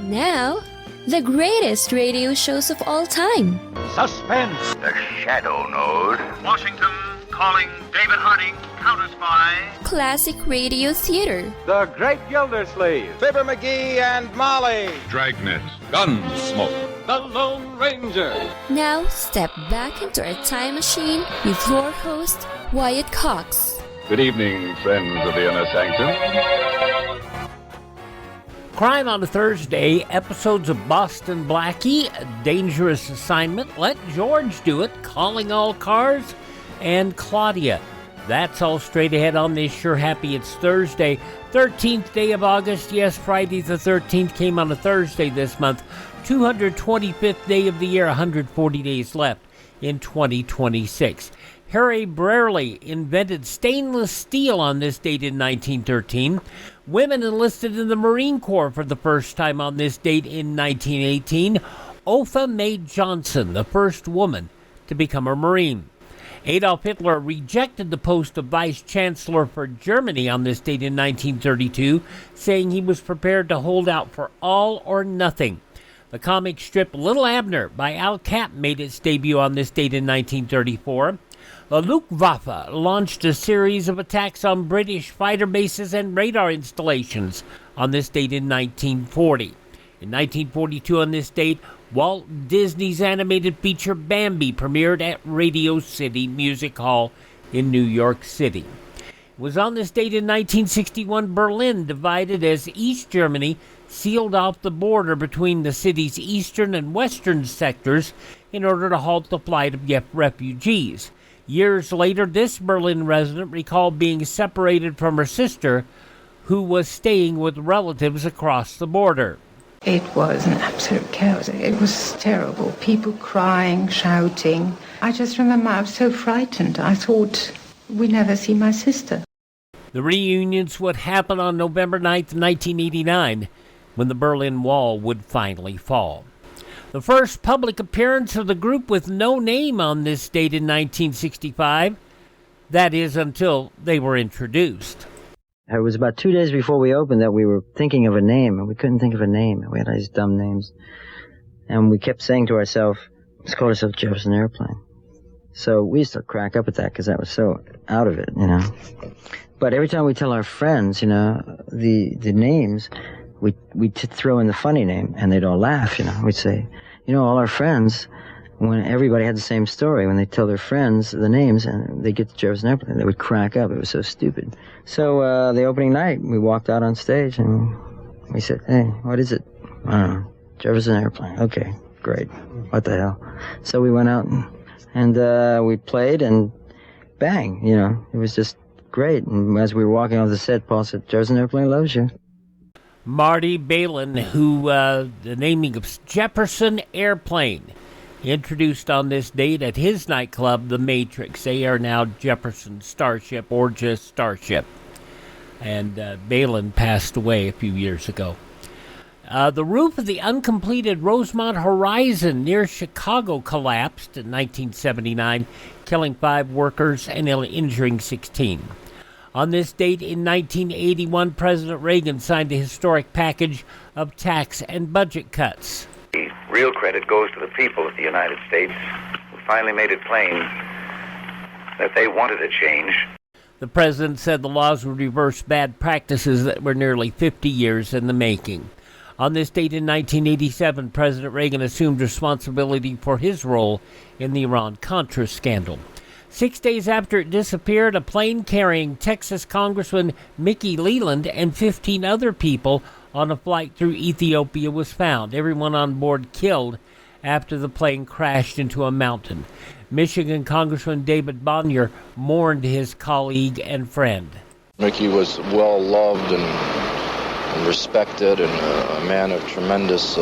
Now, the greatest radio shows of all time. Suspense. The Shadow Node. Washington calling David Harding, counter-spy. Classic radio theater. The Great Gildersleeve. Fibber McGee and Molly. Dragnet. Gunsmoke. The Lone Ranger. Now, step back into a time machine with your host, Wyatt Cox. Good evening, friends of the Inner Sanctum. Crime on a Thursday, episodes of Boston Blackie, Dangerous Assignment, Let George Do It, Calling All Cars, and Claudia. That's all straight ahead on this Sure Happy It's Thursday, 13th day of August. Yes, Friday the 13th came on a Thursday this month. 225th day of the year, 140 days left in 2026. Harry Brierley invented stainless steel on this date in 1913. Women enlisted in the Marine Corps for the first time on this date in 1918. Opha May Johnson, the first woman to become a Marine. Adolf Hitler rejected the post of Vice Chancellor for Germany on this date in 1932, saying he was prepared to hold out for all or nothing. The comic strip Little Abner by Al Capp made its debut on this date in 1934. The Luftwaffe launched a series of attacks on British fighter bases and radar installations on this date in 1940. In 1942 on this date, Walt Disney's animated feature Bambi premiered at Radio City Music Hall in New York City. It was on this date in 1961 Berlin divided as East Germany sealed off the border between the city's eastern and western sectors in order to halt the flight of refugees. Years later, this Berlin resident recalled being separated from her sister, who was staying with relatives across the border. It was an absolute chaos. It was terrible. People crying, shouting. I just remember I was so frightened. I thought, we'd never see my sister. The reunions would happen on November 9th, 1989, when the Berlin Wall would finally fall. The first public appearance of the group with no name on this date in 1965. That is, until they were introduced. It was about 2 days before we opened that we were thinking of a name, and we couldn't think of a name. We had these dumb names. And we kept saying to ourselves, let's call ourselves Jefferson Airplane. So we used to crack up at that because that was so out of it, you know. But every time we tell our friends, you know, the names, we'd throw in the funny name, and they'd all laugh, you know. We'd say, you know, all our friends, when everybody had the same story, when they tell their friends the names and they get to Jefferson Airplane, they would crack up. It was so stupid. So the opening night, we walked out on stage and we said, hey, what is it? I don't know. Jefferson Airplane. Okay, great. What the hell? So we went out and we played, and bang, you know, it was just great. And as we were walking off the set, Paul said, Jefferson Airplane loves you. Marty Balin, who the naming of Jefferson Airplane, introduced on this date at his nightclub, The Matrix. They are now Jefferson Starship, or just Starship. And Balin passed away a few years ago. The roof of the uncompleted Rosemont Horizon near Chicago collapsed in 1979, killing 5 workers and injuring 16. On this date in 1981, President Reagan signed a historic package of tax and budget cuts. The real credit goes to the people of the United States, who finally made it plain that they wanted a change. The president said the laws would reverse bad practices that were nearly 50 years in the making. On this date in 1987, President Reagan assumed responsibility for his role in the Iran-Contra scandal. 6 days after it disappeared, a plane carrying Texas Congressman Mickey Leland and 15 other people on a flight through Ethiopia was found. Everyone on board killed after the plane crashed into a mountain. Michigan Congressman David Bonnier mourned his colleague and friend. Mickey was well loved and respected, and a man of tremendous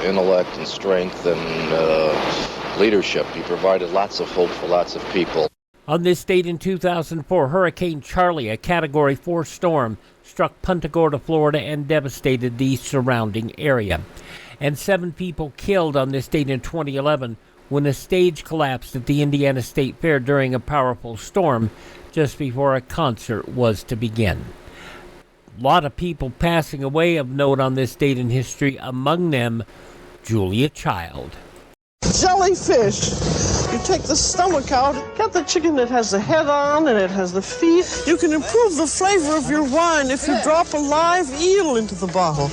intellect and strength and leadership. He provided lots of hope for lots of people. On this date in 2004, Hurricane Charlie, a Category 4 storm, struck Punta Gorda, Florida, and devastated the surrounding area. And 7 people killed on this date in 2011 when a stage collapsed at the Indiana State Fair during a powerful storm just before a concert was to begin. lot of people passing away of note on this date in history, among them Julia Child. Jellyfish. You take the stomach out, get the chicken that has the head on and it has the feet. You can improve the flavor of your wine if you drop a live eel into the bottle.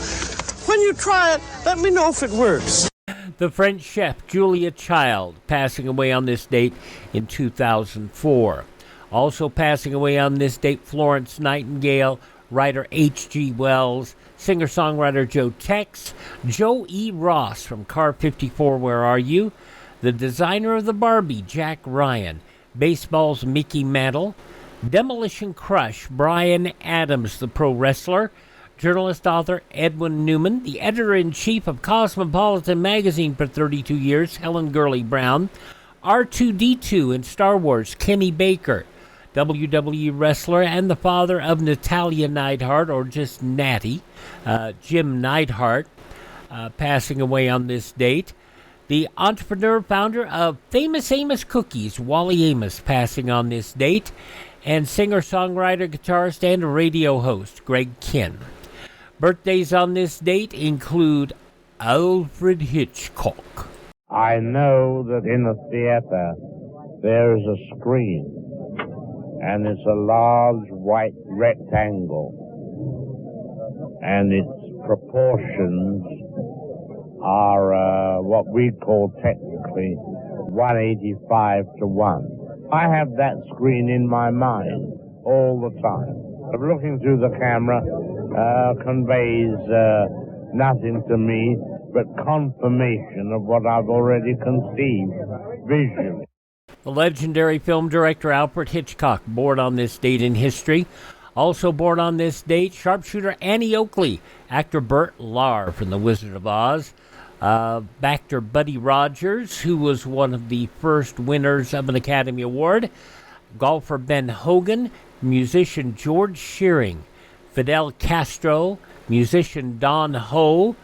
When you try it, let me know if it works. The French chef Julia Child, passing away on this date in 2004. Also passing away on this date, Florence Nightingale, writer H.G. Wells, singer-songwriter Joe Tex, Joe E. Ross from Car 54, Where Are You?, the designer of the Barbie, Jack Ryan, baseball's Mickey Mantle, Demolition Crush, Brian Adams, the pro wrestler, journalist-author Edwin Newman, the editor-in-chief of Cosmopolitan magazine for 32 years, Helen Gurley Brown, R2-D2 in Star Wars, Kenny Baker, WWE wrestler and the father of Natalia Neidhart, or just Natty, Jim Neidhart, passing away on this date. The entrepreneur, founder of Famous Amos Cookies, Wally Amos, passing on this date. And singer-songwriter, guitarist, and radio host, Greg Kinn. Birthdays on this date include Alfred Hitchcock. I know that in a theater there is a screen, and it's a large white rectangle, and its proportions are what we call technically 185 to 1. I have that screen in my mind all the time. Looking through the camera conveys nothing to me but confirmation of what I've already conceived visually. The legendary film director Alfred Hitchcock, born on this date in history. Also born on this date, sharpshooter Annie Oakley, actor Burt Lahr from The Wizard of Oz, actor Buddy Rogers, who was one of the first winners of an Academy Award, golfer Ben Hogan, musician George Shearing, Fidel Castro, musician Don Ho,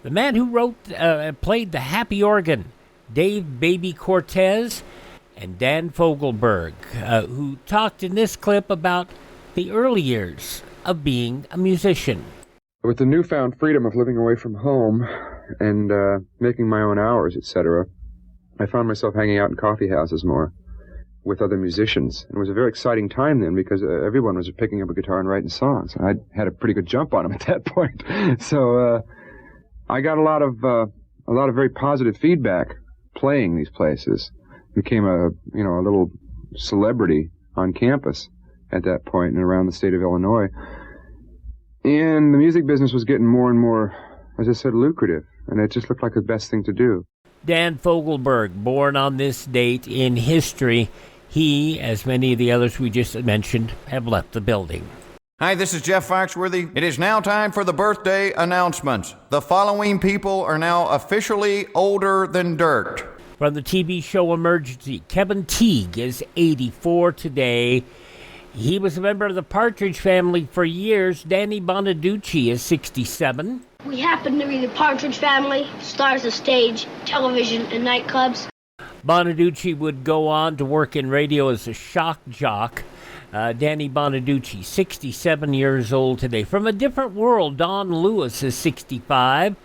the man who wrote and played the happy organ, Dave Baby Cortez, and Dan Fogelberg, who talked in this clip about the early years of being a musician. With the newfound freedom of living away from home and making my own hours, etc., I found myself hanging out in coffee houses more with other musicians. And it was a very exciting time then because everyone was picking up a guitar and writing songs. And I had a pretty good jump on them at that point. So I got a lot of very positive feedback playing these places. Became a little celebrity on campus at that point and around the state of Illinois. And the music business was getting more and more, as I said, lucrative. And it just looked like the best thing to do. Dan Fogelberg, born on this date in history. He, as many of the others we just mentioned, have left the building. Hi, this is Jeff Foxworthy. It is now time for the birthday announcements. The following people are now officially older than dirt. From the TV show Emergency, Kevin Teague is 84 today. He was a member of the Partridge Family for years. Danny Bonaducci is 67. We happen to be the Partridge Family, stars of stage, television, and nightclubs. Bonaducci would go on to work in radio as a shock jock. Danny Bonaducci, 67 years old today. From a different world, Don Lewis is 65.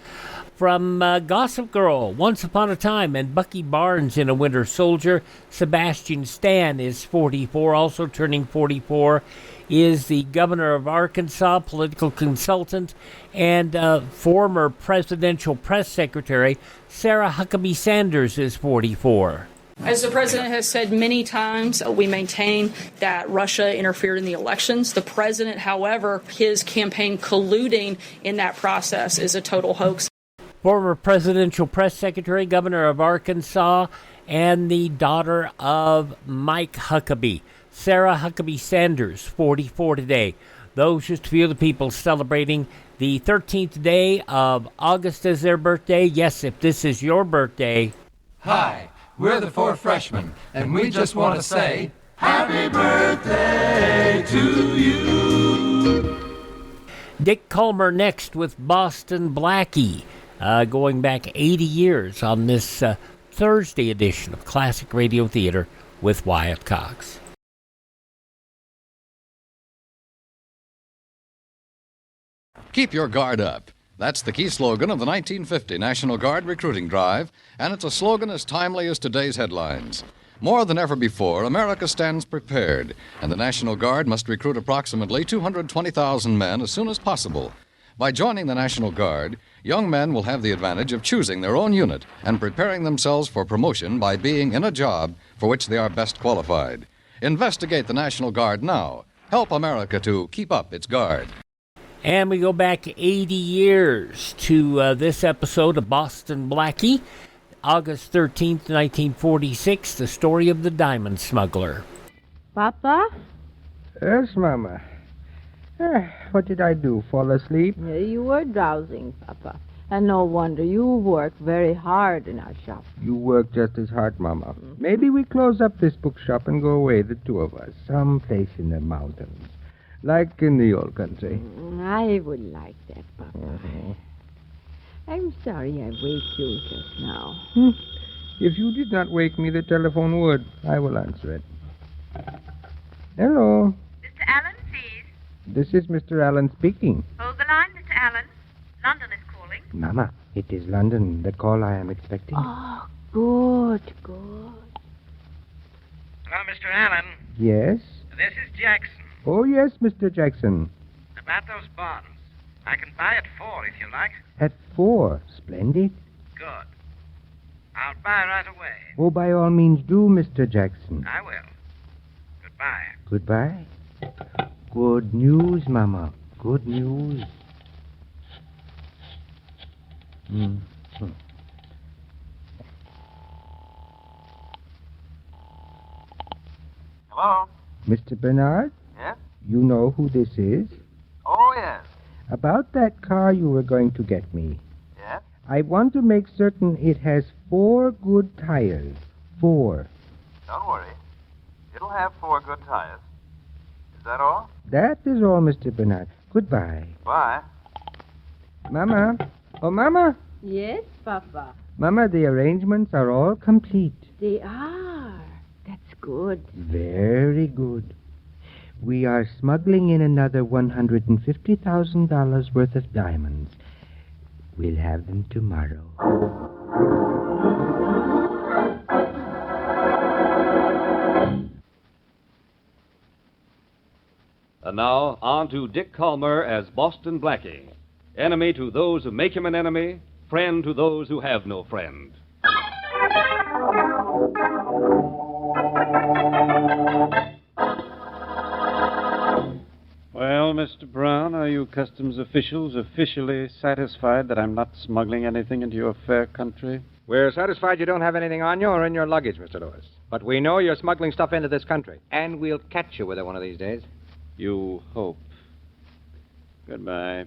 From Gossip Girl, Once Upon a Time, and Bucky Barnes in A Winter Soldier, Sebastian Stan is 44. Also turning 44 is the governor of Arkansas, political consultant, and former presidential press secretary, Sarah Huckabee Sanders is 44. As the president has said many times, we maintain that Russia interfered in the elections. The president, however, his campaign colluding in that process is a total hoax. Former presidential press secretary, governor of Arkansas, and the daughter of Mike Huckabee, Sarah Huckabee Sanders, 44 today. Those just a few of the people celebrating the 13th day of August as their birthday. Yes, if this is your birthday. Hi, we're the Four Freshmen, and we just want to say, Happy birthday to you. Dick Kollmar next with Boston Blackie. Going back 80 years on this Thursday edition of Classic Radio Theater with Wyatt Cox. Keep your guard up. That's the key slogan of the 1950 National Guard recruiting drive, and it's a slogan as timely as today's headlines. More than ever before, America stands prepared, and the National Guard must recruit approximately 220,000 men as soon as possible. By joining the National Guard, young men will have the advantage of choosing their own unit and preparing themselves for promotion by being in a job for which they are best qualified. Investigate the National Guard now. Help America to keep up its guard. And we go back 80 years to this episode of Boston Blackie, August 13th, 1946, the story of the Diamond Smuggler. Papa? Yes, Mama. What did I do, fall asleep? You were drowsing, Papa. And no wonder. You work very hard in our shop. You work just as hard, Mama. Maybe we close up this bookshop and go away, the two of us, someplace in the mountains, like in the old country. I would like that, Papa. I'm sorry I waked you just now. If you did not wake me, the telephone would. I will answer it. Hello. Mr. Allen, please. This is Mr. Allen speaking. Hold the line, Mr. Allen. London is calling. Mama, it is London, the call I am expecting. Oh, good. Hello, Mr. Allen. Yes? This is Jackson. Oh, yes, Mr. Jackson. About those bonds. I can buy at 4 if you like. At 4. Splendid. Good. I'll buy right away. Oh, by all means do, Mr. Jackson. I will. Goodbye. Goodbye. Good news, Mama. Good news. Hello? Mr. Bernard? Yes? You know who this is? Oh, yes. About that car you were going to get me. Yes? I want to make certain it has 4 good tires. 4. Don't worry. It'll have 4 good tires. Is that all? That is all, Mr. Bernard. Goodbye. Bye. Mama? Oh, Mama? Yes, Papa. Mama, the arrangements are all complete. They are. That's good. Very good. We are smuggling in another $150,000 worth of diamonds. We'll have them tomorrow. And now, on to Dick Kollmar as Boston Blackie. Enemy to those who make him an enemy, friend to those who have no friend. Well, Mr. Brown, are you customs officials officially satisfied that I'm not smuggling anything into your fair country? We're satisfied you don't have anything on you or in your luggage, Mr. Lewis. But we know you're smuggling stuff into this country. And we'll catch you with it one of these days. You hope. Goodbye.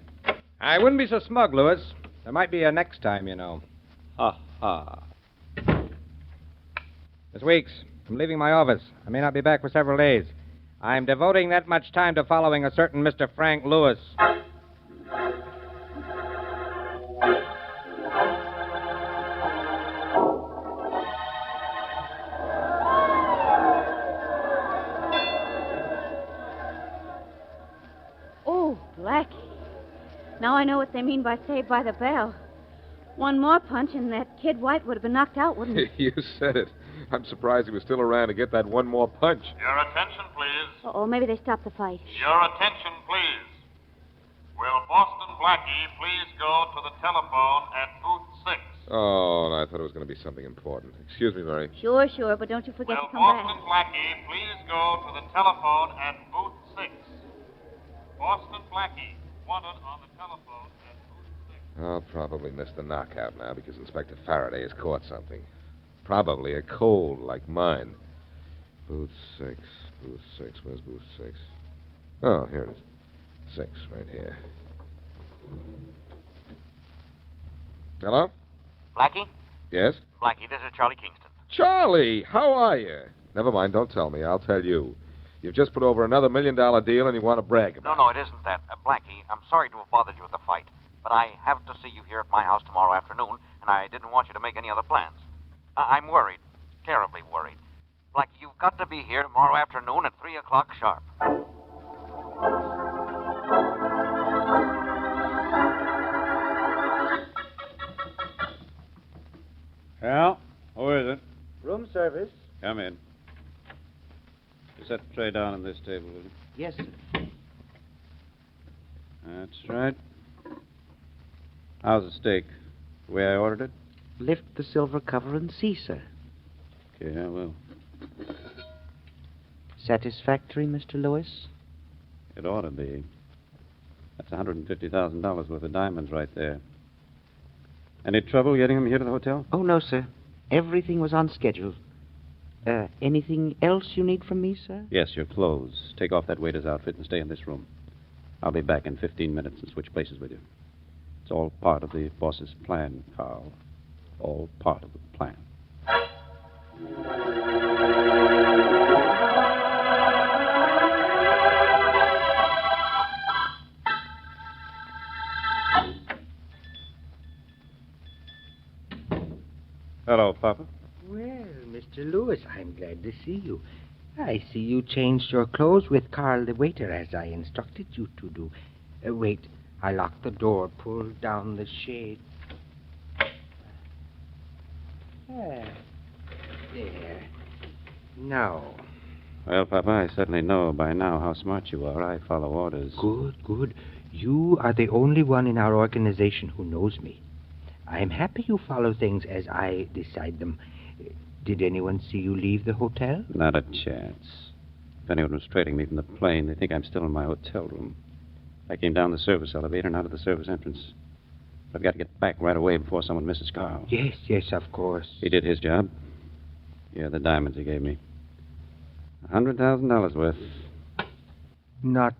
I wouldn't be so smug, Lewis. There might be a next time, you know. Ha ha. Miss Weeks, I'm leaving my office. I may not be back for several days. I'm devoting that much time to following a certain Mr. Frank Lewis. Oh, Blackie. Now I know what they mean by Saved by the Bell. One more punch and that kid White would have been knocked out, wouldn't he? You said it. I'm surprised he was still around to get that one more punch. Your attention, please. Uh-oh, maybe they stopped the fight. Your attention, please. Will Boston Blackie please go to the telephone at booth 6? Oh, I thought it was going to be something important. Excuse me, Mary. Sure, but don't you forget Will to come Boston back. Blackie please go to the telephone at booth 6? Boston Blackie wanted on the telephone at booth 6. I'll probably miss the knockout now because Inspector Faraday has caught something. Probably a cold like mine. Booth 6. Where's booth 6? Oh, here it is. 6, right here. Hello? Blackie? Yes? Blackie, this is Charlie Kingston. Charlie, how are you? Never mind, don't tell me. I'll tell you. You've just put over another $1 million deal and you want to brag about it. No, it isn't that. Blackie, I'm sorry to have bothered you with the fight, but I have to see you here at my house tomorrow afternoon, and I didn't want you to make any other plans. I'm worried. Terribly worried. Blackie, you've got to be here tomorrow afternoon at 3 o'clock sharp. Yeah? Who is it? Room service. Come in. You set the tray down on this table, will you? Yes, sir. That's right. How's the steak? The way I ordered it? Lift the silver cover and see, sir. Okay, I will. Satisfactory, Mr. Lewis? It ought to be. That's $150,000 worth of diamonds right there. Any trouble getting them here to the hotel? Oh, no, sir. Everything was on schedule. Anything else you need from me, sir? Yes, your clothes. Take off that waiter's outfit and stay in this room. I'll be back in 15 minutes and switch places with you. It's all part of the boss's plan, Carl. All part of the plan. Hello, Papa. Well, Mr. Lewis, I'm glad to see you. I see you changed your clothes with Carl the waiter, as I instructed you to do. Wait, I locked the door, pulled down the shade. There. Now. Well, Papa, I certainly know by now how smart you are. I follow orders. Good. You are the only one in our organization who knows me. I'm happy you follow things as I decide them. Did anyone see you leave the hotel? Not a chance. If anyone was trailing me from the plane, they think I'm still in my hotel room. I came down the service elevator and out of the service entrance. I've got to get back right away before someone misses Carl. Yes, of course. He did his job. Yeah, the diamonds he gave me. $100,000 worth. Not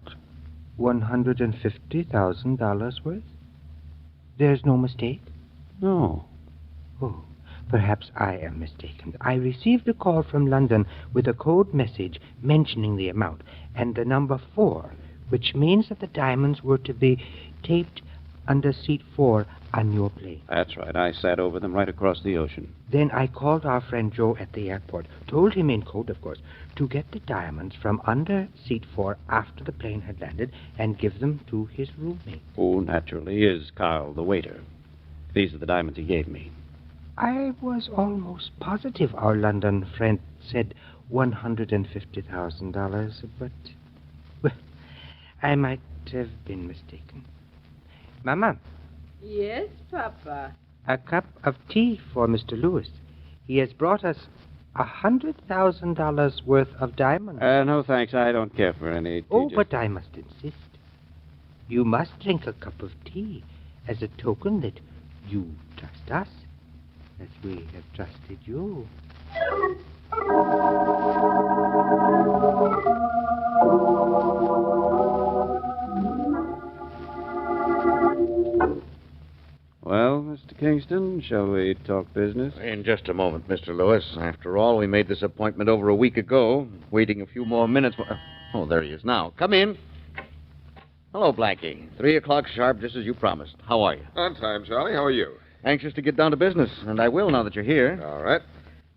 $150,000 worth? There's no mistake? No. Oh, perhaps I am mistaken. I received a call from London with a code message mentioning the amount and the number 4, which means that the diamonds were to be taped under seat 4 on your plane. That's right. I sat over them right across the ocean. Then I called our friend Joe at the airport, told him in code, of course, to get the diamonds from under seat 4 after the plane had landed and give them to his roommate. Who naturally is Carl, the waiter. These are the diamonds he gave me. I was almost positive our London friend said $150,000, but, well, I might have been mistaken. Mama. Yes, Papa. A cup of tea for Mr. Lewis. He has brought us $100,000 worth of diamonds. No, thanks. I don't care for any tea. Oh, but I must insist. You must drink a cup of tea as a token that you trust us, as we have trusted you. Well, Mr. Kingston, shall we talk business? In just a moment, Mr. Lewis. After all, we made this appointment over a week ago. Waiting a few more minutes. Oh, there he is now. Come in. Hello, Blackie. 3 o'clock sharp, just as you promised. How are you? On time, Charlie. How are you? Anxious to get down to business, and I will now that you're here. All right.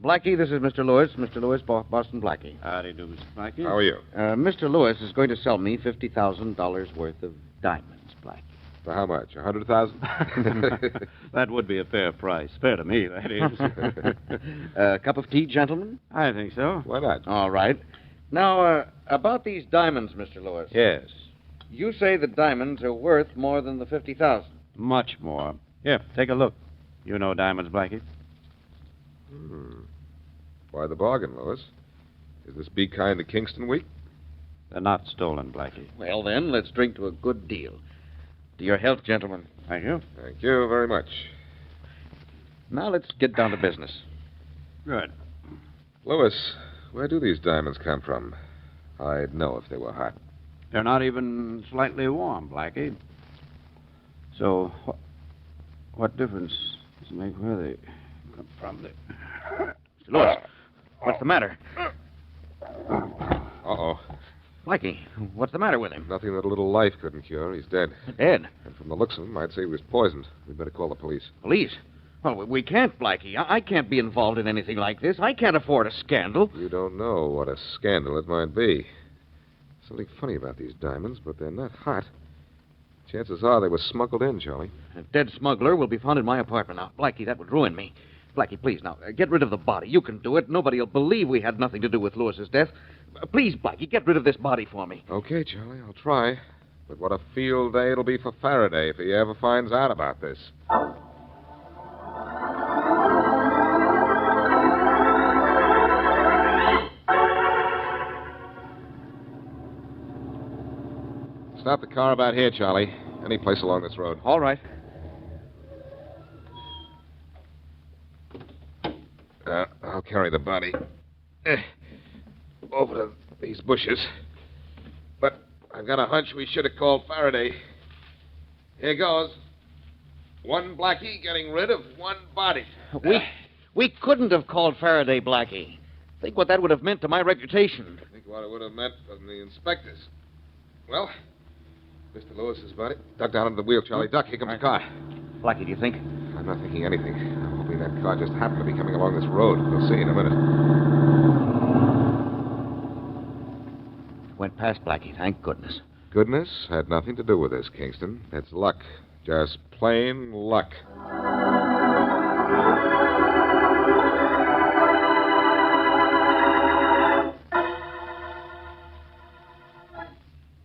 Blackie, this is Mr. Lewis. Mr. Lewis, Boston Blackie. Howdy do, Mr. Blackie. How are you? Mr. Lewis is going to sell me $50,000 worth of diamonds, Blackie. For how much? 100,000? That would be a fair price. Fair to me, that is. Cup of tea, gentlemen? I think so. Why not? All right. Now, about these diamonds, Mr. Lewis. Yes. You say the diamonds are worth more than the $50,000. Much more. Here, take a look. You know diamonds, Blackie. Why the bargain, Lewis? Is this Be Kind to Kingston week? They're not stolen, Blackie. Well, then, let's drink to a good deal. To your health, gentlemen. Thank you. Thank you very much. Now let's get down to business. Good. Lewis, where do these diamonds come from? I'd know if they were hot. They're not even slightly warm, Blackie. So, what difference does it make where they come from? Mr. Lewis, what's the matter? Uh-oh. Blackie, what's the matter with him? Nothing that a little life couldn't cure. He's dead. Dead? And from the looks of him, I'd say he was poisoned. We'd better call the police. Police? Well, we can't, Blackie. I can't be involved in anything like this. I can't afford a scandal. You don't know what a scandal it might be. Something funny about these diamonds, but they're not hot. Chances are they were smuggled in, Charlie. A dead smuggler will be found in my apartment now. Blackie, that would ruin me. Blackie, please, now, get rid of the body. You can do it. Nobody will believe we had nothing to do with Lewis's death. Please, Blackie, get rid of this body for me. Okay, Charlie, I'll try. But what a field day it'll be for Faraday if he ever finds out about this. Stop the car about here, Charlie. Any place along this road. All right. I'll carry the body. Over to these bushes. But I've got a hunch we should have called Faraday. Here goes. One Blackie getting rid of one body. We couldn't have called Faraday, Blackie. Think what that would have meant to my reputation. Think what it would have meant from the inspectors. Well, Mr. Lewis's body. Duck down under the wheel, Charlie. Duck. Here comes the car. Blackie, do you think? I'm not thinking anything. I'm hoping that car just happened to be coming along this road. We'll see in a minute. Went past Blackie, thank goodness. Goodness had nothing to do with this, Kingston. It's luck. Just plain luck.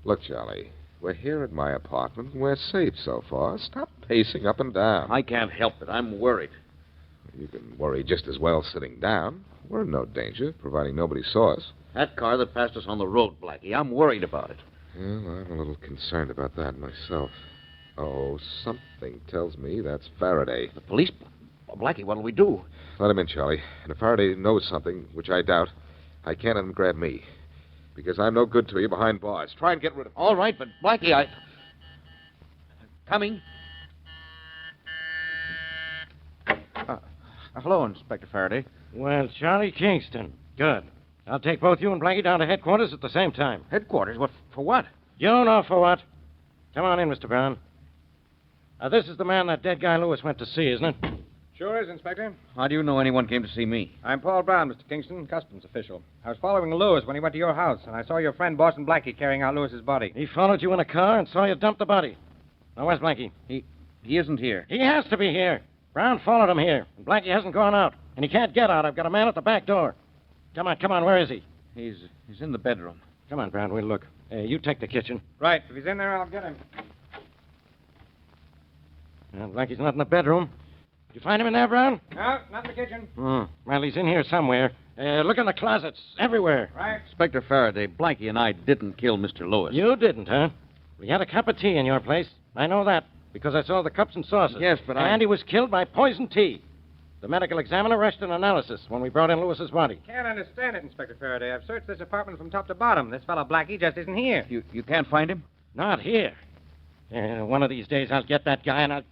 Look, Charlie, we're here at my apartment. We're safe so far. Stop pacing up and down. I can't help it. I'm worried. You can worry just as well sitting down. We're in no danger, providing nobody saw us. That car that passed us on the road, Blackie, I'm worried about it. Well, I'm a little concerned about that myself. Oh, something tells me that's Faraday. The police? Well, Blackie, what'll we do? Let him in, Charlie. And if Faraday knows something, which I doubt, I can't have him grab me. Because I'm no good to you behind bars. Try and get rid of him. All right, but Blackie, Coming. Hello, Inspector Faraday. Well, Charlie Kingston. Good. I'll take both you and Blackie down to headquarters at the same time. Headquarters? What? For what? You know for what. Come on in, Mr. Brown. This is the man that dead guy Lewis went to see, isn't it? Sure is, Inspector. How do you know anyone came to see me? I'm Paul Brown, Mr. Kingston, customs official. I was following Lewis when he went to your house, and I saw your friend Boston Blackie carrying out Lewis's body. He followed you in a car and saw you dump the body. Now, where's Blackie? He isn't here. He has to be here. Brown followed him here, and Blackie hasn't gone out. And he can't get out. I've got a man at the back door. Come on, where is he? He's in the bedroom. Come on, Brown, we'll look. You take the kitchen. Right, if he's in there, I'll get him. Blackie's not in the bedroom. Did you find him in there, Brown? No, not in the kitchen. Well, he's in here somewhere. Look in the closets, everywhere. Right. Inspector Faraday, Blackie and I didn't kill Mr. Lewis. You didn't, huh? We had a cup of tea in your place. I know that, because I saw the cups and saucers. Yes, but And he was killed by poison tea. The medical examiner rushed an analysis when we brought in Lewis's body. Can't understand it, Inspector Faraday. I've searched this apartment from top to bottom. This fellow Blackie just isn't here. You can't find him? Not here. One of these days I'll get that guy and I'll...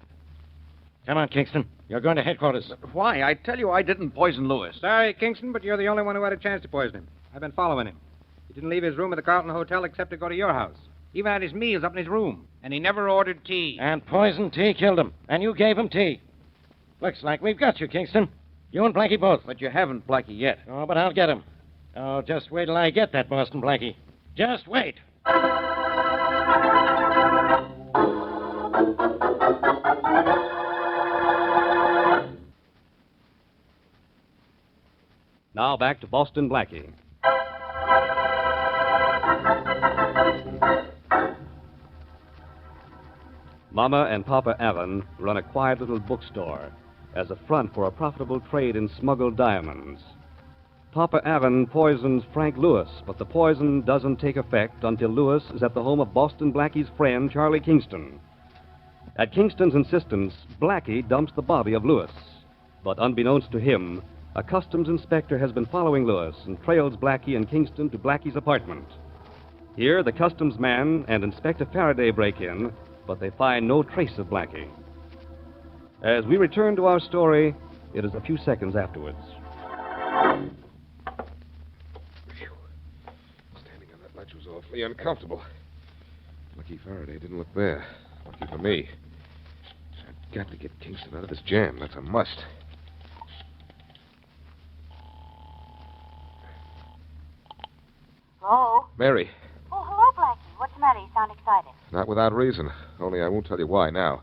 Come on, Kingston. You're going to headquarters. Why? I tell you I didn't poison Lewis. Sorry, Kingston, but you're the only one who had a chance to poison him. I've been following him. He didn't leave his room at the Carlton Hotel except to go to your house. Even had his meals up in his room. And he never ordered tea. And poison tea killed him. And you gave him tea. Looks like we've got you, Kingston. You and Blackie both. But you haven't Blackie yet. Oh, but I'll get him. Oh, just wait till I get that Boston Blackie. Just wait. Now back to Boston Blackie. Momma and Poppa Adams run a quiet little bookstore as a front for a profitable trade in smuggled diamonds. Poppa Adams poisons Frank Lewis, but the poison doesn't take effect until Lewis is at the home of Boston Blackie's friend, Charlie Kingston. At Kingston's insistence, Blackie dumps the body of Lewis. But unbeknownst to him, a customs inspector has been following Lewis and trails Blackie and Kingston to Blackie's apartment. Here, the customs man and Inspector Faraday break in, but they find no trace of Blackie. As we return to our story, it is a few seconds afterwards. Standing on that ledge was awfully uncomfortable. Lucky Faraday didn't look there. Lucky for me. I've got to get Kingston out of this jam. That's a must. Hello? Mary. Oh, hello, Blackie. What's the matter? You sound excited. Not without reason. Only I won't tell you why now.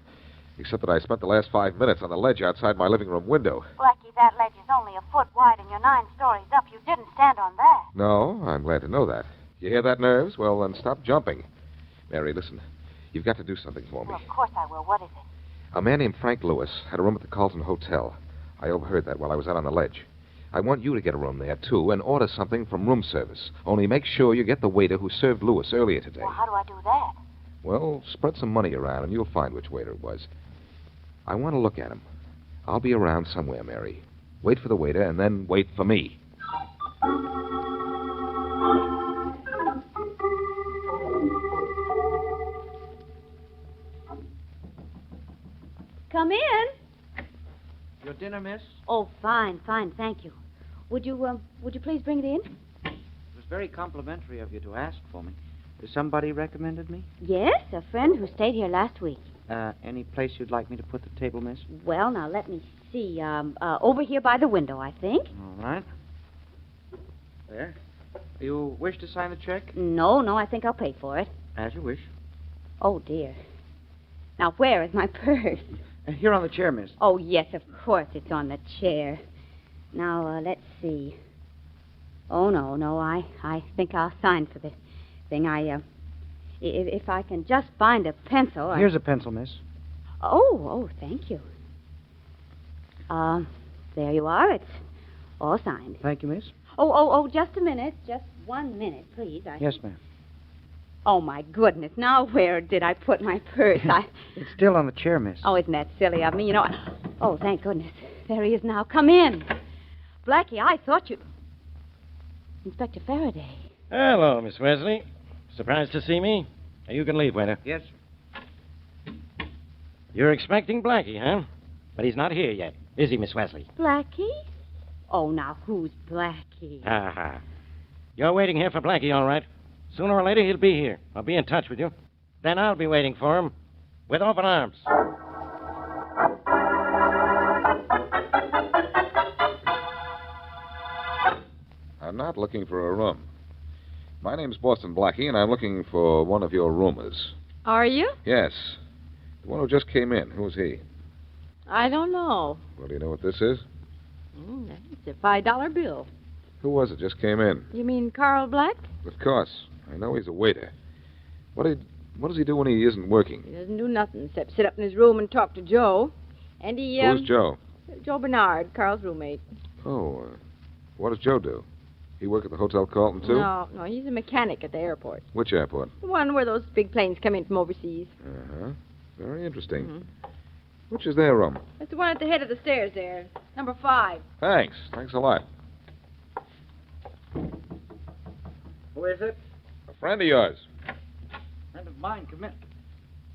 Except that I spent the last 5 minutes on the ledge outside my living room window. Blackie, that ledge is only a foot wide and you're 9 stories up. You didn't stand on that. No, I'm glad to know that. You hear that, Nerves? Well, then stop jumping. Mary, listen. You've got to do something for me. Well, of course I will. What is it? A man named Frank Lewis had a room at the Carlton Hotel. I overheard that while I was out on the ledge. I want you to get a room there, too, and order something from room service. Only make sure you get the waiter who served Lewis earlier today. Well, how do I do that? Well, spread some money around, and you'll find which waiter it was. I want to look at him. I'll be around somewhere, Mary. Wait for the waiter, and then wait for me. Come in. Your dinner, miss? Oh, fine, thank you. Would you please bring it in? It was very complimentary of you to ask for me. Somebody recommended me? Yes, a friend who stayed here last week. Any place you'd like me to put the table, miss? Well, now, let me see. Over here by the window, I think. All right. There. You wish to sign the check? No, I think I'll pay for it. As you wish. Oh, dear. Now, where is my purse? Here on the chair, miss. Oh, yes, of course it's on the chair. Now, let's see. Oh, no, I think I'll sign for this thing. If I can just find a pencil. Here's a pencil, miss. Oh, thank you. There you are. It's all signed. Thank you, miss. Oh, just a minute. Just 1 minute, please. Yes, ma'am. Oh, my goodness. Now where did I put my purse? It's still on the chair, miss. Oh, isn't that silly of me? Oh, thank goodness. There he is now. Come in. Blackie, I thought you... Inspector Faraday. Hello, Miss Wesley. Surprised to see me? You can leave, waiter. Yes. You're expecting Blackie, huh? But he's not here yet, is he, Miss Wesley? Blackie? Oh, now who's Blackie? Ha. You're waiting here for Blackie, all right. Sooner or later, he'll be here. I'll be in touch with you. Then I'll be waiting for him with open arms. I'm not looking for a room. My name's Boston Blackie, and I'm looking for one of your roomers. Are you? Yes. The one who just came in. Who's he? I don't know. Well, do you know what this is? It's a $5 bill. Who was it just came in? You mean Carl Black? Of course. I know he's a waiter. What does he do when he isn't working? He doesn't do nothing except sit up in his room and talk to Joe. And he, Who's Joe? Joe Bernard, Carl's roommate. Oh, what does Joe do? He work at the Hotel Carlton, too? No, he's a mechanic at the airport. Which airport? The one where those big planes come in from overseas. Uh-huh. Very interesting. Mm-hmm. Which is their room? It's the one at the head of the stairs there. Number 5. Thanks a lot. Who is it? A friend of yours. Friend of mine, come in.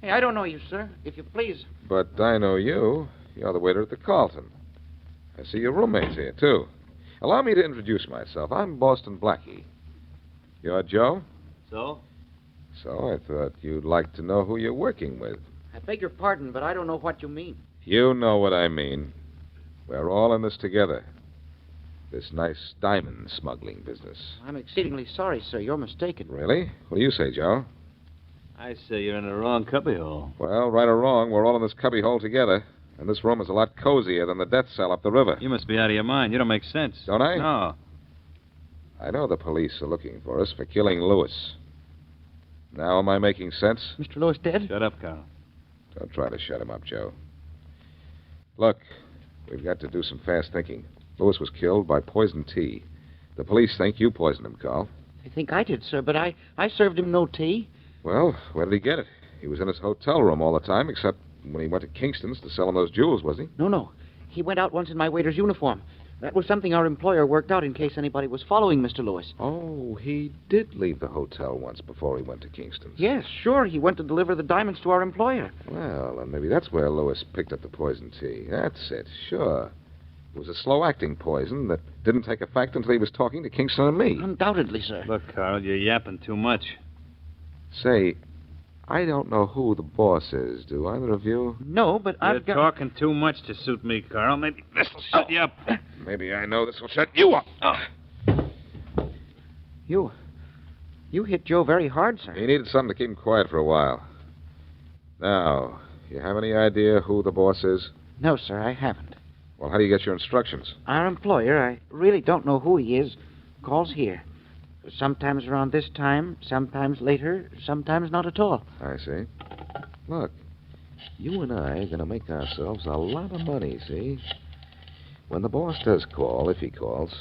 Hey, I don't know you, sir. If you please. But I know you. You're the waiter at the Carlton. I see your roommate's here, too. Allow me to introduce myself. I'm Boston Blackie. You're Joe? So? So I thought you'd like to know who you're working with. I beg your pardon, but I don't know what you mean. You know what I mean. We're all in this together. This nice diamond smuggling business. I'm exceedingly sorry, sir. You're mistaken. Really? What do you say, Joe? I say you're in the wrong cubbyhole. Well, right or wrong, we're all in this cubbyhole together. And this room is a lot cozier than the death cell up the river. You must be out of your mind. You don't make sense. Don't I? No. I know the police are looking for us for killing Lewis. Now am I making sense? Mr. Lewis dead? Shut up, Carl. Don't try to shut him up, Joe. Look, we've got to do some fast thinking. Lewis was killed by poison tea. The police think you poisoned him, Carl. They think I did, sir, but I served him no tea. Well, where did he get it? He was in his hotel room all the time, except when he went to Kingston's to sell him those jewels, was he? No. He went out once in my waiter's uniform. That was something our employer worked out in case anybody was following Mr. Lewis. Oh, he did leave the hotel once before he went to Kingston's. Yes, sure. He went to deliver the diamonds to our employer. Well, then maybe that's where Lewis picked up the poison tea. That's it, sure. It was a slow-acting poison that didn't take effect until he was talking to Kingston and me. Undoubtedly, sir. Look, Carl, you're yapping too much. Say, I don't know who the boss is. Do either of you? No, but You're talking too much to suit me, Carl. Maybe this'll shut you up. Maybe I know this will shut you up. You hit Joe very hard, sir. He needed something to keep him quiet for a while. Now, You have any idea who the boss is? No, sir, I haven't. Well, how do you get your instructions? Our employer, I really don't know who he is, calls here. Sometimes around this time, sometimes later, sometimes not at all. I see. Look, you and I are going to make ourselves a lot of money, see? When the boss does call, if he calls,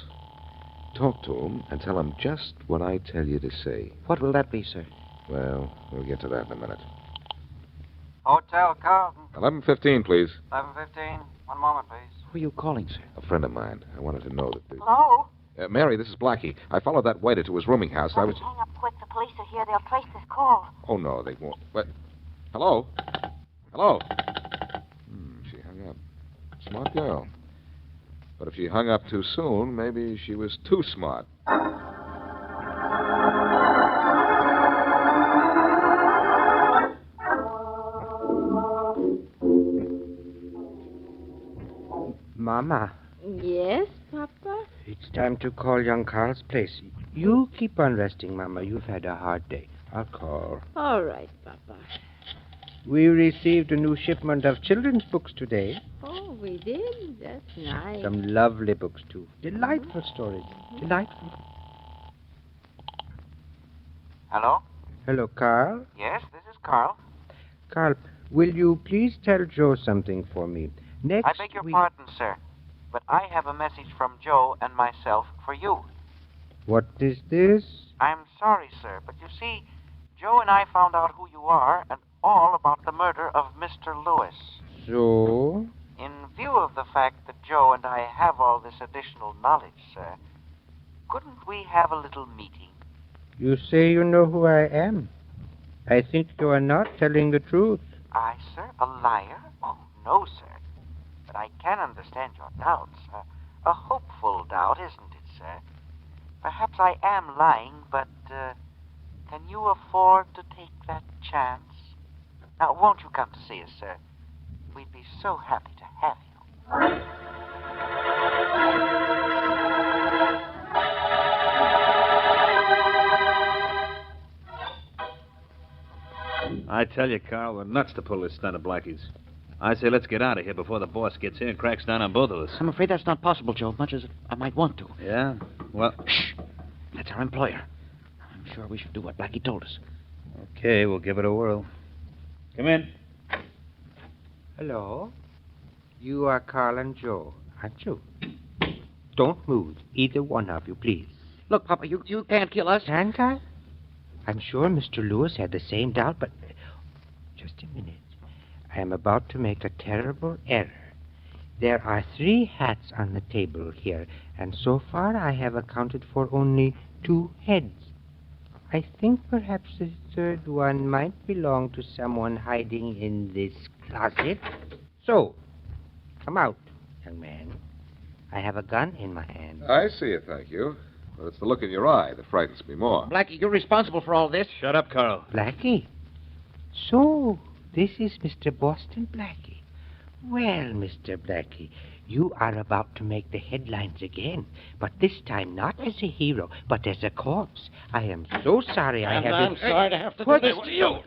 talk to him and tell him just what I tell you to say. What will that be, sir? Well, we'll get to that in a minute. Hotel Carlton. 11:15, please. 11:15. One moment, please. Who are you calling, sir? A friend of mine. I wanted to know that... Hello? Mary, this is Blackie. I followed that waiter to his rooming house. I was... Hang up quick. The police are here. They'll trace this call. Oh, no, they won't. But... Hello? Hello? She hung up. Smart girl. But if she hung up too soon, maybe she was too smart. Mama, Yes, Papa? it's time to call young Carl's place. You keep on resting, Mama. You've had a hard day. I'll call. All right, Papa. We received a new shipment of children's books today. Oh, we did? That's nice. Some lovely books, too. Delightful stories. Delightful. Hello? Hello, Carl. Yes, this is Carl. Carl, will you please tell Joe something for me? Next I beg your pardon, sir, but I have a message from Joe and myself for you. What is this? I'm sorry, sir, but you see, Joe and I found out who you are and all about the murder of Mr. Lewis. So? In view of the fact that Joe and I have all this additional knowledge, sir, couldn't we have a little meeting? You say you know who I am. I think you are not telling the truth. I, sir? A liar? Oh, no, sir. But I can understand your doubts. A hopeful doubt, isn't it, sir? Perhaps I am lying, but can you afford to take that chance? Now, won't you come to see us, sir? We'd be so happy to have you. I tell you, Carl, we're nuts to pull this stunt of Blackie's. I say let's get out of here before the boss gets here and cracks down on both of us. I'm afraid that's not possible, Joe, much as I might want to. Yeah? Well... Shh! That's our employer. I'm sure we should do what Blackie told us. Okay, we'll give it a whirl. Come in. Hello? You are Carl and Joe, aren't you? Don't move, either one of you, please. Look, Papa, you can't kill us. Can't I? I'm sure Mr. Lewis had the same doubt, but... Just a minute. I am about to make a terrible error. There are 3 hats on the table here, and so far I have accounted for only 2 heads. I think perhaps the third one might belong to someone hiding in this closet. So, come out, young man. I have a gun in my hand. I see it, thank you. But it's the look in your eye that frightens me more. Blackie, you're responsible for all this. Shut up, Carl. Blackie? So, this is Mr. Boston Blackie. Well, Mr. Blackie, you are about to make the headlines again, but this time not as a hero, but as a corpse. I am so sorry I have... I'm sorry to have to do this to you.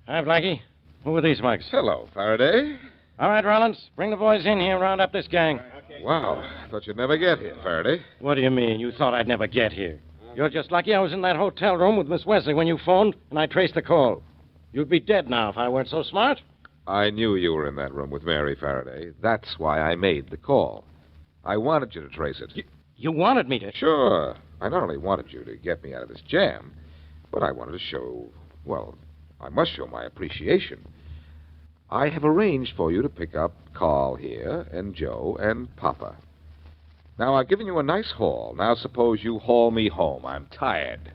Hi, Blackie. Who are these mugs? Hello, Faraday. All right, Rollins, bring the boys in here and round up this gang. Wow, thought you'd never get here, Faraday. What do you mean? You thought I'd never get here? You're just lucky I was in that hotel room with Miss Wesley when you phoned, and I traced the call. You'd be dead now if I weren't so smart. I knew you were in that room with Mary, Faraday. That's why I made the call. I wanted you to trace it. You wanted me to? Sure. I not only wanted you to get me out of this jam, but I wanted to show, well, I must show my appreciation. I have arranged for you to pick up Carl here, and Joe, and Papa. Now, I've given you a nice haul. Now, suppose you haul me home. I'm tired.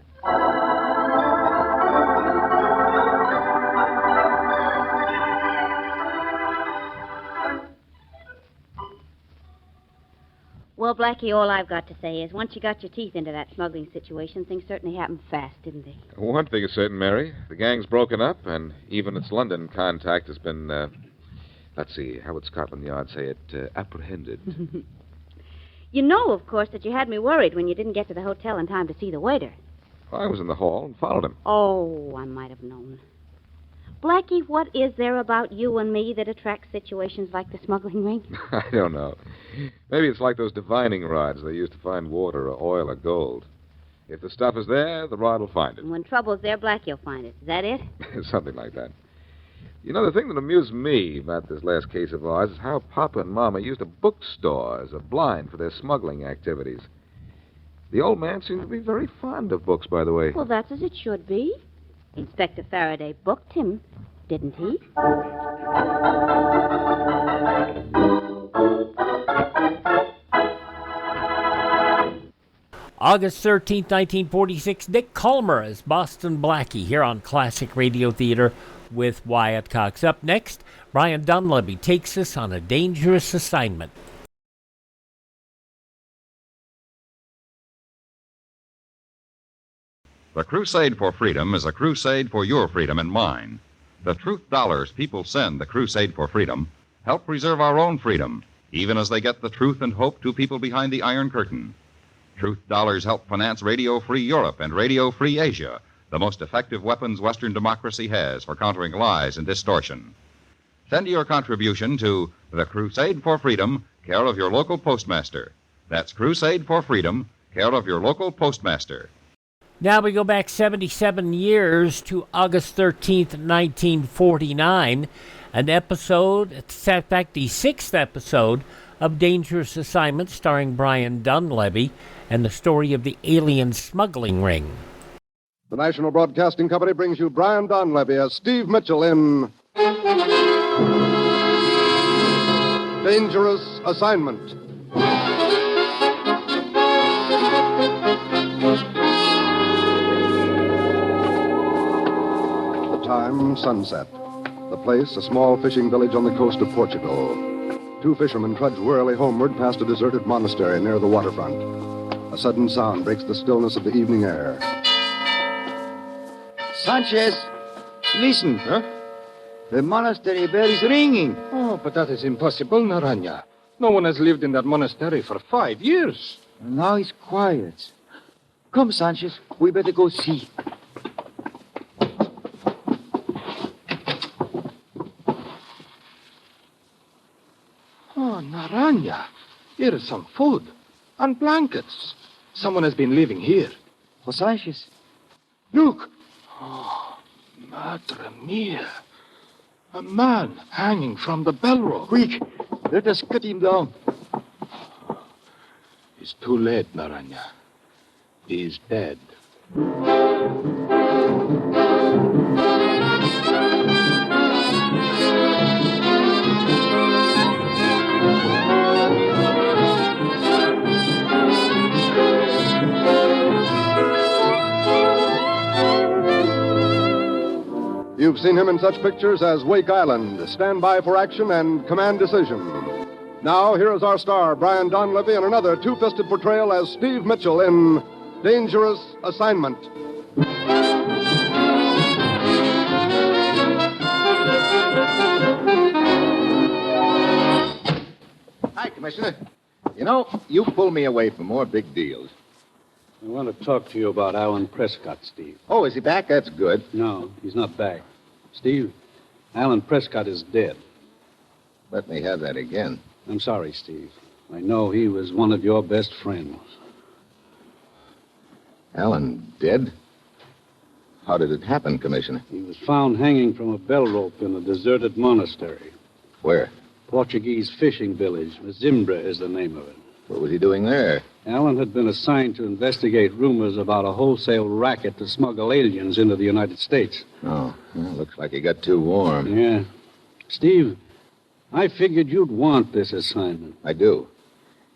Well, Blackie, all I've got to say is once you got your teeth into that smuggling situation, things certainly happened fast, didn't they? One thing is certain, Mary. The gang's broken up, and even its London contact has been, let's see, how would Scotland Yard say it, apprehended. You know, of course, that you had me worried when you didn't get to the hotel in time to see the waiter. I was in the hall and followed him. Oh, I might have known. Blackie, what is there about you and me that attracts situations like the smuggling ring? I don't know. Maybe it's like those divining rods they use to find water or oil or gold. If the stuff is there, the rod will find it. And when trouble's there, Blackie'll find it. Is that it? Something like that. You know, the thing that amused me about this last case of ours is how Papa and Mama used a bookstore as a blind for their smuggling activities. The old man seemed to be very fond of books, by the way. Well, that's as it should be. Inspector Faraday booked him, didn't he? August 13th, 1946, Dick Kollmar as Boston Blackie here on Classic Radio Theater with Wyatt Cox. Up next, Brian Donlevy takes us on a dangerous assignment. The crusade for freedom is a crusade for your freedom and mine. The truth dollars people send the crusade for freedom help preserve our own freedom, even as they get the truth and hope to people behind the Iron Curtain. Truth dollars help finance Radio Free Europe and Radio Free Asia, the most effective weapons Western democracy has for countering lies and distortion. Send your contribution to the Crusade for Freedom, care of your local postmaster. That's Crusade for Freedom, care of your local postmaster. Now we go back 77 years to August 13th, 1949, an episode, in fact, the 6th episode of Dangerous Assignment starring Brian Donlevy and the story of the alien smuggling ring. The National Broadcasting Company brings you Brian Donlevy as Steve Mitchell in Dangerous Assignment. The time, sunset. The place, a small fishing village on the coast of Portugal. Two fishermen trudge wearily homeward past a deserted monastery near the waterfront. A sudden sound breaks the stillness of the evening air. Sanchez, listen. Huh? The monastery bell is ringing. Oh, but that is impossible, Naranja. No one has lived in that monastery for 5 years. Now it's quiet. Come, Sanchez, we better go see. Oh, Naranja, here is some food and blankets. Someone has been living here. Oh, Sanchez, look. Oh, Madre mia. A man hanging from the bell rope. Quick, let us cut him down. It's too late, Naranja. He's dead. You've seen him in such pictures as Wake Island, Stand By for Action, and Command Decision. Now, here is our star, Brian Donlevy, in another two-fisted portrayal as Steve Mitchell in Dangerous Assignment. Hi, Commissioner. You know, you pull me away from more big deals. I want to talk to you about Allen Prescott, Steve. Oh, is he back? That's good. No, he's not back. Steve, Allen Prescott is dead. Let me have that again. I'm sorry, Steve. I know he was one of your best friends. Allen dead? How did it happen, Commissioner? He was found hanging from a bell rope in a deserted monastery. Where? Portuguese fishing village. Zimbra is the name of it. What was he doing there? Allen had been assigned to investigate rumors about a wholesale racket to smuggle aliens into the United States. Oh, well, looks like he got too warm. Yeah. Steve, I figured you'd want this assignment. I do.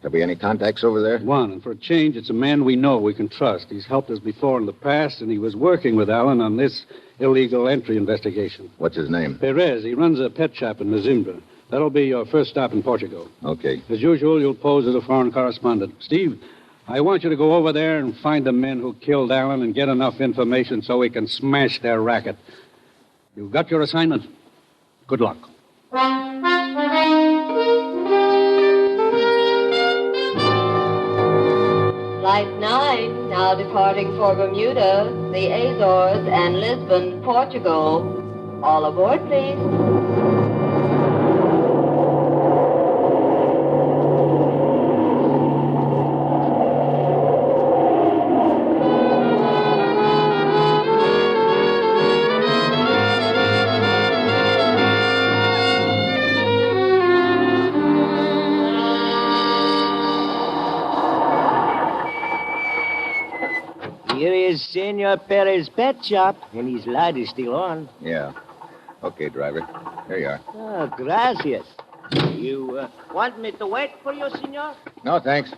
Have we any contacts over there? One, and for a change, it's a man we know we can trust. He's helped us before in the past, and he was working with Allen on this illegal entry investigation. What's his name? Perez. He runs a pet shop in Zimbra. That'll be your first stop in Portugal. Okay. As usual, you'll pose as a foreign correspondent. Steve, I want you to go over there and find the men who killed Allen and get enough information so we can smash their racket. You've got your assignment. Good luck. Flight 9, now departing for Bermuda, the Azores, and Lisbon, Portugal. All aboard, please. Here is Senor Perez's pet shop, and his light is still on. Yeah. Okay, driver. Here you are. Oh, gracias. You want me to wait for you, senor? No, thanks.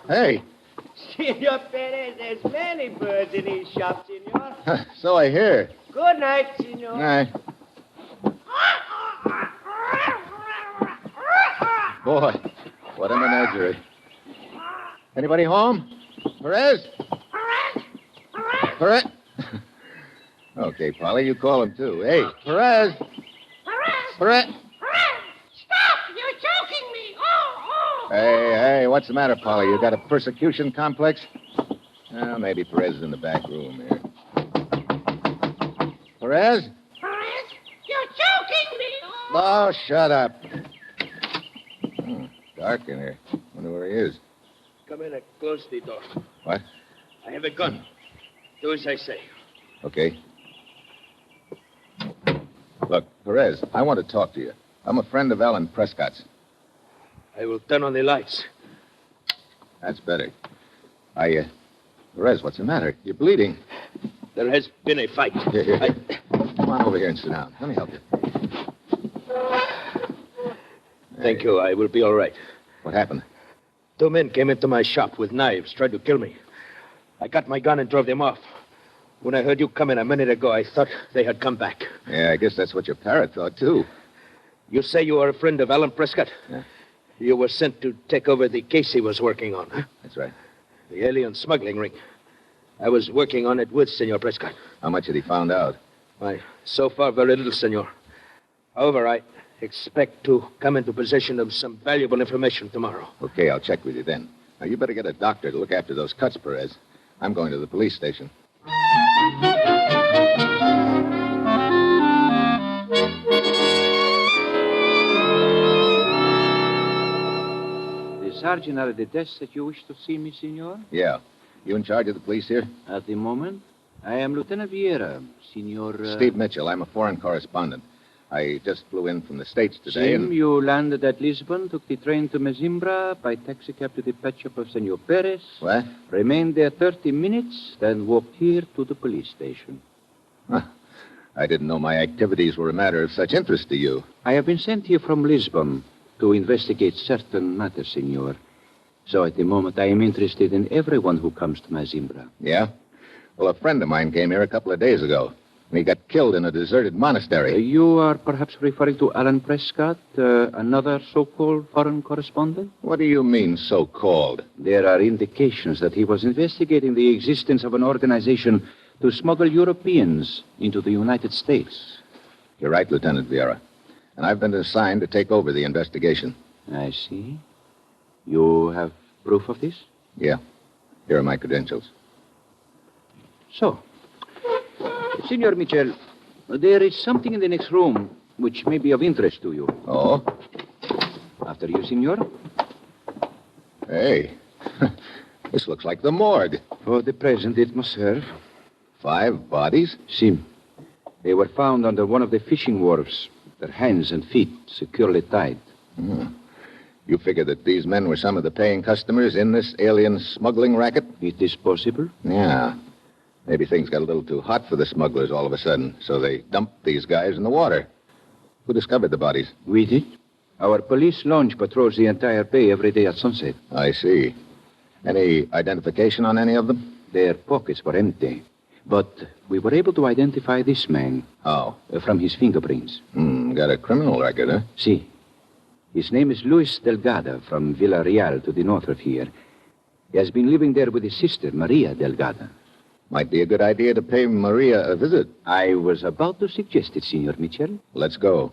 Hey, Senor Perez, there's many birds in his shop, senor. so I hear. Good night, senor. All right. Boy, what a menagerie. Anybody home? Perez? Perez? Okay, Polly, you call him, too. Hey, Perez! Perez! Stop! You're choking me! Oh! Hey, what's the matter, Polly? You got a persecution complex? Well, maybe Perez is in the back room here. Perez? Perez, you're choking me! Oh, shut up. Dark in here. Wonder where he is. Come in and close the door. What? I have a gun. Do as I say. Okay. Look, Perez, I want to talk to you. I'm a friend of Allen Prescott's. I will turn on the lights. That's better. Perez, what's the matter? You're bleeding. There has been a fight. Here. Come on over here and sit down. Let me help you. Thank you. I will be all right. What happened? 2 men came into my shop with knives, tried to kill me. I got my gun and drove them off. When I heard you come in a minute ago, I thought they had come back. Yeah, I guess that's what your parrot thought, too. You say you are a friend of Allen Prescott? Yeah. You were sent to take over the case he was working on, huh? That's right. The alien smuggling ring. I was working on it with Senor Prescott. How much had he found out? Why, so far, very little, Senor. However, I expect to come into possession of some valuable information tomorrow. Okay, I'll check with you then. Now, you better get a doctor to look after those cuts, Perez. I'm going to the police station. The sergeant at the desk that you wish to see me, senor? Yeah. You in charge of the police here? At the moment, I am Lieutenant Vieira, Senor... Steve Mitchell. I'm a foreign correspondent. I just flew in from the States today. Sim, you landed at Lisbon, took the train to Mesimbra, by taxicab to the pet shop of Senor Perez. What? Remained there 30 minutes, then walked here to the police station. Huh. I didn't know my activities were a matter of such interest to you. I have been sent here from Lisbon to investigate certain matters, senor. So at the moment, I am interested in everyone who comes to Mesimbra. Yeah? Well, a friend of mine came here a couple of days ago. And he got killed in a deserted monastery. You are perhaps referring to Allen Prescott, another so-called foreign correspondent? What do you mean, so-called? There are indications that he was investigating the existence of an organization to smuggle Europeans into the United States. You're right, Lieutenant Vieira. And I've been assigned to take over the investigation. I see. You have proof of this? Yeah. Here are my credentials. So, Senor Mitchell, there is something in the next room which may be of interest to you. Oh? After you, senor. Hey, this looks like the morgue. For the present, it must serve. 5 bodies? Sim. They were found under one of the fishing wharves, their hands and feet securely tied. You figure that these men were some of the paying customers in this alien smuggling racket? It is possible. Yeah. Maybe things got a little too hot for the smugglers all of a sudden, so they dumped these guys in the water. Who discovered the bodies? We did. Our police launch patrols the entire bay every day at sunset. I see. Any identification on any of them? Their pockets were empty. But we were able to identify this man. How? From his fingerprints. Got a criminal record, huh? Si. His name is Luis Delgado from Villarreal to the north of here. He has been living there with his sister, Maria Delgado. Might be a good idea to pay Maria a visit. I was about to suggest it, Senor Mitchell. Let's go.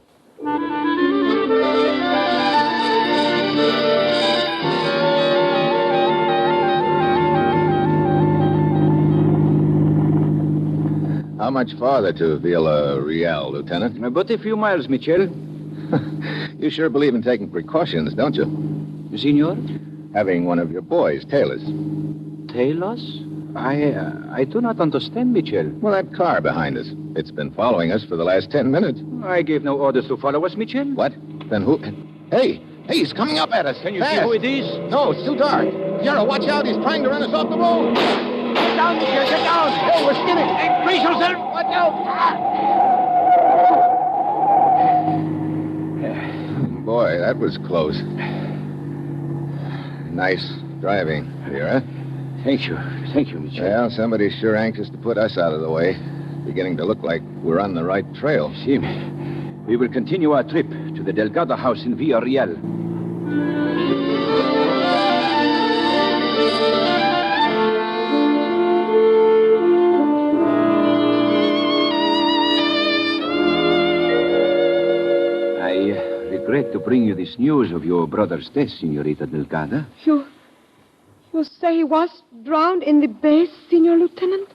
How much farther to Villarreal, Lieutenant? But a few miles, Mitchell. You sure believe in taking precautions, don't you? Senor? Having one of your boys tail us. Tail us? I do not understand, Mitchell. Well, that car behind us. It's been following us for the last 10 minutes. I gave no orders to follow us, Mitchell. What? Then who... Hey, he's coming up at us. Can you see who it is? No, it's too dark. Yarrow, watch out. He's trying to run us off the road. Get down, Mitchell, get down. Hey, we're skidding. Hey, brace yourself. Watch out. Boy, that was close. Nice driving, Vera. Thank you, Mitchell. Well, somebody's sure anxious to put us out of the way. Beginning to look like we're on the right trail. See, we will continue our trip to the Delgado house in Villarreal. I regret to bring you this news of your brother's death, Senorita Delgado. You say he was drowned in the bay, Senor Lieutenant?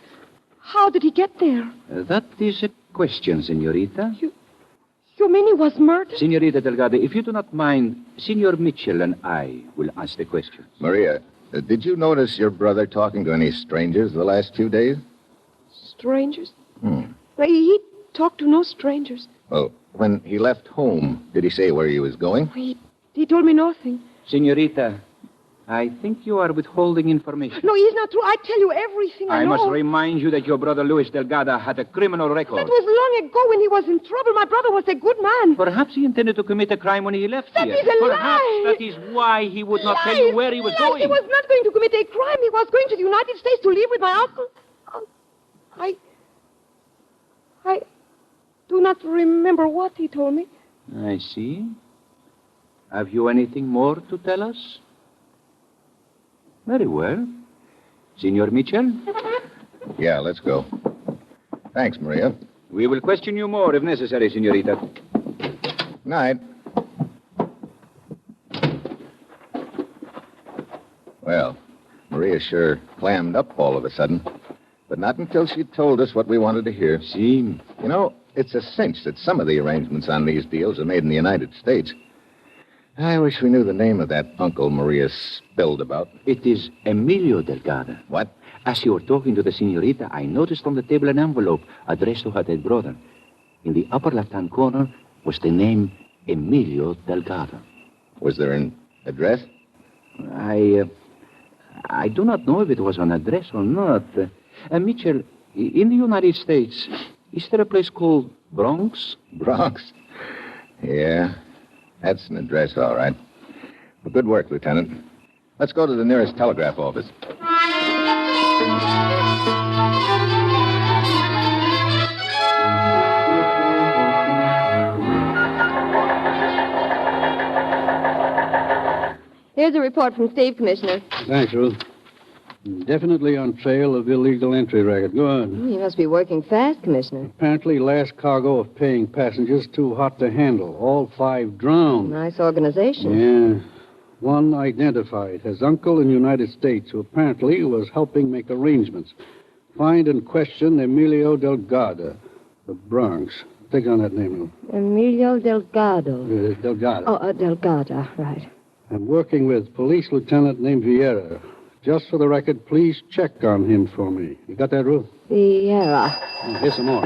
How did he get there? That is a question, Senorita. You mean he was murdered? Senorita Delgado, if you do not mind, Senor Mitchell and I will ask the questions. Maria, did you notice your brother talking to any strangers the last few days? Strangers? He talked to no strangers. Well, when he left home, did he say where he was going? He told me nothing. Senorita, I think you are withholding information. No, it's not true. I tell you everything I know. I must remind you that your brother Luis Delgado had a criminal record. That was long ago when he was in trouble. My brother was a good man. Perhaps he intended to commit a crime when he left here. That is a lie. That is why he would not tell you where he was going. He was not going to commit a crime. He was going to the United States to live with my uncle. I do not remember what he told me. I see. Have you anything more to tell us? Very well. Senor Mitchell? Yeah, let's go. Thanks, Maria. We will question you more if necessary, Senorita. Night. Well, Maria sure clammed up all of a sudden. But not until she told us what we wanted to hear. See? You know, it's a cinch that some of the arrangements on these deals are made in the United States. I wish we knew the name of that uncle Maria spilled about. It is Emilio Delgado. What? As you were talking to the senorita, I noticed on the table an envelope addressed to her dead brother. In the upper left-hand corner was the name Emilio Delgado. Was there an address? I do not know if it was an address or not. Mitchell, in the United States, is there a place called Bronx? Bronx? Yeah. That's an address, all right. Well, good work, Lieutenant. Let's go to the nearest telegraph office. Here's a report from Steve, Commissioner. Thanks, Ruth. Definitely on trail of illegal entry racket. Go on. You must be working fast, Commissioner. Apparently, last cargo of paying passengers too hot to handle. All 5 drowned. Nice organization. Yeah. One identified as uncle in the United States, who apparently was helping make arrangements. Find and question Emilio Delgado, the Bronx. Take on that name, Lou. Emilio Delgado. Delgado. Oh, Delgado, right. I'm working with police lieutenant named Vieira. Just for the record, please check on him for me. You got that, Ruth? Vieira. Here's some more.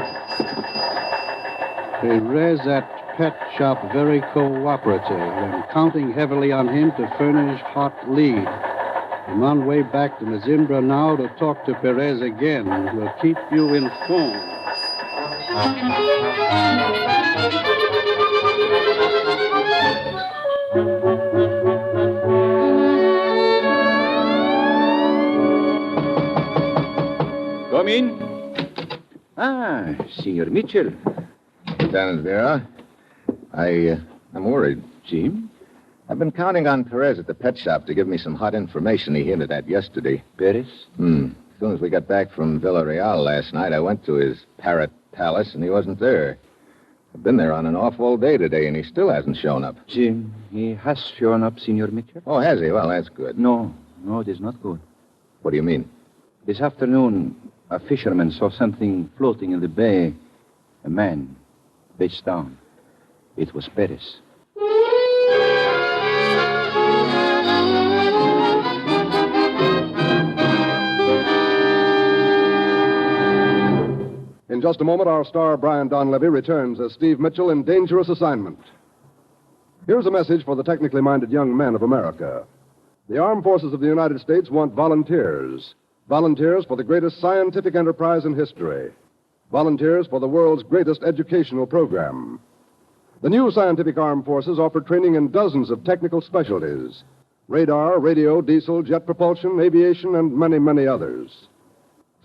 Perez at pet shop very cooperative and counting heavily on him to furnish hot lead. I'm on way back to Mazimbra now to talk to Perez again. We'll keep you informed. Come in. Ah, Senor Mitchell. Lieutenant Vera, I'm worried. Jim? I've been counting on Perez at the pet shop to give me some hot information he hinted at yesterday. Perez? As soon as we got back from Villarreal last night, I went to his parrot palace, and he wasn't there. I've been there on and off all day today, and he still hasn't shown up. Jim, he has shown up, Senor Mitchell. Oh, has he? Well, that's good. No, it is not good. What do you mean? This afternoon, A fisherman saw something floating in the bay. A man, face down. It was Perez. In just a moment, our star, Brian Donlevy, returns as Steve Mitchell in Dangerous Assignment. Here's a message for the technically minded young men of America. The armed forces of the United States want volunteers. Volunteers for the greatest scientific enterprise in history. Volunteers for the world's greatest educational program. The new scientific armed forces offer training in dozens of technical specialties. Radar, radio, diesel, jet propulsion, aviation, and many, many others.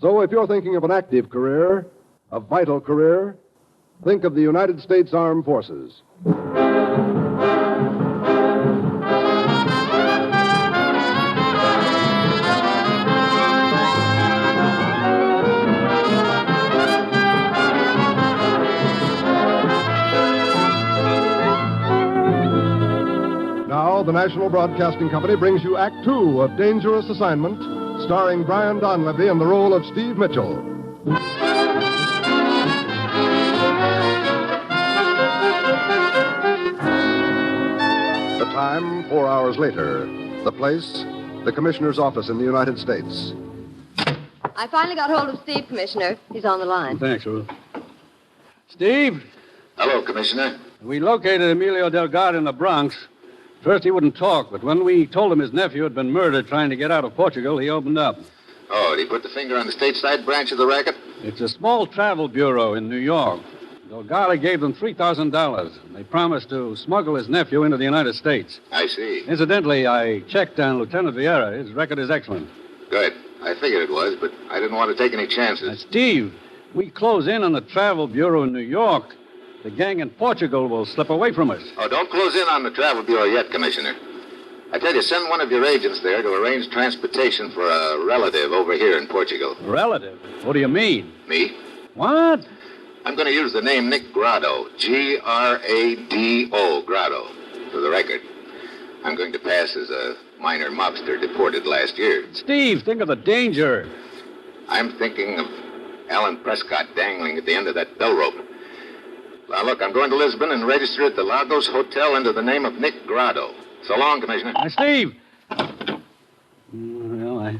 So if you're thinking of an active career, a vital career, think of the United States Armed Forces. Now, the National Broadcasting Company brings you Act Two of Dangerous Assignment, starring Brian Donlevy in the role of Steve Mitchell. The time, 4 hours later. The place, the Commissioner's office in the United States. I finally got hold of Steve, Commissioner. He's on the line. Thanks, Ruth. Steve? Hello, Commissioner. We located Emilio Delgado in the Bronx. First, he wouldn't talk, but when we told him his nephew had been murdered trying to get out of Portugal, he opened up. Oh, did he put the finger on the stateside branch of the racket? It's a small travel bureau in New York. Delgado gave them $3,000. They promised to smuggle his nephew into the United States. I see. Incidentally, I checked on Lieutenant Vieira. His record is excellent. Good. I figured it was, but I didn't want to take any chances. Steve, we close in on the travel bureau in New York. The gang in Portugal will slip away from us. Oh, don't close in on the travel bureau yet, Commissioner. I tell you, send one of your agents there to arrange transportation for a relative over here in Portugal. Relative? What do you mean? Me? What? I'm going to use the name Nick Grado. Grado. Grado. For the record. I'm going to pass as a minor mobster deported last year. Steve, think of the danger. I'm thinking of Allen Prescott dangling at the end of that bell rope. Now, look, I'm going to Lisbon and register at the Lagos Hotel under the name of Nick Grado. So long, Commissioner. Steve! Well, I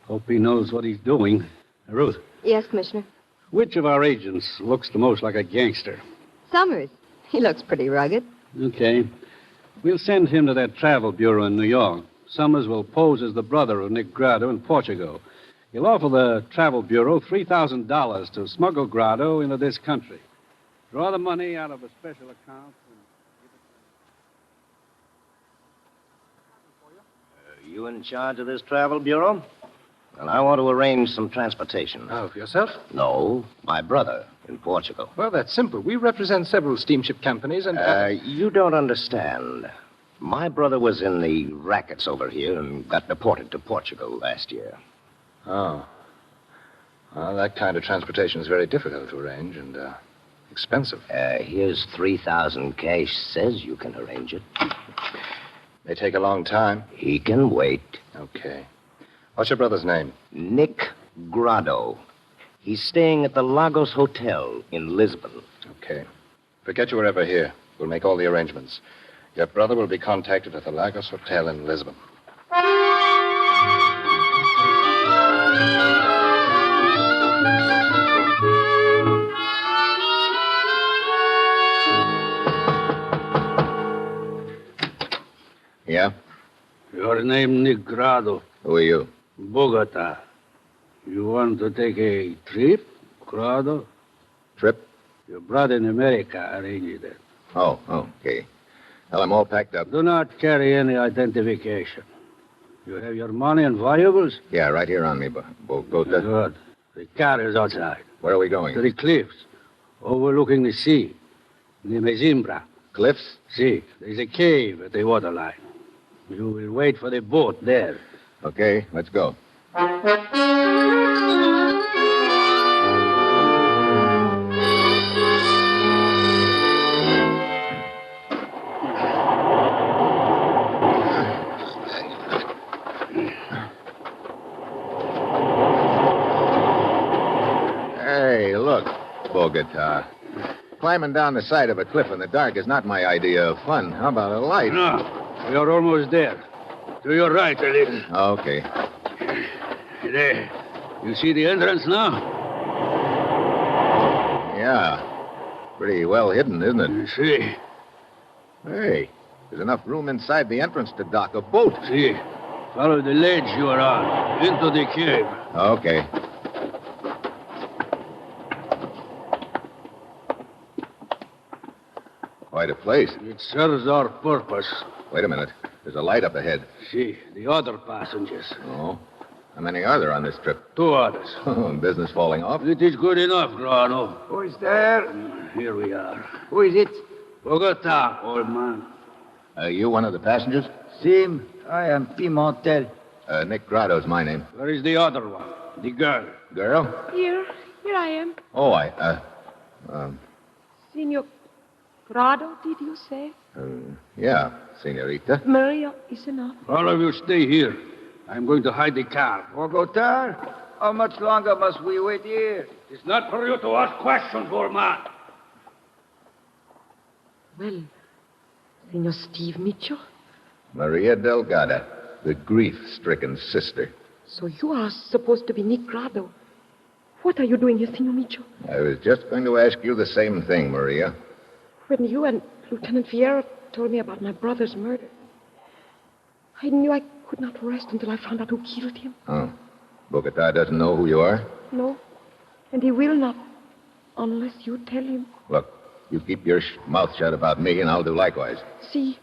hope he knows what he's doing. Ruth. Yes, Commissioner. Which of our agents looks the most like a gangster? Summers. He looks pretty rugged. Okay. We'll send him to that travel bureau in New York. Summers will pose as the brother of Nick Grado in Portugal. He'll offer the travel bureau $3,000 to smuggle Grado into this country. Draw the money out of a special account. You in charge of this travel bureau? Well, I want to arrange some transportation. Oh, for yourself? No, my brother in Portugal. Well, that's simple. We represent several steamship companies and... You don't understand. My brother was in the rackets over here and got deported to Portugal last year. Oh. Well, that kind of transportation is very difficult to arrange and expensive. Here's 3,000 cash. Says you can arrange it. May take a long time. He can wait. Okay. What's your brother's name? Nick Grado. He's staying at the Lagos Hotel in Lisbon. Okay. Forget you were ever here. We'll make all the arrangements. Your brother will be contacted at the Lagos Hotel in Lisbon. Yeah? Your name, Nick Grado. Who are you? Bogota. You want to take a trip, Grado? Trip? Your brother in America arranged it. Oh, okay. Well, I'm all packed up. Do not carry any identification. You have your money and valuables? Yeah, right here on me, Bogota. Good. The car is outside. Where are we going? To the cliffs, overlooking the sea. Near Mezimbra. Cliffs? See, there's a cave at the waterline. You will wait for the boat there. Okay, let's go. Hey, look, Bogota. Climbing down the side of a cliff in the dark is not my idea of fun. How about a light? No, we are almost there. To your right a little. Okay. There. You see the entrance now? Yeah. Pretty well hidden, isn't it? You see. Hey, there's enough room inside the entrance to dock a boat. See. Follow the ledge you are on. Into the cave. Okay. Quite a place. It serves our purpose. Wait a minute. There's a light up ahead. See, the other passengers. Oh. How many are there on this trip? 2 others. Business falling off? It is good enough, Grano. Who is there? Here we are. Who is it? Bogota, old man. Are you one of the passengers? Sim, I am Pimentel. Nick Grado's my name. Where is the other one? The girl. Girl? Here I am. Oh, Signor Grado, did you say? Yeah, senorita. Maria is enough. All of you stay here. I'm going to hide the car. Bogota, how much longer must we wait here? It's not for you to ask questions, old man. Well, Signor Steve Mitchell, Maria Delgado, the grief-stricken sister. so you are supposed to be Nick Grado. What are you doing here, Signor Mitchell? I was just going to ask you the same thing, Maria. When you and Lieutenant Vieira told me about my brother's murder, I knew I could not rest until I found out who killed him. Oh. Bogota doesn't know who you are? No, and he will not, unless you tell him. Look, you keep your mouth shut about me, and I'll do likewise. See,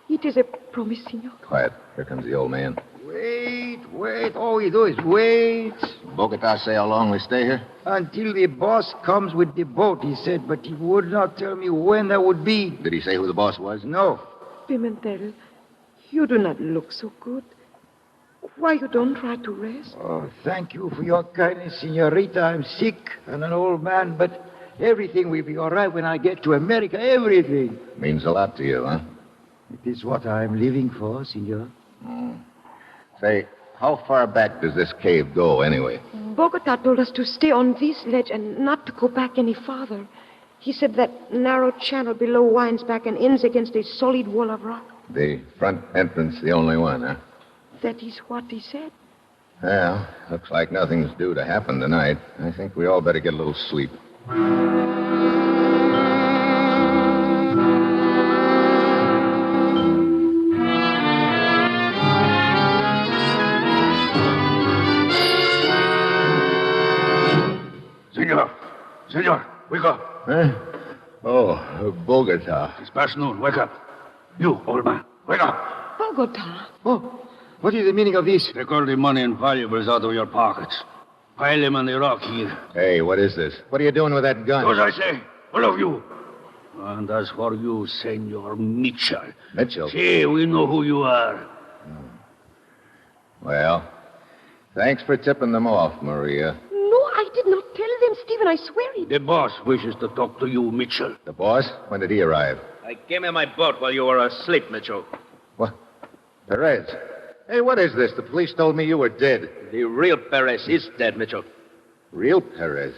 it is a promise, Signor. Quiet. Here comes the old man. Wait. All we do is wait. Bogota say how long we stay here? Until the boss comes with the boat, he said, but he would not tell me when that would be. Did he say who the boss was? No. Pimentel, you do not look so good. Why you don't try to rest? Oh, thank you for your kindness, Senorita. I'm sick and an old man, but everything will be all right when I get to America. Everything. Means a lot to you, huh? It is what I'm living for, Senor. Say, how far back does this cave go, anyway? Bogota told us to stay on this ledge and not to go back any farther. He said that narrow channel below winds back and ends against a solid wall of rock. The front entrance, the only one, huh? That is what he said. Well, looks like nothing's due to happen tonight. I think we all better get a little sleep. Senor, wake up. Huh? Oh, Bogota. It's past noon. Wake up. You, old man, wake up. Bogota. Oh, what is the meaning of this? Take all the money and valuables out of your pockets. Pile them on the rock here. Hey, what is this? What are you doing with that gun? Do as I say, all of you. And as for you, Senor Mitchell. Mitchell? See, we know who you are. Well, thanks for tipping them off, Maria. No, I did not tell them, Stephen. I swear it. The boss wishes to talk to you, Mitchell. The boss? When did he arrive? I came in my boat while you were asleep, Mitchell. What? Perez. Hey, what is this? The police told me you were dead. The real Perez is dead, Mitchell. Real Perez?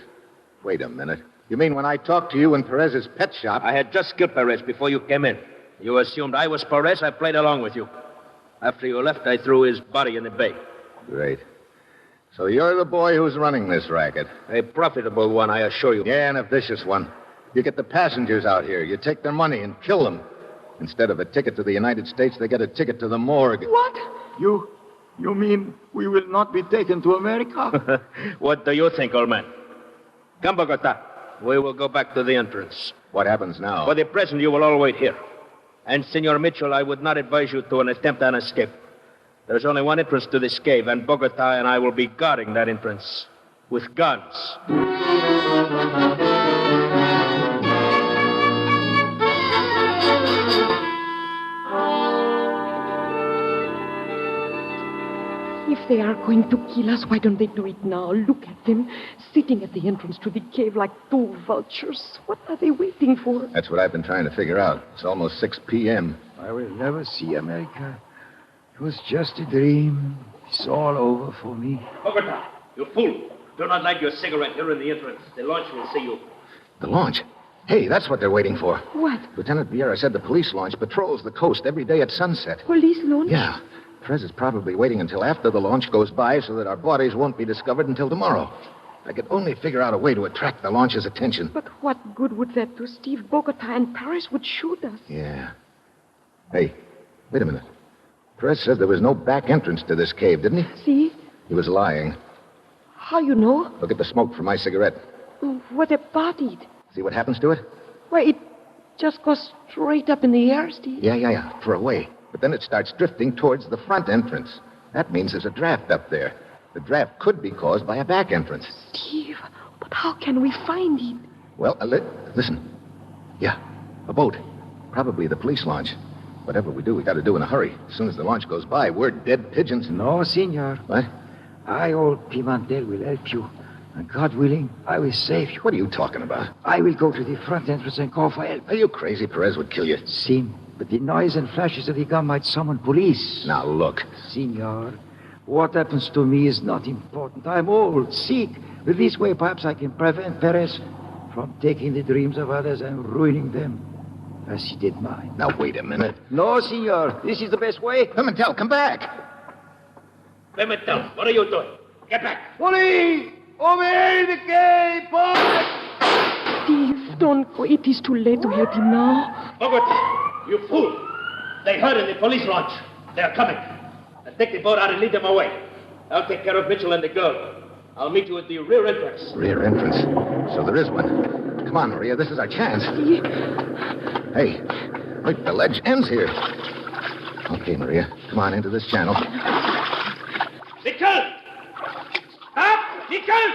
Wait a minute. You mean when I talked to you in Perez's pet shop? I had just killed Perez before you came in. You assumed I was Perez. I played along with you. After you left, I threw his body in the bay. Great. So you're the boy who's running this racket. A profitable one, I assure you. Yeah, and a vicious one. You get the passengers out here. You take their money and kill them. Instead of a ticket to the United States, they get a ticket to the morgue. What? You mean we will not be taken to America? What do you think, old man? Come, Bogota. We will go back to the entrance. What happens now? For the present, you will all wait here. And, Senor Mitchell, I would not advise you to an attempt an escape. There's only one entrance to this cave, and Bogota and I will be guarding that entrance with guns. If they are going to kill us, why don't they do it now? Look at them, sitting at the entrance to the cave like 2 vultures. What are they waiting for? That's what I've been trying to figure out. It's almost 6 p.m. I will never see America. It was just a dream. It's all over for me. Bogota, you fool. Do not light your cigarette here in the entrance. The launch will see you. The launch? Hey, that's what they're waiting for. What? Lieutenant Vieira said the police launch patrols the coast every day at sunset. Police launch? Yeah. Perez is probably waiting until after the launch goes by so that our bodies won't be discovered until tomorrow. I could only figure out a way to attract the launch's attention. But what good would that do, Steve? Bogota and Paris would shoot us. Yeah. Hey, wait a minute. Perez said there was no back entrance to this cave, didn't he? See? He was lying. How you know? Look at the smoke from my cigarette. What about it? See what happens to it? Why, it just goes straight up in the air, Steve. Yeah. For a way. But then it starts drifting towards the front entrance. That means there's a draft up there. The draft could be caused by a back entrance. Steve, but how can we find it? Well, listen. Yeah, a boat. Probably the police launch. Whatever we do, we got to do in a hurry. As soon as the launch goes by, we're dead pigeons. No, senor. What? I, old Pimentel, will help you. And God willing, I will save you. What are you talking about? I will go to the front entrance and call for help. Are you crazy? Perez would kill you. Sim, but the noise and flashes of the gun might summon police. Now, look. Senor, what happens to me is not important. I'm old, sick. With this way, perhaps I can prevent Perez from taking the dreams of others and ruining them as he did mine. Now, wait a minute. No, senor. This is the best way. Pimentel, come back. Pimentel, what are you doing? Get back. Police! Over here, the cave, boy! Steve, don't go. It is too late to help him now. Bogota, you fool. They heard in the police launch. They are coming. Now take the boat out and lead them away. I'll take care of Mitchell and the girl. I'll meet you at the rear entrance. Rear entrance? So there is one. Come on, Maria. This is our chance. Hey, wait, the ledge ends here. Okay, Maria. Come on into this channel. Mitchell! Stop! Mitchell!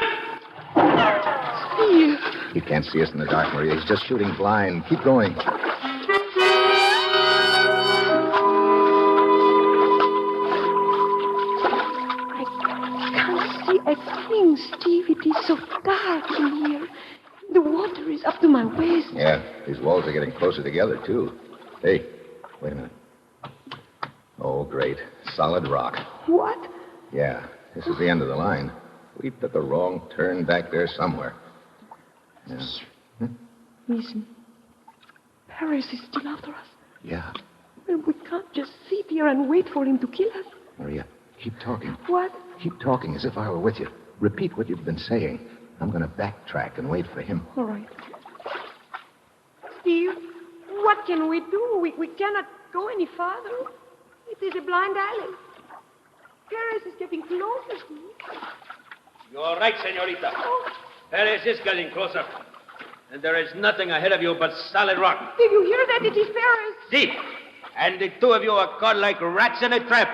Steve! He can't see us in the dark, Maria. He's just shooting blind. Keep going. I think, Steve, it is so dark in here. The water is up to my waist. Yeah, these walls are getting closer together, too. Hey, wait a minute. Oh, great. Solid rock. What? Yeah, this is the end of the line. We took a wrong turn back there somewhere. Yeah. Listen. Paris is still after us. Yeah. Well, we can't just sit here and wait for him to kill us. Maria, keep talking. What? Keep talking as if I were with you. Repeat what you've been saying. I'm going to backtrack and wait for him. All right. Steve, what can we do? We cannot go any farther. It is a blind alley. Paris is getting closer to me. You're right, senorita. Perez is getting closer. And there is nothing ahead of you but solid rock. Did you hear that? It is Paris. See? And the two of you are caught like rats in a trap.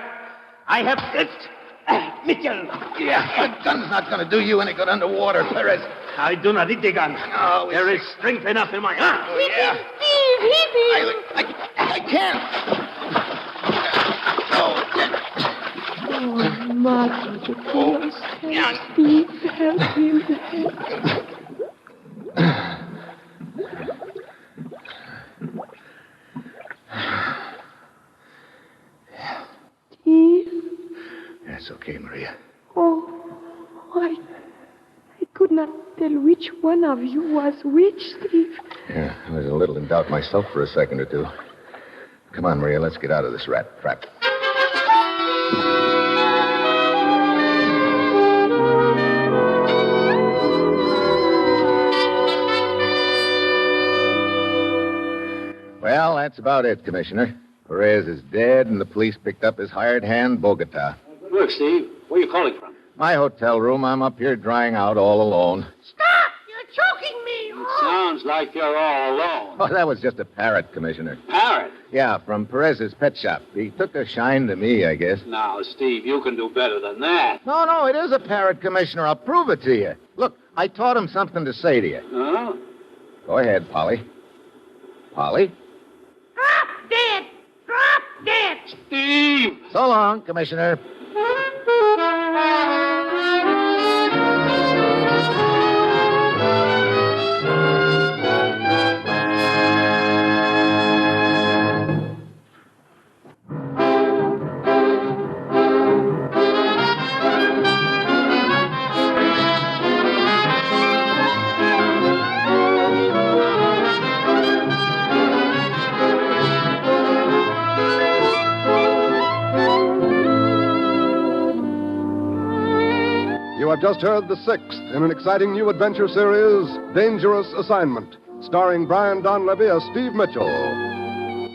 I have clipped Mitchell. Yeah, the gun's not going to do you any good underwater, Perez. I do not need the gun. No, there is strength enough in my arm. Oh, yeah. Steve, hit him. I can't. Oh, Martin, to kill us. Steve, help him. Steve? That's okay, Maria. Oh, I could not tell which one of you was which, Steve. Yeah, I was a little in doubt myself for a second or two. Come on, Maria, let's get out of this rat trap. Well, that's about it, Commissioner. Perez is dead, and the police picked up his hired hand, Bogota. Good work, Steve. Where are you calling from? My hotel room. I'm up here drying out all alone. Stop! You're choking me! It sounds like you're all alone. Oh, that was just a parrot, Commissioner. Parrot? Yeah, from Perez's pet shop. He took a shine to me, I guess. Now, Steve, you can do better than that. No, it is a parrot, Commissioner. I'll prove it to you. Look, I taught him something to say to you. Huh? Go ahead, Polly. Polly? Drop dead! Drop dead! Steve! So long, Commissioner. You have just heard the sixth in an exciting new adventure series, Dangerous Assignment, starring Brian Donlevy as Steve Mitchell.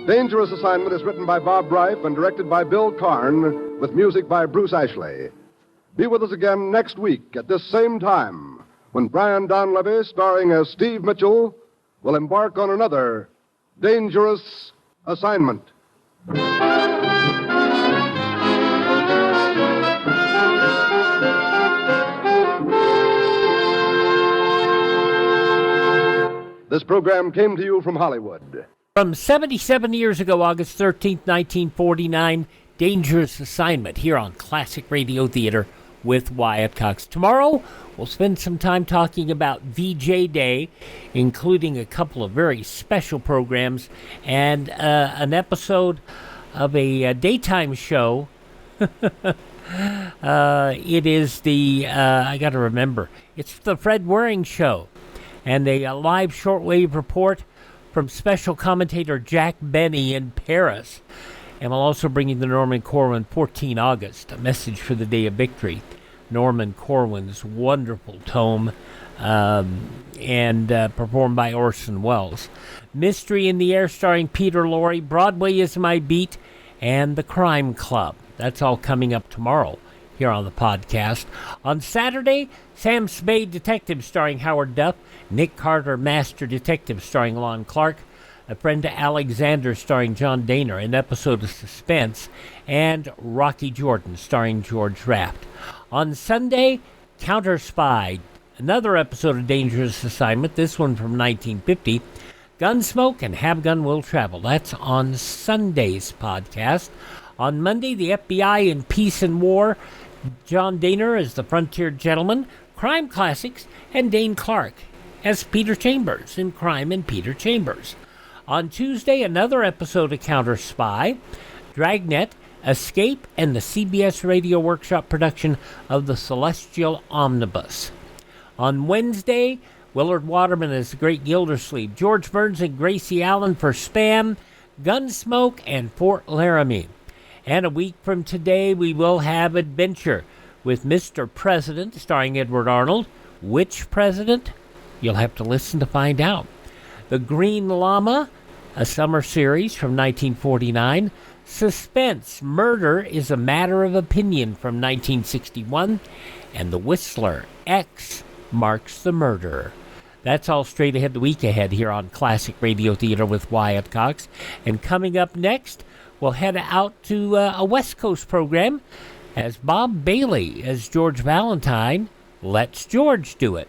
Dangerous Assignment is written by Bob Reif and directed by Bill Karn, with music by Bruce Ashley. Be with us again next week at this same time, when Brian Donlevy, starring as Steve Mitchell, will embark on another Dangerous Assignment. This program came to you from Hollywood. From 77 years ago, August 13th, 1949, Dangerous Assignment here on Classic Radio Theater with Wyatt Cox. Tomorrow, we'll spend some time talking about VJ Day, including a couple of very special programs and an episode of a daytime show. It is the, I got to remember, it's the Fred Waring Show. And a live shortwave report from special commentator Jack Benny in Paris. And we'll also bring you the Norman Corwin 14 August, a message for the day of victory. Norman Corwin's wonderful tome, and performed by Orson Welles. Mystery in the Air starring Peter Lorre, Broadway is My Beat, and The Crime Club. That's all coming up tomorrow here on the podcast. On Saturday, Sam Spade Detective starring Howard Duff, Nick Carter Master Detective starring Lon Clark, A Friend to Alexander starring John Daner, an episode of Suspense, and Rocky Jordan starring George Raft. On Sunday, Counter Spy, another episode of Dangerous Assignment, this one from 1950, Gunsmoke and Have Gun Will Travel. That's on Sunday's podcast. On Monday, the FBI in Peace and War, John Daner as the Frontier Gentleman, Crime Classics, and Dane Clark as Peter Chambers in Crime and Peter Chambers. On Tuesday, another episode of Counter Spy, Dragnet, Escape, and the CBS Radio Workshop production of The Celestial Omnibus. On Wednesday, Willard Waterman as the Great Gildersleeve, George Burns and Gracie Allen for Spam, Gunsmoke, and Fort Laramie. And a week from today, we will have Adventure with Mr. President, starring Edward Arnold. Which president? You'll have to listen to find out. The Green Llama, a summer series from 1949. Suspense, Murder is a Matter of Opinion from 1961. And The Whistler, X marks the murder. That's all straight ahead the week ahead here on Classic Radio Theater with Wyatt Cox. And coming up next, we'll head out to a West Coast program as Bob Bailey as George Valentine. Let's George do it.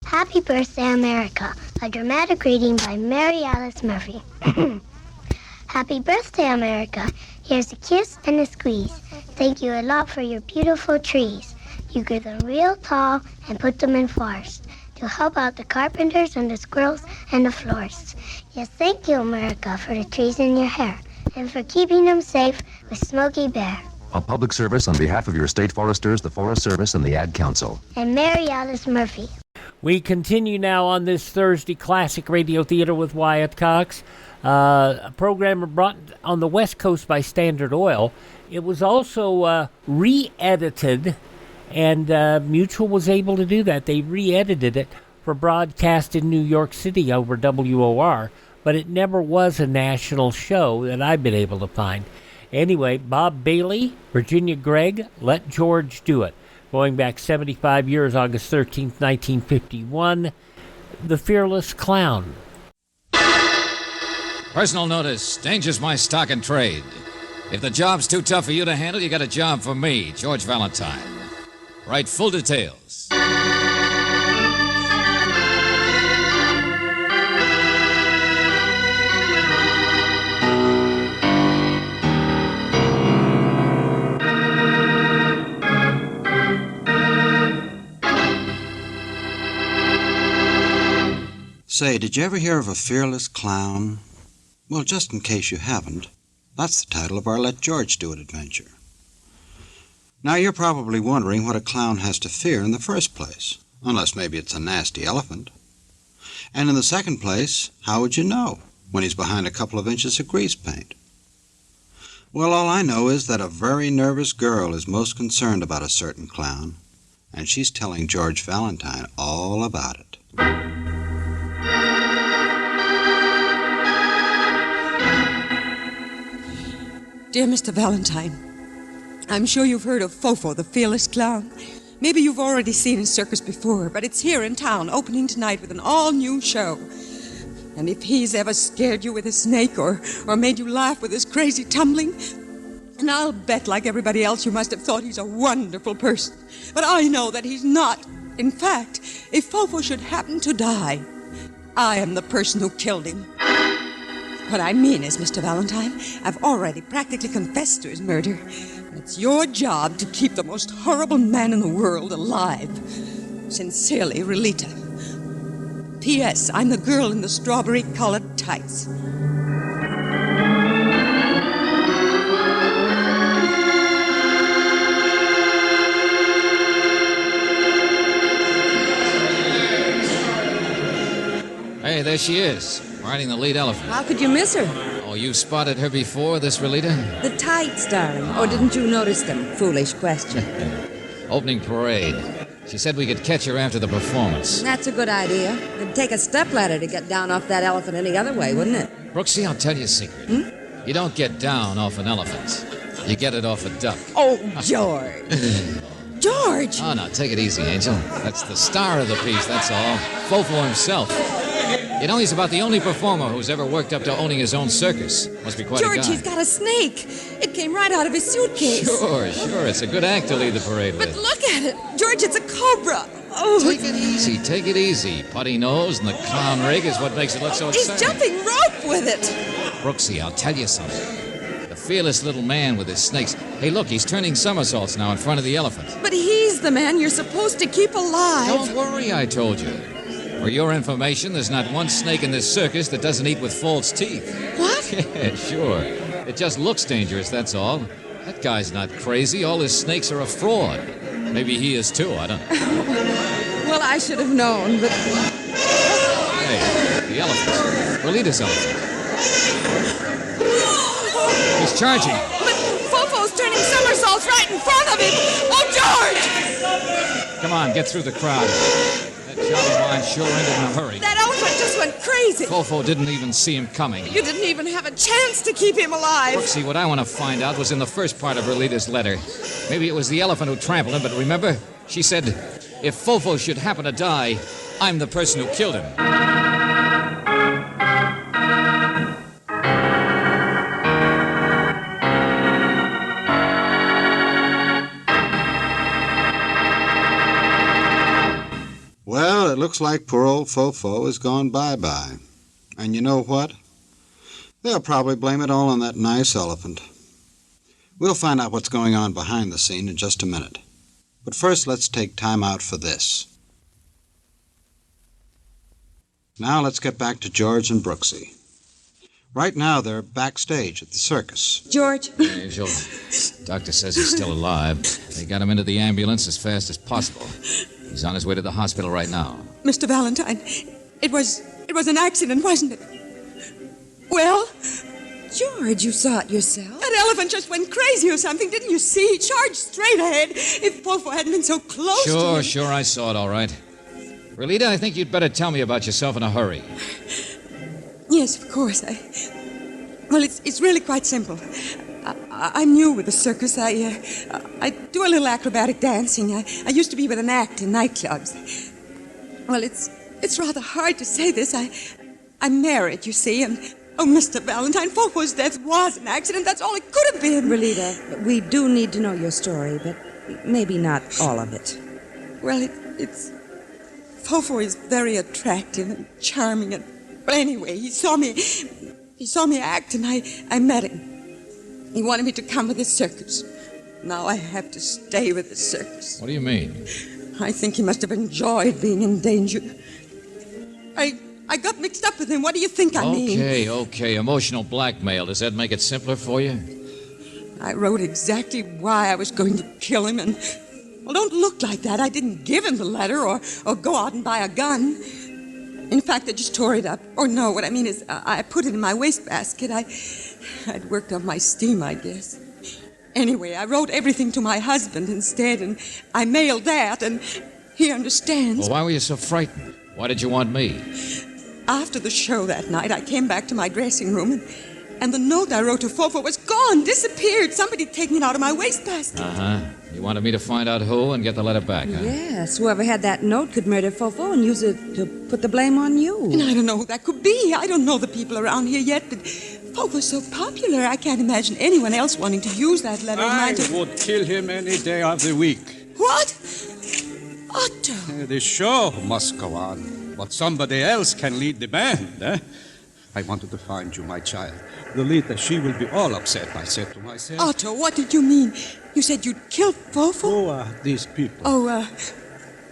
Happy Birthday, America, a dramatic reading by Mary Alice Murphy. Happy birthday, America. Here's a kiss and a squeeze. Thank you a lot for your beautiful trees. You grew them real tall and put them in forest to help out the carpenters and the squirrels and the florists. Yes, thank you, America, for the trees in your hair and for keeping them safe with Smokey Bear. A public service on behalf of your state foresters, the Forest Service, and the Ad Council. And Mary Alice Murphy. We continue now on this Thursday Classic Radio Theater with Wyatt Cox, a program brought on the West Coast by Standard Oil. It was also re-edited, and Mutual was able to do that. They re-edited it for broadcast in New York City over WOR, but it never was a national show that I've been able to find. Anyway, Bob Bailey, Virginia Gregg, Let George Do It. Going back 75 years, August 13th, 1951, The Fearless Clown. Personal notice, danger's my stock and trade. If the job's too tough for you to handle, you got a job for me, George Valentine. Write full details. Say, did you ever hear of a fearless clown? Well, just in case you haven't, that's the title of our Let George Do It adventure. Now, you're probably wondering what a clown has to fear in the first place, unless maybe it's a nasty elephant. And in the second place, how would you know when he's behind a couple of inches of grease paint? Well, all I know is that a very nervous girl is most concerned about a certain clown, and she's telling George Valentine all about it. Dear Mr. Valentine, I'm sure you've heard of Fofo, the fearless clown. Maybe you've already seen his circus before, but it's here in town, opening tonight with an all-new show. And if he's ever scared you with a snake or made you laugh with his crazy tumbling, and I'll bet like everybody else you must have thought he's a wonderful person. But I know that he's not. In fact, if Fofo should happen to die, I am the person who killed him. What I mean is, Mr. Valentine, I've already practically confessed to his murder. It's your job to keep the most horrible man in the world alive. Sincerely, Relita. P.S. I'm the girl in the strawberry-colored tights. Hey, there she is, riding the lead elephant. How could you miss her? Oh, you spotted her before, this Relita? The tights, darling. Or didn't you notice them? Foolish question. Opening parade. She said we could catch her after the performance. That's a good idea. It'd take a stepladder to get down off that elephant any other way, wouldn't it? Brooksy, I'll tell you a secret. You don't get down off an elephant. You get it off a duck. Oh, George. George! Oh, no, take it easy, Angel. That's the star of the piece, that's all. Fofo himself. You know, he's about the only performer who's ever worked up to owning his own circus. Must be quite a guy. George, he's got a snake. It came right out of his suitcase. Sure. It's a good act to lead the parade with. But look at it. George, it's a cobra. Oh, take it easy. Putty nose and the clown rig is what makes it look so exciting. He's jumping rope with it. Brooksy, I'll tell you something. The fearless little man with his snakes. Hey, look, he's turning somersaults now in front of the elephant. But he's the man you're supposed to keep alive. Don't worry, I told you. For your information, there's not one snake in this circus that doesn't eat with false teeth. What? Yeah, sure. It just looks dangerous, that's all. That guy's not crazy. All his snakes are a fraud. Maybe he is too, I don't know. Well, I should have known, but... Hey, the elephant. Relita's elephant. He's charging. But Fofo's turning somersaults right in front of him. Oh, George! Come on, get through the crowd. That job of mine sure ended in a hurry. That elephant just went crazy. Fofo didn't even see him coming. You didn't even have a chance to keep him alive. Brooksy, what I want to find out was in the first part of Relita's letter. Maybe it was the elephant who trampled him, but remember? She said, if Fofo should happen to die, I'm the person who killed him. Well, it looks like poor old Fofo has gone bye-bye. And you know what? They'll probably blame it all on that nice elephant. We'll find out what's going on behind the scene in just a minute. But first, let's take time out for this. Now let's get back to George and Brooksy. Right now, they're backstage at the circus. George. Angel, doctor says he's still alive. They got him into the ambulance as fast as possible. He's on his way to the hospital right now. Mr. Valentine, it was an accident, wasn't it? Well? George, you saw it yourself. That elephant just went crazy or something, didn't you see? He charged straight ahead. If Fofo hadn't been so close to him. Sure, I saw it all right. Relita, I think you'd better tell me about yourself in a hurry. Yes, of course. Well, it's really quite simple. I'm new with the circus. I do a little acrobatic dancing. I used to be with an act in nightclubs. Well, it's rather hard to say this. I'm married, you see, and oh, Mr. Valentine, Fofo's death was an accident. That's all it could have been. Relita, we do need to know your story, but maybe not all of it. Well, it's Fofo is very attractive and charming, and well, anyway, he saw me act, and I met him. He wanted me to come with his circus. Now I have to stay with the circus. What do you mean? I think he must have enjoyed being in danger. I got mixed up with him. What do you think I mean? Okay. Emotional blackmail. Does that make it simpler for you? I wrote exactly why I was going to kill him, and well, don't look like that. I didn't give him the letter or go out and buy a gun. In fact, I just tore it up. Oh, no, what I mean is I put it in my wastebasket. I'd worked up my steam, I guess. Anyway, I wrote everything to my husband instead, and I mailed that, and he understands. Well, why were you so frightened? Why did you want me? After the show that night, I came back to my dressing room, and the note I wrote to Fofo was gone, disappeared. Somebody had taken it out of my wastebasket. Uh-huh. You wanted me to find out who and get the letter back, huh? Yes, whoever had that note could murder Fofo and use it to put the blame on you. And I don't know who that could be. I don't know the people around here yet, but Fofo's so popular, I can't imagine anyone else wanting to use that letter of mine I would kill him any day of the week. What? Otto! The show must go on, but somebody else can lead the band, eh? I wanted to find you, my child. Relita, she will be all upset, I said to myself. Otto, what did you mean? You said you'd killed Fofo? Who are these people? Oh,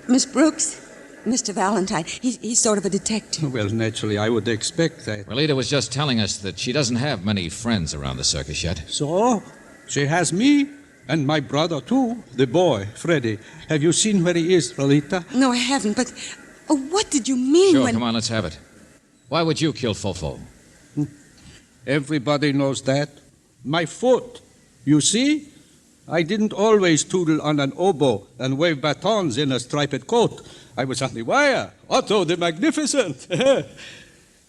Miss Brooks, Mr. Valentine. He's sort of a detective. Well, naturally, I would expect that. Relita was just telling us that she doesn't have many friends around the circus yet. So, she has me and my brother, too, the boy, Freddie. Have you seen where he is, Relita? No, I haven't, but what did you mean Sure, when... come on, let's have it. Why would you kill Fofo? Everybody knows that. My foot. You see? I didn't always toodle on an oboe and wave batons in a striped coat. I was on the wire. Otto the Magnificent.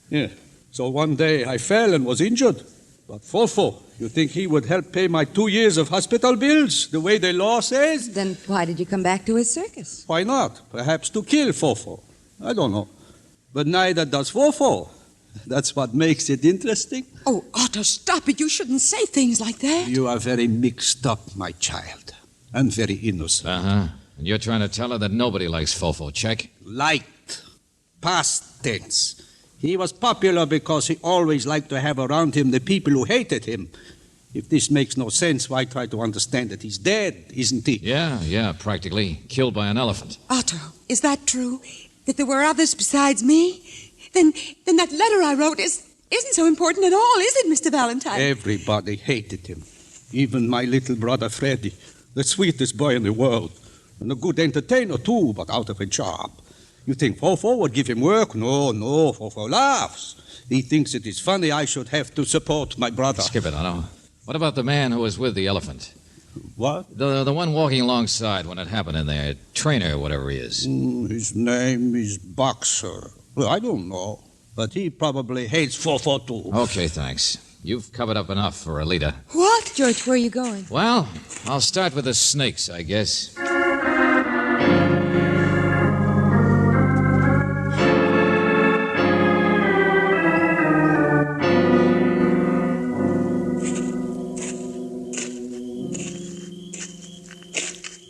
Yeah. So one day I fell and was injured. But Fofo, you think he would help pay my 2 years of hospital bills, the way the law says? Then why did you come back to his circus? Why not? Perhaps to kill Fofo. I don't know. But neither does Fofo. That's what makes it interesting. Oh, Otto, stop it. You shouldn't say things like that. You are very mixed up, my child, and very innocent. Uh-huh. And you're trying to tell her that nobody likes Fofo, check? Liked. Past tense. He was popular because he always liked to have around him the people who hated him. If this makes no sense, why try to understand that he's dead, isn't he? Yeah, practically. Killed by an elephant. Otto, is that true? That there were others besides me? Then that letter I wrote isn't so important at all, is it, Mr. Valentine? Everybody hated him. Even my little brother Freddie, the sweetest boy in the world. And a good entertainer, too, but out of a job. You think Fofo would give him work? No, Fofo laughs. He thinks it is funny I should have to support my brother. Skip it, Otto. What about the man who was with the elephant? What? The one walking alongside when it happened in there, trainer, whatever he is. His name is Boxer. Well, I don't know, but he probably hates Fofo too. Okay, thanks. You've covered up enough for Relita. What? George, where are you going? Well, I'll start with the snakes, I guess.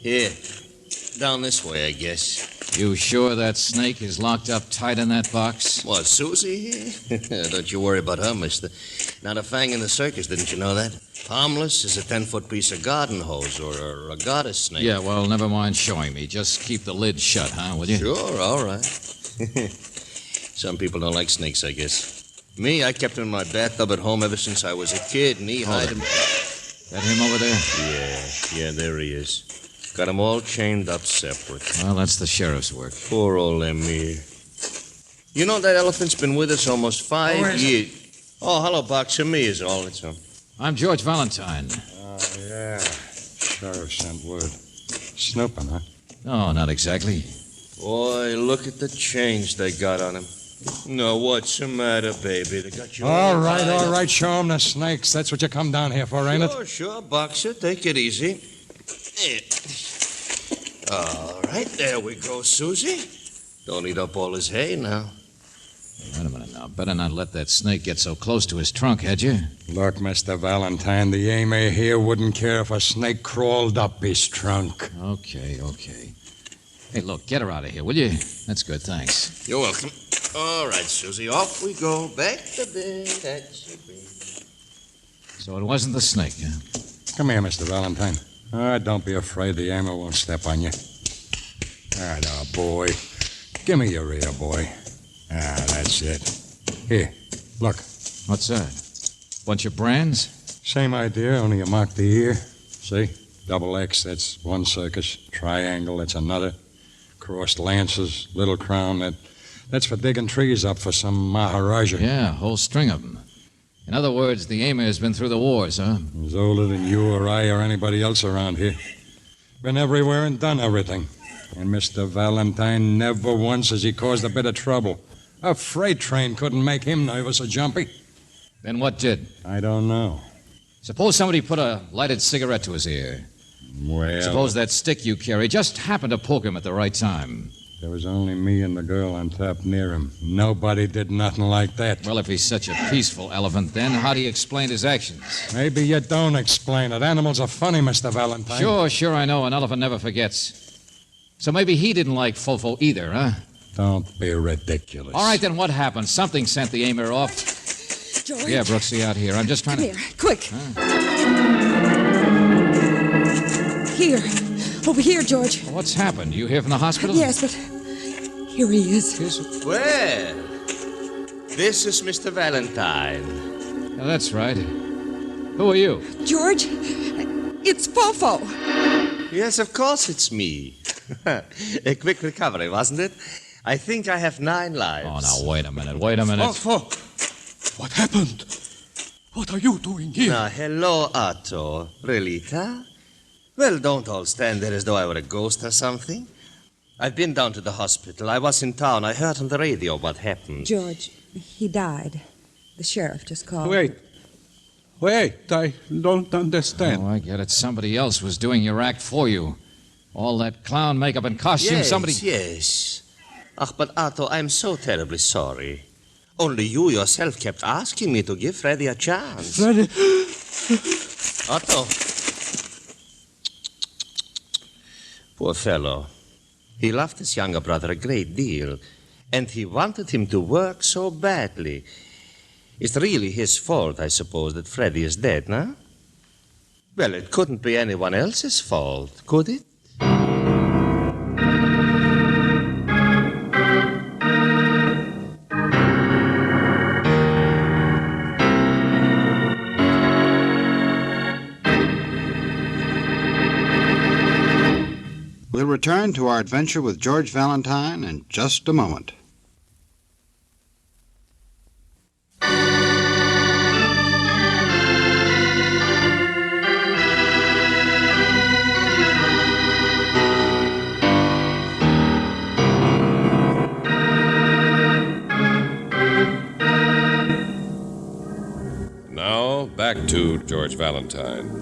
Here. Down this way, I guess. You sure that snake is locked up tight in that box? What, Susie here? Don't you worry about her, mister. Not a fang in the circus, didn't you know that? Harmless as a 10-foot piece of garden hose or a regatta snake. Yeah, well, never mind showing me. Just keep the lid shut, huh, will you? Sure, all right. Some people don't like snakes, I guess. Me, I kept him in my bathtub at home ever since I was a kid, and he hide him. That him over there? Yeah, there he is. Got them all chained up separate. Well, that's the sheriff's work. Poor old Emir. You know, that elephant's been with us almost 5 years. Oh, hello, Boxer. Me is all. It's him. I'm George Valentine. Oh, yeah. Sheriff sent word. Snooping, huh? No, not exactly. Boy, look at the change they got on him. No, what's the matter, baby? They got you all right. Show 'em the snakes. That's what you come down here for, ain't it? Sure, Boxer. Take it easy. There. All right, there we go, Susie. Don't eat up all his hay now. Wait a minute now. Better not let that snake get so close to his trunk, had you? Look, Mr. Valentine, the Emir here wouldn't care if a snake crawled up his trunk. Okay. Hey, look, get her out of here, will you? That's good, thanks. You're welcome. All right, Susie, off we go. Back to bed. That's your bed. So it wasn't the snake, huh? Come here, Mr. Valentine. Don't be afraid. The Emir won't step on you. Now, boy. Give me your ear, boy. That's it. Here, look. What's that? Bunch of brands? Same idea, only you mark the ear. See? Double X, that's one circus. Triangle, that's another. Crossed lances, little crown, That's for digging trees up for some Maharaja. Yeah, a whole string of them. In other words, the Emir's been through the wars, huh? He's older than you or I or anybody else around here. Been everywhere and done everything. And Mr. Valentine never once has he caused a bit of trouble. A freight train couldn't make him nervous or jumpy. Then what did? I don't know. Suppose somebody put a lighted cigarette to his ear. Well... Suppose that stick you carry just happened to poke him at the right time. There was only me and the girl on top near him. Nobody did nothing like that. Well, if he's such a peaceful elephant, then how do you explain his actions? Maybe you don't explain it. Animals are funny, Mr. Valentine. Sure, I know. An elephant never forgets. So maybe he didn't like Fofo either, huh? Don't be ridiculous. All right, then what happened? Something sent the Emir off. George. Yeah, Brooksy, out here. I'm just trying Come to... here, quick. Huh? Here. Over here, George. Well, what's happened? You here from the hospital? Yes, but here he is. Well, this is Mr. Valentine. Oh, that's right. Who are you? George, it's Fofo. Yes, of course it's me. A quick recovery, wasn't it? I think I have 9 lives. Oh, now, wait a minute. Fofo, what happened? What are you doing here? Now, hello, Otto. Relita? Well, don't all stand there as though I were a ghost or something. I've been down to the hospital. I was in town. I heard on the radio what happened. George, he died. The sheriff just called. Wait, I don't understand. Oh, I get it. Somebody else was doing your act for you. All that clown makeup and costume, Yes, somebody... yes. Ach, but Otto, I'm so terribly sorry. Only you yourself kept asking me to give Freddy a chance. Freddy... Otto. Poor fellow. He loved his younger brother a great deal, and he wanted him to work so badly. It's really his fault, I suppose, that Freddy is dead, no? Well, it couldn't be anyone else's fault, could it? We'll return to our adventure with George Valentine in just a moment. Now, back to George Valentine.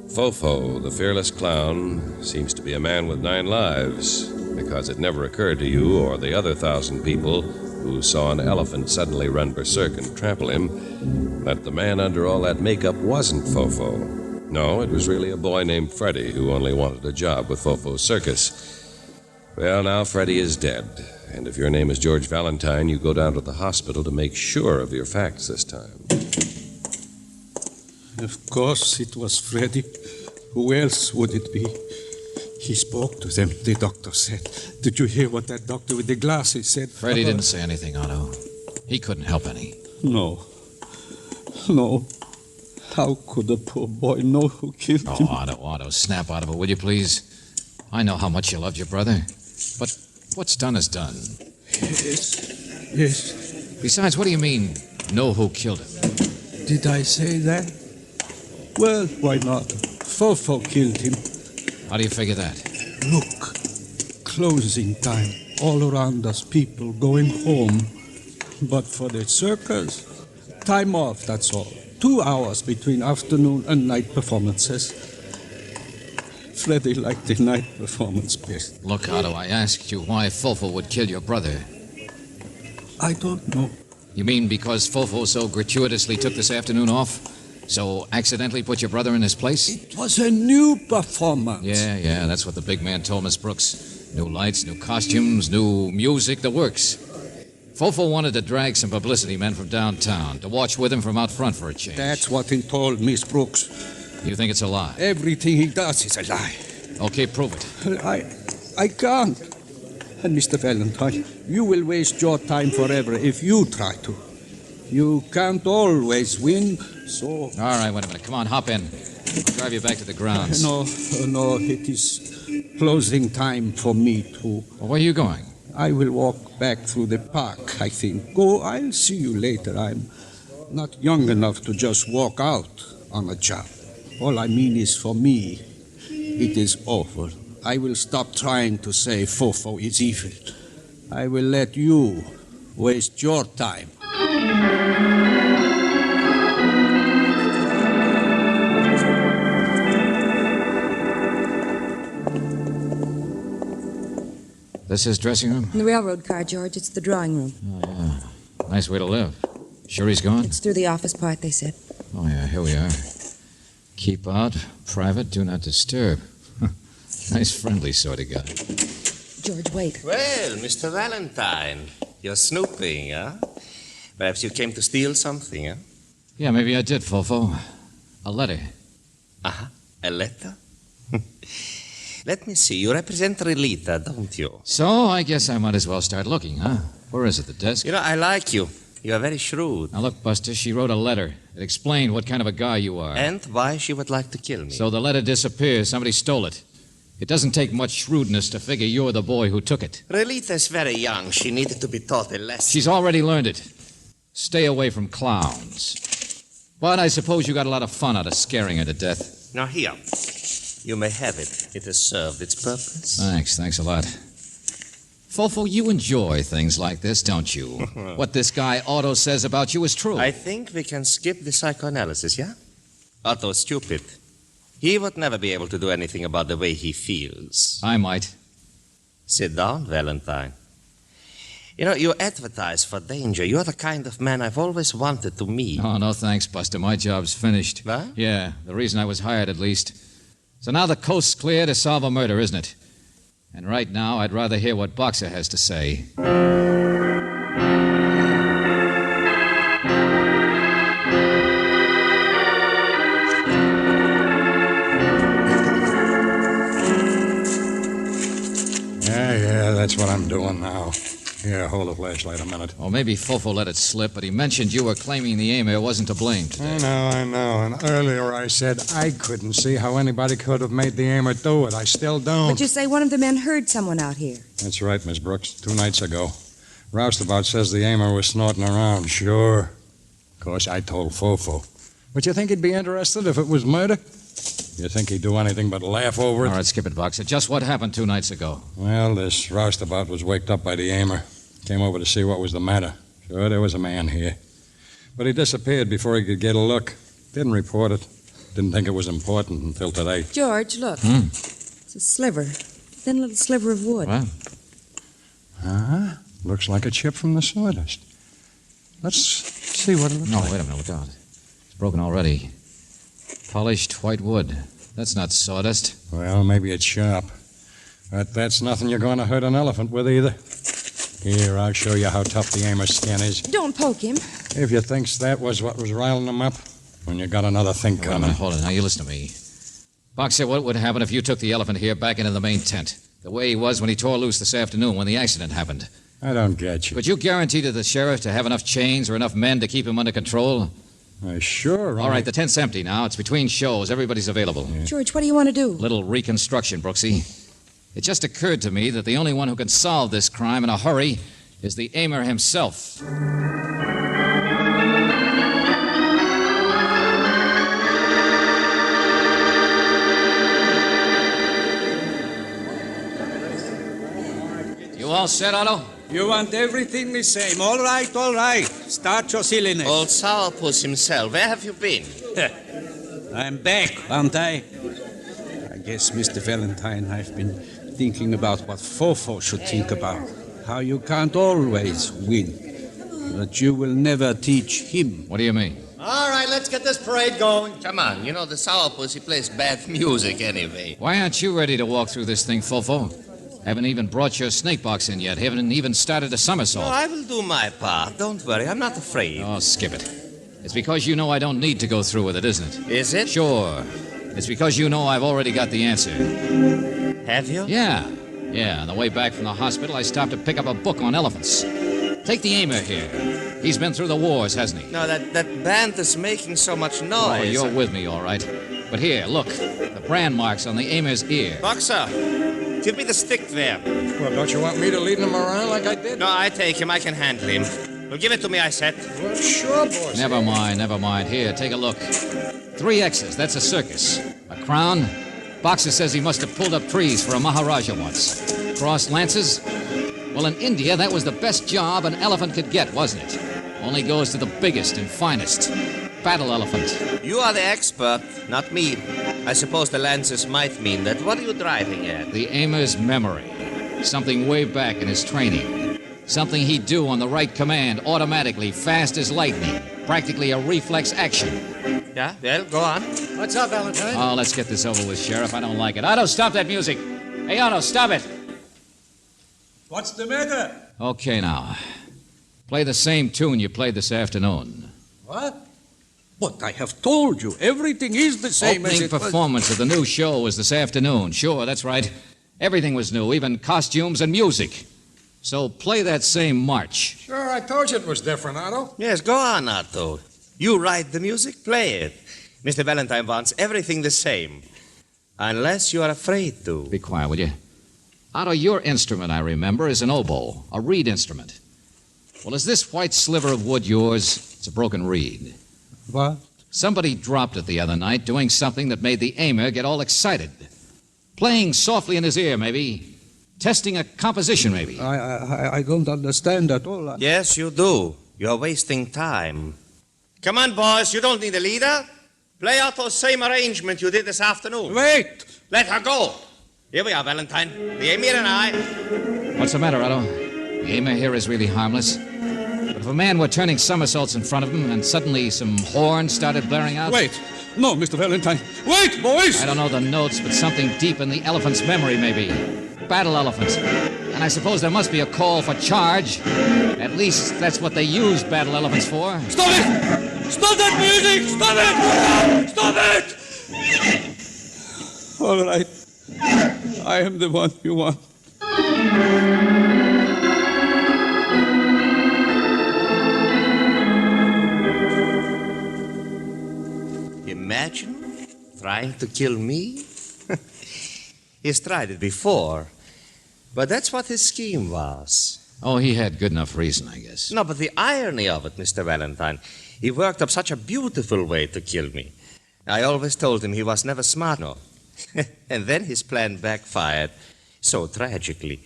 Fofo, the fearless clown, seems to be a man with 9 lives, because it never occurred to you or the other 1,000 people who saw an elephant suddenly run berserk and trample him that the man under all that makeup wasn't Fofo. No, it was really a boy named Freddy who only wanted a job with Fofo's circus. Well, now Freddy is dead, and if your name is George Valentine, you go down to the hospital to make sure of your facts this time. Of course it was Freddy. Who else would it be? He spoke to them, the doctor said. Did you hear what that doctor with the glasses said? Freddy didn't say anything, Otto. He couldn't help any. No. How could a poor boy know who killed him? Otto, snap out of it, will you, please? I know how much you loved your brother, but what's done is done. Yes. Besides, what do you mean, know who killed him? Did I say that? Well, why not? Fofo killed him. How do you figure that? Look, closing time. All around us, people going home. But for the circus, time off, that's all. 2 hours between afternoon and night performances. Freddy liked the night performance best. Look, Otto, I asked you why Fofo would kill your brother. I don't know. You mean because Fofo so gratuitously took this afternoon off? So accidentally put your brother in his place? It was a new performance. Yeah, that's what the big man told Miss Brooks. New lights, new costumes, new music, the works. Fofo wanted to drag some publicity men from downtown to watch with him from out front for a change. That's what he told Miss Brooks. You think it's a lie? Everything he does is a lie. Okay, prove it. I can't. And Mr. Valentine, you will waste your time forever if you try to. You can't always win, so... All right, wait a minute. Come on, hop in. I'll drive you back to the grounds. No, it is closing time for me, too. Well, where are you going? I will walk back through the park, I think. Go, I'll see you later. I'm not young enough to just walk out on a job. All I mean is for me, it is over. I will stop trying to say Fofo is evil. I will let you waste your time. This is dressing room? In the railroad car, George. It's the drawing room. Oh, yeah. Nice way to live. Sure he's gone? It's through the office part, they said. Oh, yeah, here we are. Keep out, private, do not disturb. Nice friendly sort of guy. George, wait. Well, Mr. Valentine, you're snooping, huh? Perhaps you came to steal something, huh? Yeah, maybe I did, Fofo. A letter. Uh-huh. A letter? Let me see. You represent Relita, don't you? So, I guess I might as well start looking, huh? Where is it, the desk? You know, I like you. You are very shrewd. Now, look, Buster, she wrote a letter. It explained what kind of a guy you are. And why she would like to kill me. So the letter disappears. Somebody stole it. It doesn't take much shrewdness to figure you're the boy who took it. Relita's very young. She needed to be taught a lesson. She's already learned it. Stay away from clowns. But I suppose you got a lot of fun out of scaring her to death. Now, here. You may have it. It has served its purpose. Thanks a lot. Fofo, you enjoy things like this, don't you? What this guy Otto says about you is true. I think we can skip the psychoanalysis, yeah? Otto's stupid. He would never be able to do anything about the way he feels. I might. Sit down, Valentine. You know, you advertise for danger. You're the kind of man I've always wanted to meet. Oh, no thanks, Buster. My job's finished. What? Yeah, the reason I was hired, at least. So now the coast's clear to solve a murder, isn't it? And right now, I'd rather hear what Boxer has to say. Yeah, that's what I'm doing now. Here, hold the flashlight a minute. Well, maybe Fofo let it slip, but he mentioned you were claiming the Emir wasn't to blame today. I know. And earlier I said I couldn't see how anybody could have made the Emir do it. I still don't. But you say one of the men heard someone out here. That's right, Miss Brooks. 2 nights ago. Roustabout says the Emir was snorting around. Sure. Of course, I told Fofo. But you think he'd be interested if it was murder? You think he'd do anything but laugh over it? All right, skip it, Boxer. Just what happened 2 nights ago? Well, this roustabout was waked up by the Emir. Came over to see what was the matter. Sure, there was a man here. But he disappeared before he could get a look. Didn't report it. Didn't think it was important until today. George, look. It's a sliver. Thin little sliver of wood. What? Looks like a chip from the sawdust. Let's see what it looks like. No, wait a minute. Look out. It's broken already. Polished white wood. That's not sawdust. Well, maybe it's sharp. But that's nothing you're going to hurt an elephant with either. Here, I'll show you how tough the Emir's skin is. Don't poke him. If you thinks that was what was riling him up, when you got another thing coming. Wait a minute, hold it. Now, you listen to me. Boxer, what would happen if you took the elephant here back into the main tent? The way he was when he tore loose this afternoon when the accident happened. I don't get you. Could you guarantee to the sheriff to have enough chains or enough men to keep him under control? Sure. All right, the tent's empty now. It's between shows. Everybody's available. Yeah. George, what do you want to do? Little reconstruction, Brooksy. It just occurred to me that the only one who can solve this crime in a hurry is the Emir himself. You all set, Otto? You want everything the same. All right. Start your silliness. Old Sourpuss himself. Where have you been? I'm back, aren't I? I guess, Mr. Valentine, I've been thinking about what Fofo should think about. How you can't always win. But you will never teach him. What do you mean? All right, let's get this parade going. Come on, you know the Sourpuss, he plays bad music anyway. Why aren't you ready to walk through this thing, Fofo? Haven't even brought your snake box in yet. Haven't even started a somersault. No, I will do my part. Don't worry, I'm not afraid. Oh, skip it. It's because you know I don't need to go through with it, isn't it? Is it? Sure. It's because you know I've already got the answer. Have you? Yeah. On the way back from the hospital, I stopped to pick up a book on elephants. Take the Emir here. He's been through the wars, hasn't he? No, that band is making so much noise. Oh, you're with me, all right. But here, look. The brand marks on the Emir's ear. Boxer, Give me the stick there. Well, don't you want me to lead him around like I did? No, I take him. I can handle him. Well, give it to me, I said. Well, sure, boss. Never mind. Here, take a look. 3 X's, that's a circus. A crown. Boxer says he must have pulled up trees for a Maharaja once. Cross lances. Well, in India, that was the best job an elephant could get, wasn't it? Only goes to the biggest and finest. Battle elephant. You are the expert, not me. I suppose the lances might mean that. What are you driving at? The aimer's memory. Something way back in his training. Something he'd do on the right command, automatically, fast as lightning. Practically a reflex action. Yeah, well, go on. What's up, Valentine? Oh, let's get this over with, Sheriff. I don't like it. Otto, stop that music. Hey, Otto, stop it. What's the matter? Okay, now. Play the same tune you played this afternoon. What? But I have told you, everything is the same as Opening it was. performance of the new show was this afternoon. Sure, that's right. Everything was new, even costumes and music. So play that same march. Sure, I told you it was different, Otto. Yes, go on, Otto. You write the music, play it. Mr. Valentine wants everything the same. Unless you are afraid to. Be quiet, will you? Otto, your instrument, I remember, is an oboe, a reed instrument. Well, is this white sliver of wood yours? It's a broken reed. What? Somebody dropped it the other night doing something that made the aimer get all excited. Playing softly in his ear, maybe. Testing a composition, maybe. I don't understand at all. Yes, you do. You're wasting time. Come on, boys. You don't need a leader. Play Otto's same arrangement you did this afternoon. Wait! Let her go. Here we are, Valentine. The Emir and I. What's the matter, Otto? The aimer here is really harmless. But if a man were turning somersaults in front of him and suddenly some horns started blaring out... Wait! No, Mr. Valentine. Wait, boys! I don't know the notes, but something deep in the elephant's memory, maybe. Battle elephant. And I suppose there must be a call for charge. At least that's what they use battle elephants for. Stop it! Stop that music! Stop it! Stop it! All right. I am the one you want. Imagine trying to kill me? He's tried it before. But that's what his scheme was. Oh, he had good enough reason, I guess. No, but the irony of it, Mr. Valentine, he worked up such a beautiful way to kill me. I always told him he was never smart enough. And then his plan backfired so tragically.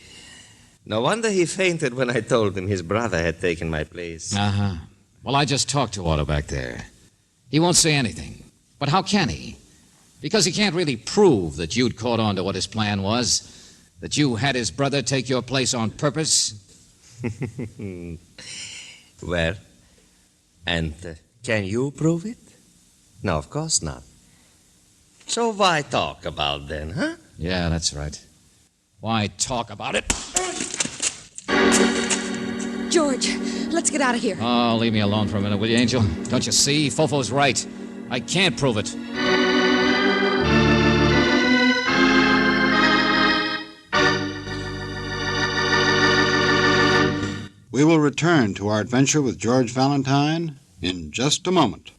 No wonder he fainted when I told him his brother had taken my place. Uh-huh. Well, I just talked to Otto back there. He won't say anything. But how can he? Because he can't really prove that you'd caught on to what his plan was. That you had his brother take your place on purpose. Well, and can you prove it? No, of course not. So why talk about then, huh? Yeah, that's right. Why talk about it? George, let's get out of here. Oh, leave me alone for a minute, will you, Angel? Don't you see? Fofo's right. I can't prove it. We will return to our adventure with George Valentine in just a moment.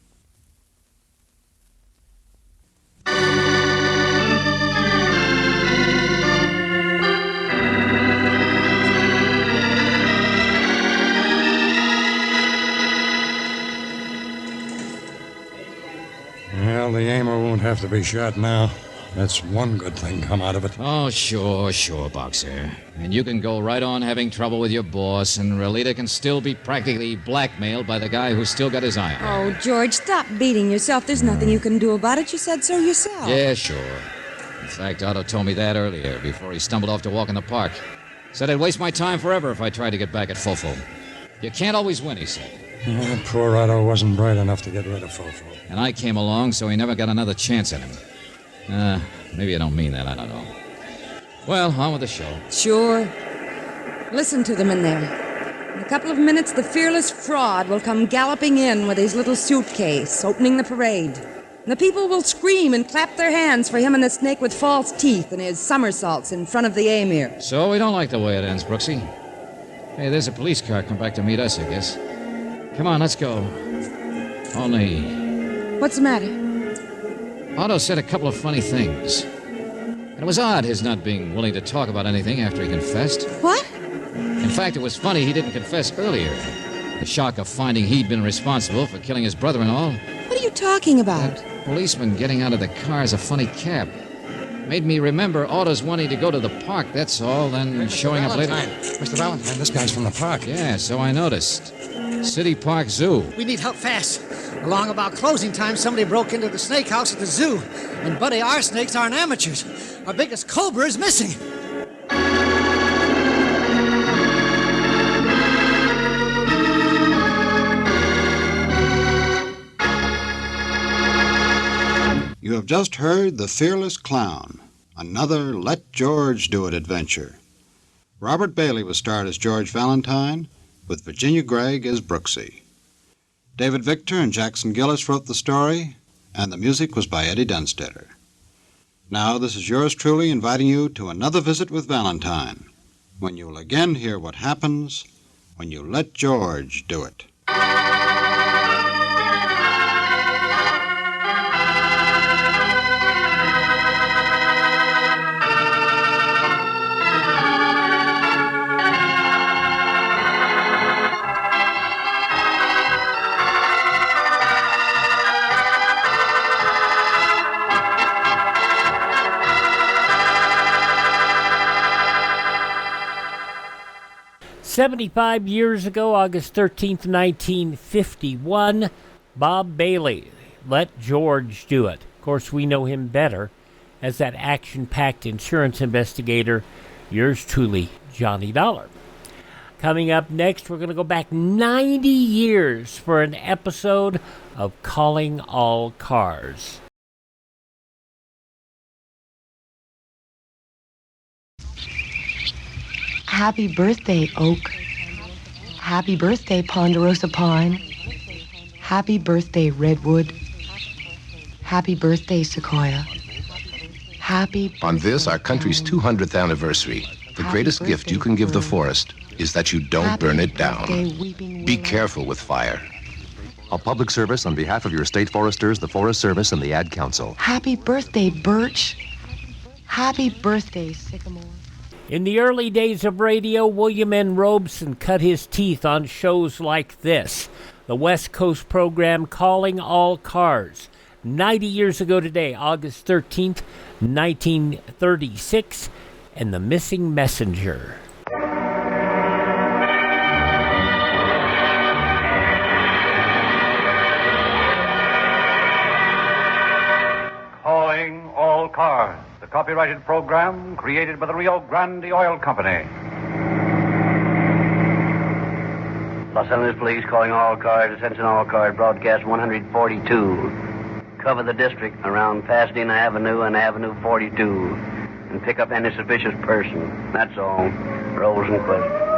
Well, the aimer won't have to be shot now. That's one good thing come out of it. Oh, sure, Boxer. And you can go right on having trouble with your boss, and Relita can still be practically blackmailed by the guy who's still got his eye on her. Oh, George, stop beating yourself. There's nothing you can do about it. You said so yourself. Yeah, sure. In fact, Otto told me that earlier, before he stumbled off to walk in the park. Said I'd waste my time forever if I tried to get back at Fofo. You can't always win, he said. Oh, poor Otto wasn't bright enough to get rid of Fofo. And I came along, so he never got another chance at him. Maybe I don't mean that. I don't know. Well, on with the show. Sure. Listen to them in there. In a couple of minutes, the fearless fraud will come galloping in with his little suitcase, opening the parade. And the people will scream and clap their hands for him and the snake with false teeth and his somersaults in front of the Emir. So we don't like the way it ends, Brooksy. Hey, there's a police car come back to meet us, I guess. Come on, let's go. Only... What's the matter? Otto said a couple of funny things. I It was odd, his not being willing to talk about anything after he confessed. What? In fact, it was funny he didn't confess earlier. The shock of finding he'd been responsible for killing his brother-in-law. What are you talking about? That policeman getting out of the car is a funny cab. Made me remember Otto's wanting to go to the park, that's all, then showing up later. Mr. Valentine, this guy's from the park. Yeah, so I noticed. City Park Zoo. We need help fast. Along about closing time, somebody broke into the snake house at the zoo. And, buddy, our snakes aren't amateurs. Our biggest cobra is missing. You have just heard The Fearless Clown, another Let George Do It adventure. Robert Bailey was starred as George Valentine, with Virginia Gregg as Brooksy. David Victor and Jackson Gillis wrote the story, and the music was by Eddie Dunstetter. Now, this is yours truly inviting you to another visit with Valentine, when you will again hear what happens when you let George do it. "75 years ago, August 13th, 1951, Bob Bailey, Let George Do It. Of course, we know him better as that action-packed insurance investigator, yours truly, Johnny Dollar. Coming up next, we're going to go back 90 years for an episode of Calling All Cars. Happy birthday, Oak. Happy birthday, Ponderosa Pine. Happy birthday, Redwood. Happy birthday, Sequoia. Happy... On this, our country's 200th anniversary, the greatest gift you can give the forest is that you don't burn it down. Be careful with fire. A public service on behalf of your state foresters, the Forest Service, and the Ad Council. Happy birthday, Birch. Happy birthday, Sycamore. In the early days of radio, William N. Robeson cut his teeth on shows like this. The West Coast program Calling All Cars. 90 years ago today, August 13th, 1936, and The Missing Messenger. Calling All Cars, the copyrighted program created by the Rio Grande Oil Company. Los Angeles Police calling all cars, attention all cars, broadcast 142. Cover the district around Pasadena Avenue and Avenue 42 and pick up any suspicious person. That's all. Rosenquist.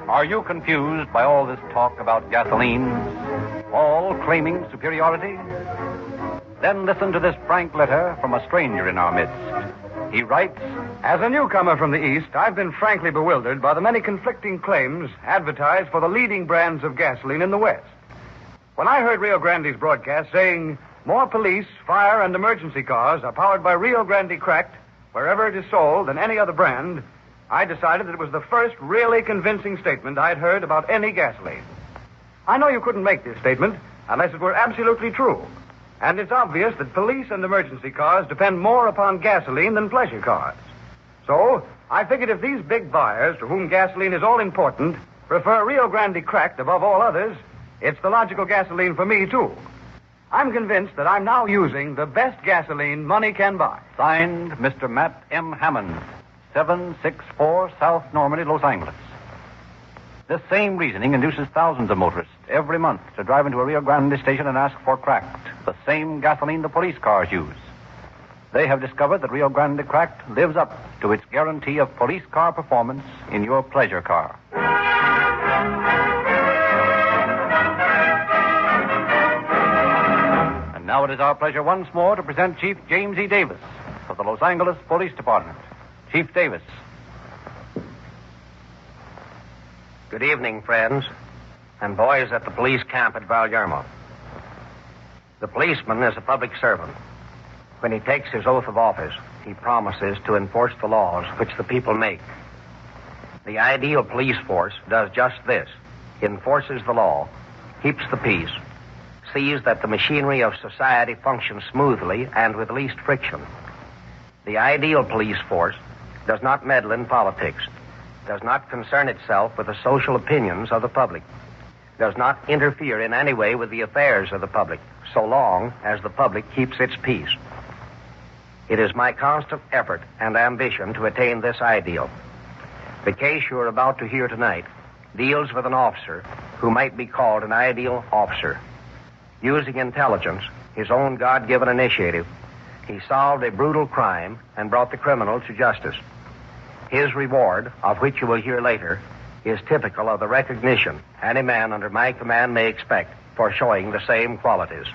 Are you confused by all this talk about gasoline, all claiming superiority? Then listen to this frank letter from a stranger in our midst. He writes, As a newcomer from the East, I've been frankly bewildered by the many conflicting claims advertised for the leading brands of gasoline in the West. When I heard Rio Grande's broadcast saying more police, fire, and emergency cars are powered by Rio Grande Cracked wherever it is sold than any other brand, I decided that it was the first really convincing statement I'd heard about any gasoline. I know you couldn't make this statement unless it were absolutely true. And it's obvious that police and emergency cars depend more upon gasoline than pleasure cars. So, I figured if these big buyers, to whom gasoline is all important, prefer Rio Grande Cracked above all others, it's the logical gasoline for me, too. I'm convinced that I'm now using the best gasoline money can buy. Signed, Mr. Matt M. Hammond, 764 South Normandy, Los Angeles. This same reasoning induces thousands of motorists every month to drive into a Rio Grande station and ask for Cracked, the same gasoline the police cars use. They have discovered that Rio Grande Cracked lives up to its guarantee of police car performance in your pleasure car. And now it is our pleasure once more to present Chief James E. Davis of the Los Angeles Police Department. Chief Davis, Good evening, friends, and boys at the police camp at Valyermo. The policeman is a public servant. When he takes his oath of office, he promises to enforce the laws which the people make. The ideal police force does just this. Enforces the law, keeps the peace, sees that the machinery of society functions smoothly and with least friction. The ideal police force does not meddle in politics, does not concern itself with the social opinions of the public, does not interfere in any way with the affairs of the public, so long as the public keeps its peace. It is my constant effort and ambition to attain this ideal. The case you are about to hear tonight deals with an officer who might be called an ideal officer. Using intelligence, his own God-given initiative, he solved a brutal crime and brought the criminal to justice. His reward, of which you will hear later, is typical of the recognition any man under my command may expect for showing the same qualities.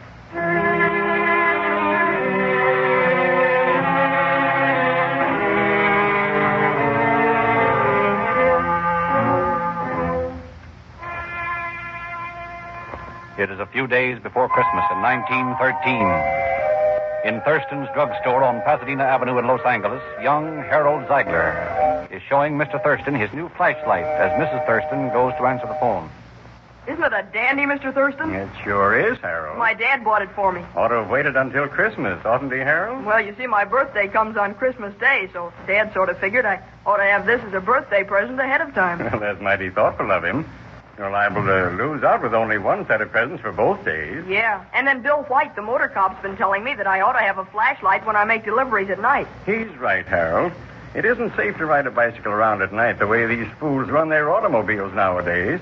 It is a few days before Christmas in 1913. In Thurston's drugstore on Pasadena Avenue in Los Angeles, young Harold Ziegler is showing Mr. Thurston his new flashlight as Mrs. Thurston goes to answer the phone. Isn't it a dandy, Mr. Thurston? It sure is, Harold. My dad bought it for me. Ought to have waited until Christmas, oughtn't he, Harold? Well, you see, my birthday comes on Christmas Day, so Dad sort of figured I ought to have this as a birthday present ahead of time. Well, that's mighty thoughtful of him. You're liable to lose out with only one set of presents for both days. Yeah, and then Bill White, the motor cop's been telling me that I ought to have a flashlight when I make deliveries at night. He's right, Harold. It isn't safe to ride a bicycle around at night the way these fools run their automobiles nowadays.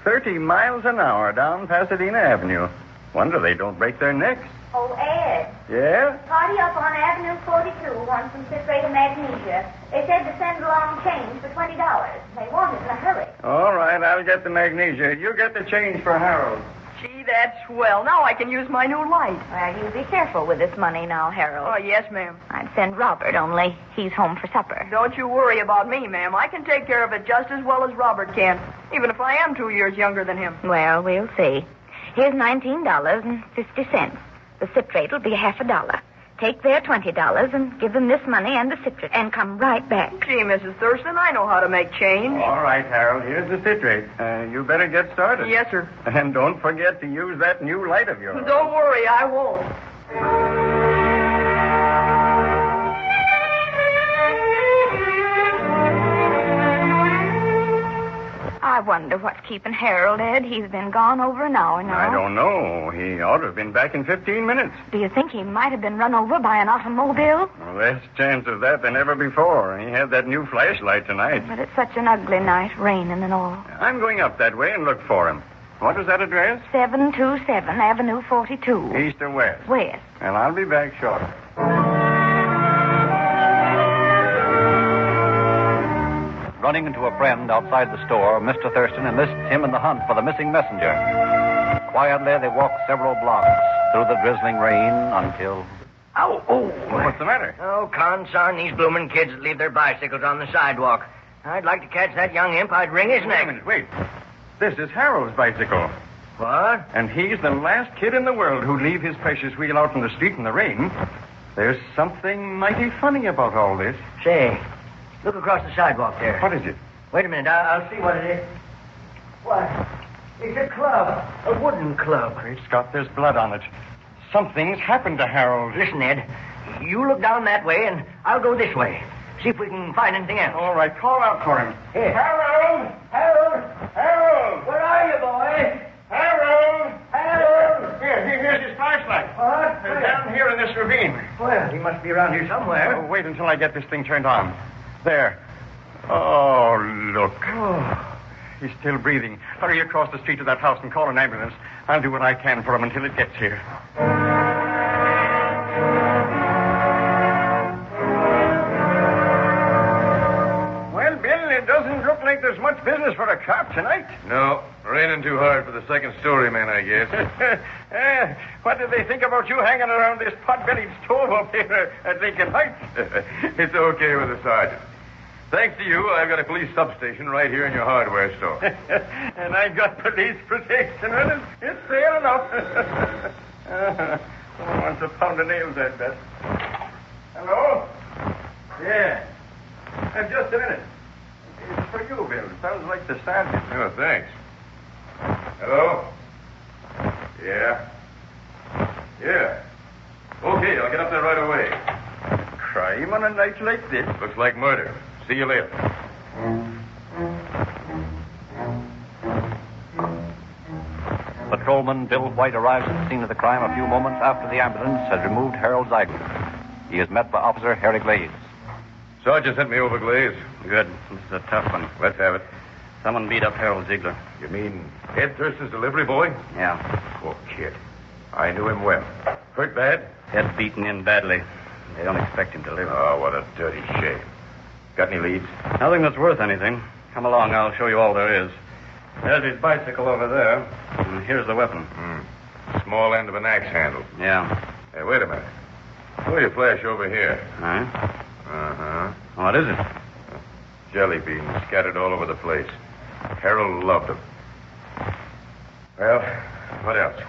30 miles an hour down Pasadena Avenue. Wonder they don't break their necks. Oh, Ed. Yeah? Party up on Avenue 42 wants some citrate of magnesia. They said to send along change for $20. They want it in a hurry. All right, I'll get the magnesia. You get the change for Harold. Gee, that's swell. Now I can use my new light. Well, you be careful with this money now, Harold. Oh, yes, ma'am. I'd send Robert, only he's home for supper. Don't you worry about me, ma'am. I can take care of it just as well as Robert can, even if I am 2 years younger than him. Well, we'll see. Here's $19.50. The citrate will be $50. Take their $20 and give them this money and the citrate and come right back. Gee, Mrs. Thurston, I know how to make change. All right, Harold, here's the citrate. You better get started. Yes, sir. And don't forget to use that new light of yours. Don't worry, I won't. I wonder what's keeping Harold, Ed. He's been gone over an hour now. I don't know. He ought to have been back in 15 minutes. Do you think he might have been run over by an automobile? Well, less chance of that than ever before. He had that new flashlight tonight. But it's such an ugly night, raining and all. I'm going up that way and look for him. What was that address? 727 Avenue 42. East or west? West. Well, I'll be back shortly. Running into a friend outside the store, Mr. Thurston enlists him in the hunt for the missing messenger. Quietly, they walk several blocks through the drizzling rain until... Oh, oh. What's the matter? Oh, consarn these blooming kids that leave their bicycles on the sidewalk. I'd like to catch that young imp. I'd wring his neck. Wait a minute, wait. This is Harold's bicycle. What? And he's the last kid in the world who'd leave his precious wheel out in the street in the rain. There's something mighty funny about all this. Say, look across the sidewalk there. What is it? Wait a minute. I'll see what it is. What? It's a club. A wooden club. Great Scott, there's blood on it. Something's happened to Harold. Listen, Ed. You look down that way, and I'll go this way. See if we can find anything else. All right, call out for him. Here. Harold! Harold! Harold! Where are you, boy? Harold! Harold! Here's his flashlight. What? Down here in this ravine. Well, he must be around here somewhere. Oh, wait until I get this thing turned on. There. Oh, look. Oh. He's still breathing. Hurry across the street to that house and call an ambulance. I'll do what I can for him until it gets here. Well, Bill, it doesn't look like there's much business for a cop tonight. No, raining too hard for the second story man, I guess. What did they think about you hanging around this pot-bellied stove up here at Lincoln Heights? It's okay with the sergeant. Thanks to you, I've got a police substation right here in your hardware store. And I've got police protection. It's fair enough. Someone wants a pound of nails, I'd bet. Hello? Yeah. Just a minute. It's for you, Bill. It sounds like the sergeant. Oh, thanks. Hello? Yeah. Yeah. Okay, I'll get up there right away. Crime on a night like this? Looks like murder. See you later. Patrolman Bill White arrives at the scene of the crime a few moments after the ambulance has removed Harold Ziegler. He is met by Officer Harry Glaze. Sergeant sent me over, Glaze. Good. This is a tough one. Let's have it. Someone beat up Harold Ziegler. You mean Ed Thurston's delivery boy? Yeah. Poor kid. I knew him well. Hurt bad? Ed beaten in badly. They don't expect him to live. Oh, what a dirty shame. Got any leads? Nothing that's worth anything. Come along, I'll show you all there is. There's his bicycle over there. And here's the weapon. Small end of an axe handle. Yeah. Hey, wait a minute. Show your flash over here. Huh? Uh-huh. What is it? Jelly beans scattered all over the place. Harold loved them. Well, what else?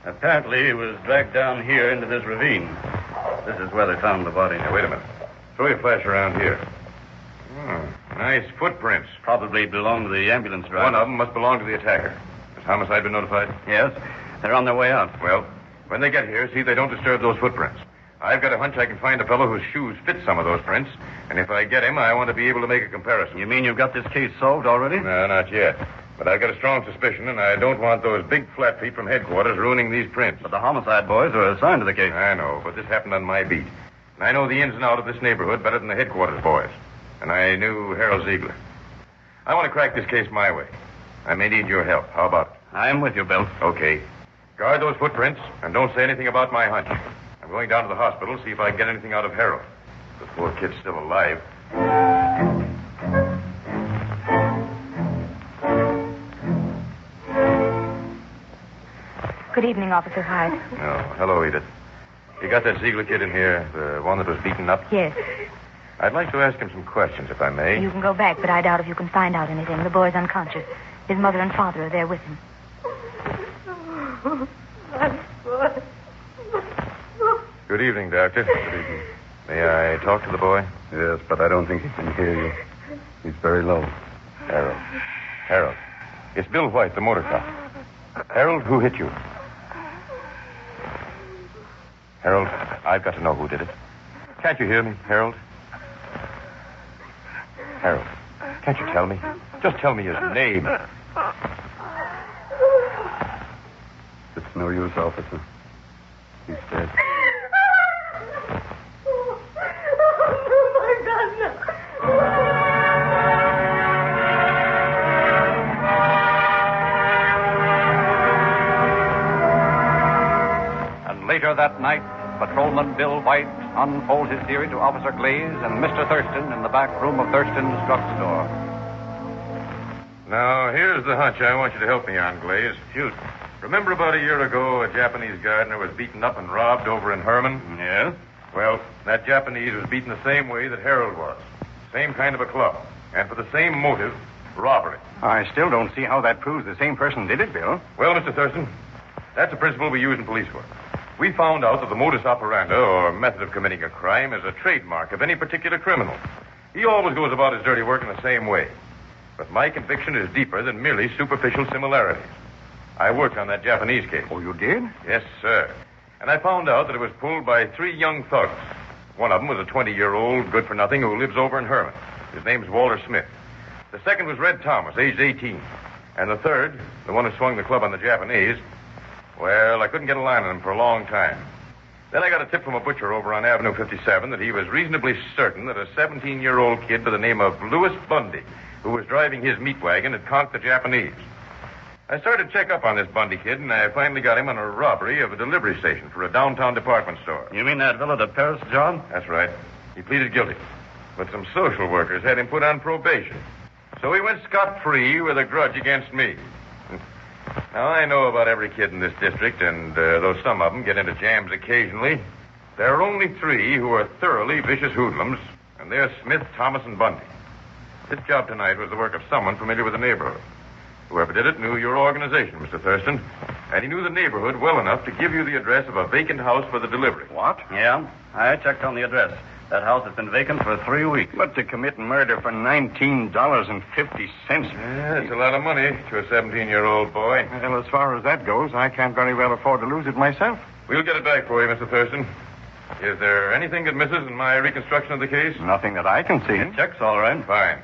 Apparently he was dragged down here into this ravine. This is where they found the body. Now, wait a minute. Throw your flash around here. Nice footprints. Probably belong to the ambulance driver. One of them must belong to the attacker. Has homicide been notified? Yes. They're on their way out. Well, when they get here, see they don't disturb those footprints. I've got a hunch I can find a fellow whose shoes fit some of those prints, and if I get him, I want to be able to make a comparison. You mean you've got this case solved already? No, not yet. But I've got a strong suspicion, and I don't want those big flat feet from headquarters ruining these prints. But the homicide boys are assigned to the case. I know, but this happened on my beat. And I know the ins and outs of this neighborhood better than the headquarters boys. And I knew Harold Ziegler. I want to crack this case my way. I may need your help. How about it? I am with you, Bill. Okay. Guard those footprints, and don't say anything about my hunch. I'm going down to the hospital, see if I can get anything out of Harold. The poor kid's still alive. Good evening, Officer Hyde. Oh, hello, Edith. You got that Ziegler kid in here, the one that was beaten up? Yes. I'd like to ask him some questions, if I may. You can go back, but I doubt if you can find out anything. The boy's unconscious. His mother and father are there with him. Good evening, Doctor. Good evening. May I talk to the boy? Yes, but I don't think he can hear you. He's very low. Harold. It's Bill White, the motor cop. Harold, who hit you? Harold, I've got to know who did it. Can't you hear me, Harold? Harold, can't you tell me? Just tell me his name. It's no use, officer. He's dead. And later that night, Patrolman Bill White unfolds his theory to Officer Glaze and Mr. Thurston in the back room of Thurston's drugstore. Now, here's the hunch I want you to help me on, Glaze. Shoot. Remember about a year ago, a Japanese gardener was beaten up and robbed over in Herman? Yes? Well, that Japanese was beaten the same way that Harold was. Same kind of a club. And for the same motive, robbery. I still don't see how that proves the same person did it, Bill. Well, Mr. Thurston, that's a principle we use in police work. We found out that the modus operandi, or method of committing a crime, is a trademark of any particular criminal. He always goes about his dirty work in the same way. But my conviction is deeper than merely superficial similarities. I worked on that Japanese case. Oh, you did? Yes, sir. And I found out that it was pulled by 3 young thugs. One of them was a 20-year-old good-for-nothing who lives over in Herman. His name's Walter Smith. The second was Red Thomas, aged 18. And the third, the one who swung the club on the Japanese, well, I couldn't get a line on him for a long time. Then I got a tip from a butcher over on Avenue 57 that he was reasonably certain that a 17-year-old kid by the name of Louis Bundy, who was driving his meat wagon, had conked the Japanese. I started to check up on this Bundy kid, and I finally got him on a robbery of a delivery station for a downtown department store. You mean that Villa de Paris job? That's right. He pleaded guilty. But some social workers had him put on probation. So he went scot-free with a grudge against me. Now, I know about every kid in this district, and though some of them get into jams occasionally, there are only 3 who are thoroughly vicious hoodlums, and And there's Smith, Thomas, and Bundy. This job tonight was the work of someone familiar with the neighborhood. Whoever did it knew your organization, Mr. Thurston, and he knew the neighborhood well enough to give you the address of a vacant house for the delivery. What? Yeah, I checked on the address. That house has been vacant for 3 weeks. But to commit murder for $19.50... Yeah, it's a lot of money to a 17-year-old boy. Well, as far as that goes, I can't very well afford to lose it myself. We'll get it back for you, Mr. Thurston. Is there anything that misses in my reconstruction of the case? Nothing that I can see. It checks all right. Fine.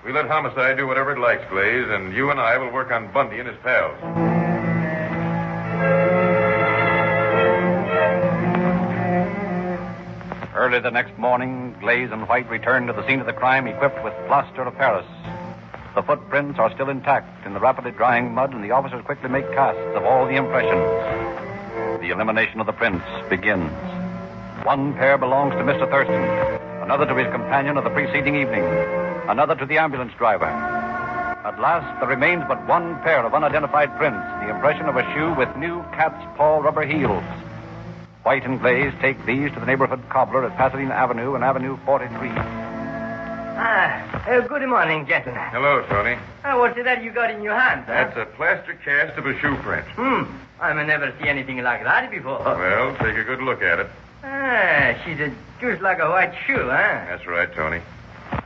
We let homicide do whatever it likes, Glaze, and you and I will work on Bundy and his pals. Early the next morning, Glaze and White returned to the scene of the crime equipped with plaster of Paris. The footprints are still intact in the rapidly drying mud, and the officers quickly make casts of all the impressions. The elimination of the prints begins. One pair belongs to Mr. Thurston, another to his companion of the preceding evening, another to the ambulance driver. At last, there remains but one pair of unidentified prints, the impression of a shoe with new cat's paw rubber heels. White and Glaze take these to the neighborhood cobbler at Pasadena Avenue and Avenue 43. Good morning, gentlemen. Hello, Tony. What's that you got in your hand? That's a plaster cast of a shoe print. I never see anything like that before. Well, take a good look at it. She's just like a white shoe, huh? That's right, Tony.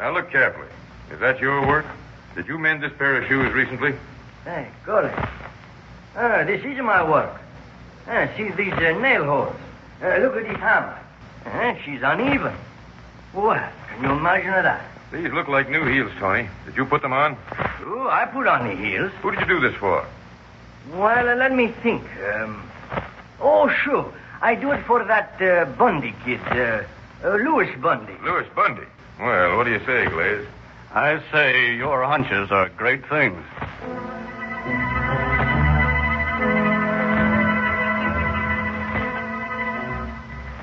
Now, look carefully. Is that your work? Did you mend this pair of shoes recently? Hey, golly. This is my work. See these nail holes. Look at this hammer. She's uneven. Well, can you imagine that? These look like new heels, Tony. Did you put them on? Oh, I put on the heels. Who did you do this for? Well, let me think. Sure. I do it for that Bundy kid, Louis Bundy. Louis Bundy? Well, what do you say, Glaze? I say your hunches are great things.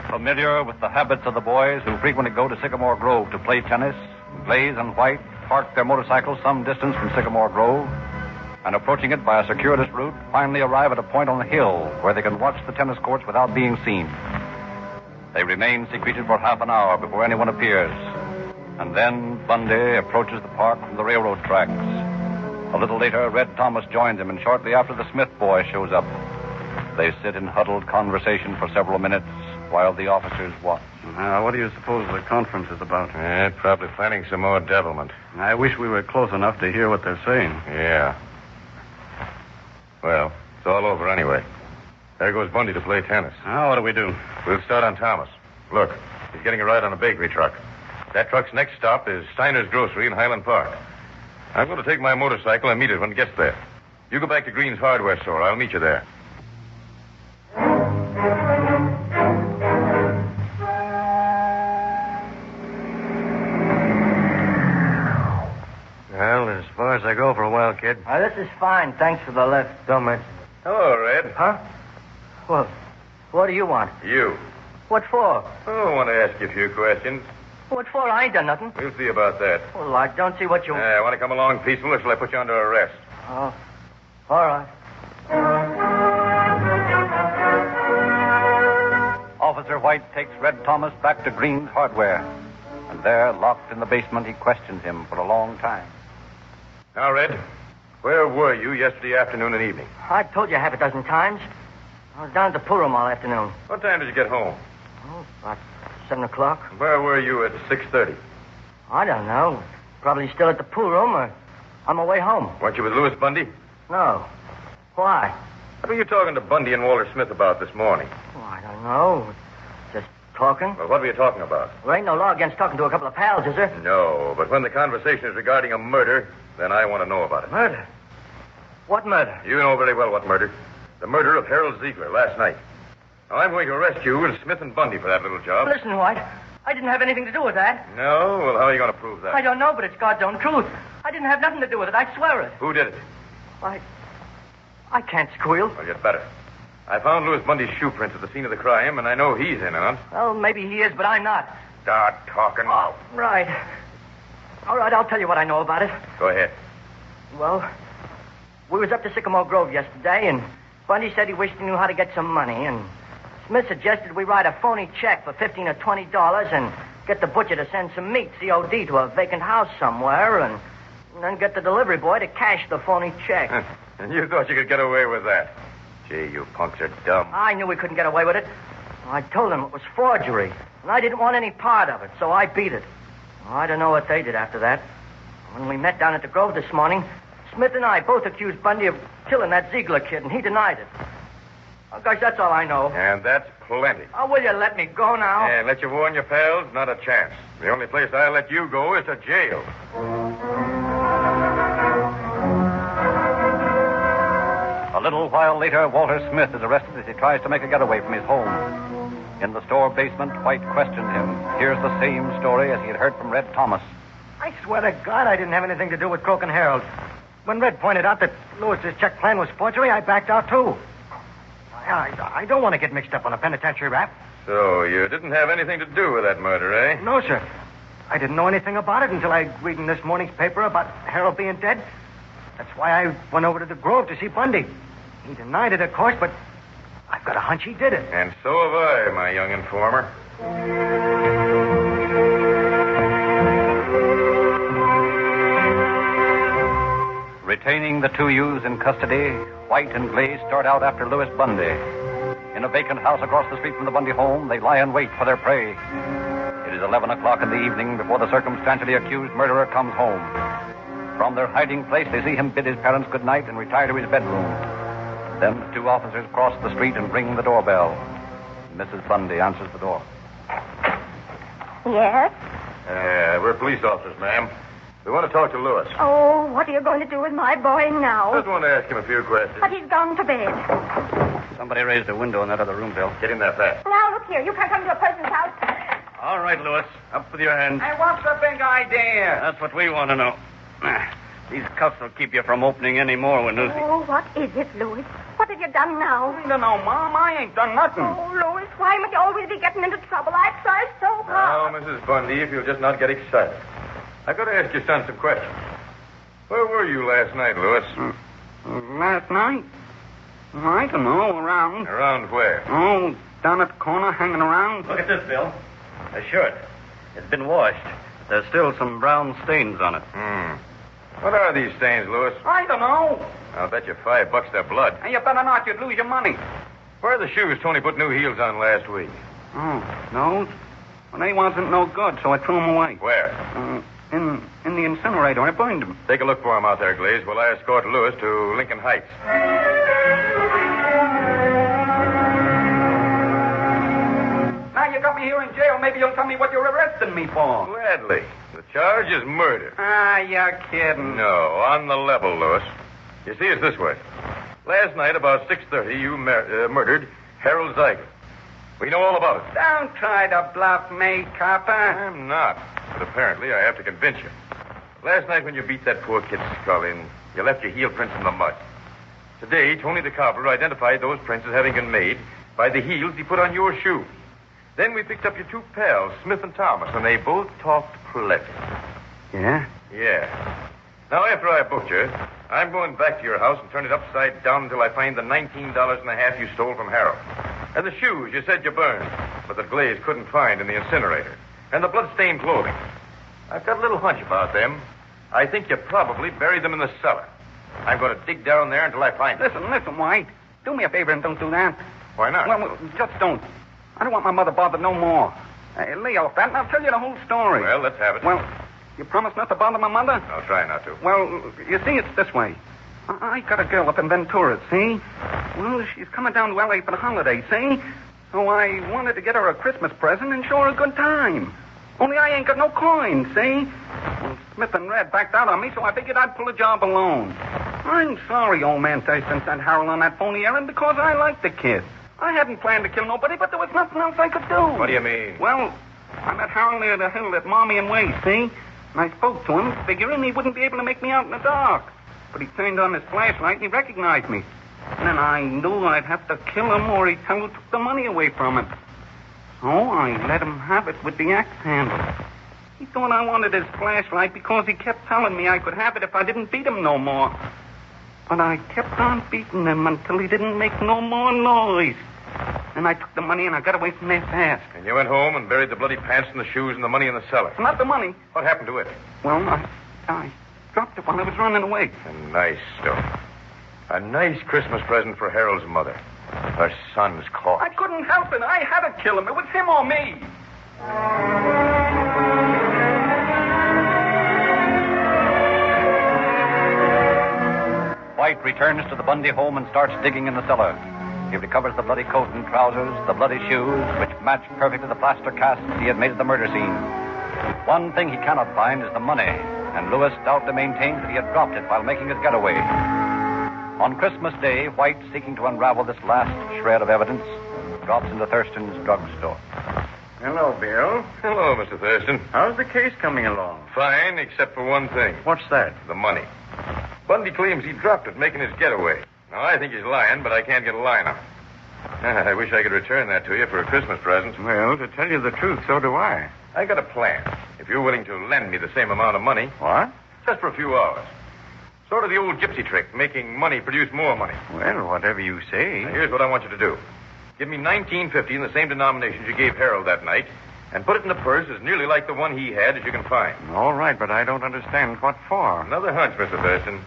Familiar with the habits of the boys who frequently go to Sycamore Grove to play tennis, Glaze and White park their motorcycles some distance from Sycamore Grove, and approaching it by a circuitous route, finally arrive at a point on the hill where they can watch the tennis courts without being seen. They remain secreted for half an hour before anyone appears, and then Bundy approaches the park from the railroad tracks. A little later, Red Thomas joins him, and shortly after, the Smith boy shows up. They sit in huddled conversation for several minutes while the officers watch. Now, what do you suppose the conference is about? Probably planning some more devilment. I wish we were close enough to hear what they're saying. Yeah. Well, it's all over anyway. There goes Bundy to play tennis. Now, what do we do? We'll start on Thomas. Look, he's getting a ride on a bakery truck. That truck's next stop is Steiner's Grocery in Highland Park. I'm going to take my motorcycle and meet it when it gets there. You go back to Green's hardware store. I'll meet you there. Well, as far as I go for a while, kid. This is fine. Thanks for the lift. Don't mention it. Hello, Red. Huh? Well, what do you want? You. What for? Oh, I want to ask you a few questions. What for? I ain't done nothing. We'll see about that. Well, I don't see what you... Want to come along peaceful, or shall I put you under arrest? Oh, all right. Officer White takes Red Thomas back to Green's hardware, and there, locked in the basement, he questions him for a long time. Now, Red, where were you yesterday afternoon and evening? I told you half a dozen times. I was down at the pool room all afternoon. What time did you get home? Oh, about 7 o'clock. Where were you at 6:30? I don't know. Probably still at the pool room or on my way home. Weren't you with Louis Bundy? No. Why? What were you talking to Bundy and Walter Smith about this morning? Oh, I don't know. Just talking. Well, what were you talking about? There ain't no law against talking to a couple of pals, is there? No, but when the conversation is regarding a murder, then I want to know about it. Murder? What murder? You know very well what murder. The murder of Harold Ziegler last night. Now, I'm going to arrest you and Smith and Bundy for that little job. Listen, White. I didn't have anything to do with that. No? Well, how are you going to prove that? I don't know, but it's God's own truth. I didn't have nothing to do with it. I swear it. Who did it? I can't squeal. Well, you'd better. I found Louis Bundy's shoe prints at the scene of the crime, and I know he's in on it. Well, maybe he is, but I'm not. Start talking. Oh, right. All right, I'll tell you what I know about it. Go ahead. Well, we was up to Sycamore Grove yesterday, and Bundy said he wished he knew how to get some money, and Smith suggested we write a phony check for $15 or $20, and get the butcher to send some meat, COD, to a vacant house somewhere, and then get the delivery boy to cash the phony check. And you thought you could get away with that? Gee, you punks are dumb. I knew we couldn't get away with it. I told them it was forgery, and I didn't want any part of it, so I beat it. I don't know what they did after that. When we met down at the Grove this morning, Smith and I both accused Bundy of killing that Ziegler kid, and he denied it. Oh, gosh, that's all I know. And that's plenty. Oh, will you let me go now? And let you warn your pals? Not a chance. The only place I'll let you go is to jail. A little while later, Walter Smith is arrested as he tries to make a getaway from his home. In the store basement, White questioned him. Here's the same story as he had heard from Red Thomas. I swear to God I didn't have anything to do with Croak and Harold. When Red pointed out that Lewis's check plan was forgery, I backed out, too. I don't want to get mixed up on a penitentiary rap. So you didn't have anything to do with that murder, eh? No, sir. I didn't know anything about it until I read in this morning's paper about Harold being dead. That's why I went over to the Grove to see Bundy. He denied it, of course, but I've got a hunch he did it. And so have I, my young informer. Retaining the two youths in custody, White and Glaze start out after Louis Bundy. In a vacant house across the street from the Bundy home, they lie in wait for their prey. It is 11 o'clock in the evening before the circumstantially accused murderer comes home. From their hiding place, they see him bid his parents good night and retire to his bedroom. Then the two officers cross the street and ring the doorbell. Mrs. Bundy answers the door. Yes? We're police officers, ma'am. We want to talk to Louis. Oh, what are you going to do with my boy now? Just want to ask him a few questions. But he's gone to bed. Somebody raised a window in that other room, Bill. Get in there fast. Now, look here. You can't come to a person's house. All right, Louis. Up with your hands. Hey, what's the big idea? That's what we want to know. These cuffs will keep you from opening any more when Lucy... Oh, what is it, Louis? What have you done now? I don't know, Mom. I ain't done nothing. Oh, Louis, why must you always be getting into trouble? I try so hard. Now, Mrs. Bundy, if you'll just not get excited. I've got to ask your son some questions. Where were you last night, Louis? Last night? I don't know, around. Around where? Oh, down at the corner, hanging around. Look at this, Bill. A shirt. It's been washed. There's still some brown stains on it. What are these stains, Louis? I don't know. I'll bet you $5 they're blood. And you better not. You'd lose your money. Where are the shoes Tony put new heels on last week? Oh, those? Well, they wasn't no good, so I threw them away. Where? In the incinerator. I burned them. Take a look for him out there, Glaze, while I escort Louis to Lincoln Heights. Now you got me here in jail. Maybe you'll tell me what you're arresting me for. Gladly. The charge is murder. Ah, you're kidding. No, on the level, Louis. You see, it's this way. Last night, about 6:30, you murdered Harold Ziegler. We know all about it. Don't try to bluff me, copper. I'm not. But apparently, I have to convince you. Last night, when you beat that poor kid's skull in, you left your heel prints in the mud. Today, Tony the cobbler identified those prints as having been made by the heels he put on your shoe. Then we picked up your two pals, Smith and Thomas, and they both talked plenty. Yeah? Yeah. Now, after I booked you, I'm going back to your house and turn it upside down until I find the $19.50 you stole from Harold. And the shoes you said you burned, but that Glaze couldn't find in the incinerator. And the blood-stained clothing. I've got a little hunch about them. I think you probably buried them in the cellar. I'm going to dig down there until I find them. Listen, White. Do me a favor and don't do that. Why not? Well, just don't. I don't want my mother bothered no more. Lay off that and I'll tell you the whole story. Well, let's have it. Well, you promise not to bother my mother? I'll try not to. Well, you see, it's this way. I got a girl up in Ventura, see? Well, she's coming down to L.A. for the holiday, see? So I wanted to get her a Christmas present and show her a good time. Only I ain't got no coin, see? Well, Smith and Red backed out on me, so I figured I'd pull a job alone. I'm sorry, old man Thurston sent Harold on that phony errand because I liked the kid. I hadn't planned to kill nobody, but there was nothing else I could do. What do you mean? Well, I met Harold near the hill at Mommy and Way, see? And I spoke to him, figuring he wouldn't be able to make me out in the dark. But he turned on his flashlight and he recognized me. And then I knew I'd have to kill him or he'd tell who took the money away from him. So I let him have it with the axe handle. He thought I wanted his flashlight because he kept telling me I could have it if I didn't beat him no more. But I kept on beating him until he didn't make no more noise. And I took the money and I got away from there fast. And you went home and buried the bloody pants and the shoes and the money in the cellar. Not the money. What happened to it? Well, I dropped it while I was running away. A nice stuff. A nice Christmas present for Harold's mother. Her son's caught. I couldn't help it. I had to kill him. It was him or me. White returns to the Bundy home and starts digging in the cellar. He recovers the bloody coat and trousers, the bloody shoes, which match perfectly the plaster casts he had made at the murder scene. One thing he cannot find is the money, and Lewis stoutly maintains that he had dropped it while making his getaway. On Christmas Day, White, seeking to unravel this last shred of evidence, drops into Thurston's drugstore. Hello, Bill. Hello, Mr. Thurston. How's the case coming along? Fine, except for one thing. What's that? The money. Bundy claims he dropped it making his getaway. Now, I think he's lying, but I can't get a line on him. I wish I could return that to you for a Christmas present. Well, to tell you the truth, so do I. I got a plan. If you're willing to lend me the same amount of money. What? Just for a few hours. Sort of the old gypsy trick, making money produce more money. Well, whatever you say. Now, here's what I want you to do. Give me 1950 in the same denominations you gave Harold that night, and put it in a purse as nearly like the one he had as you can find. All right, but I don't understand what for. Another hunch, Mr. Thurston.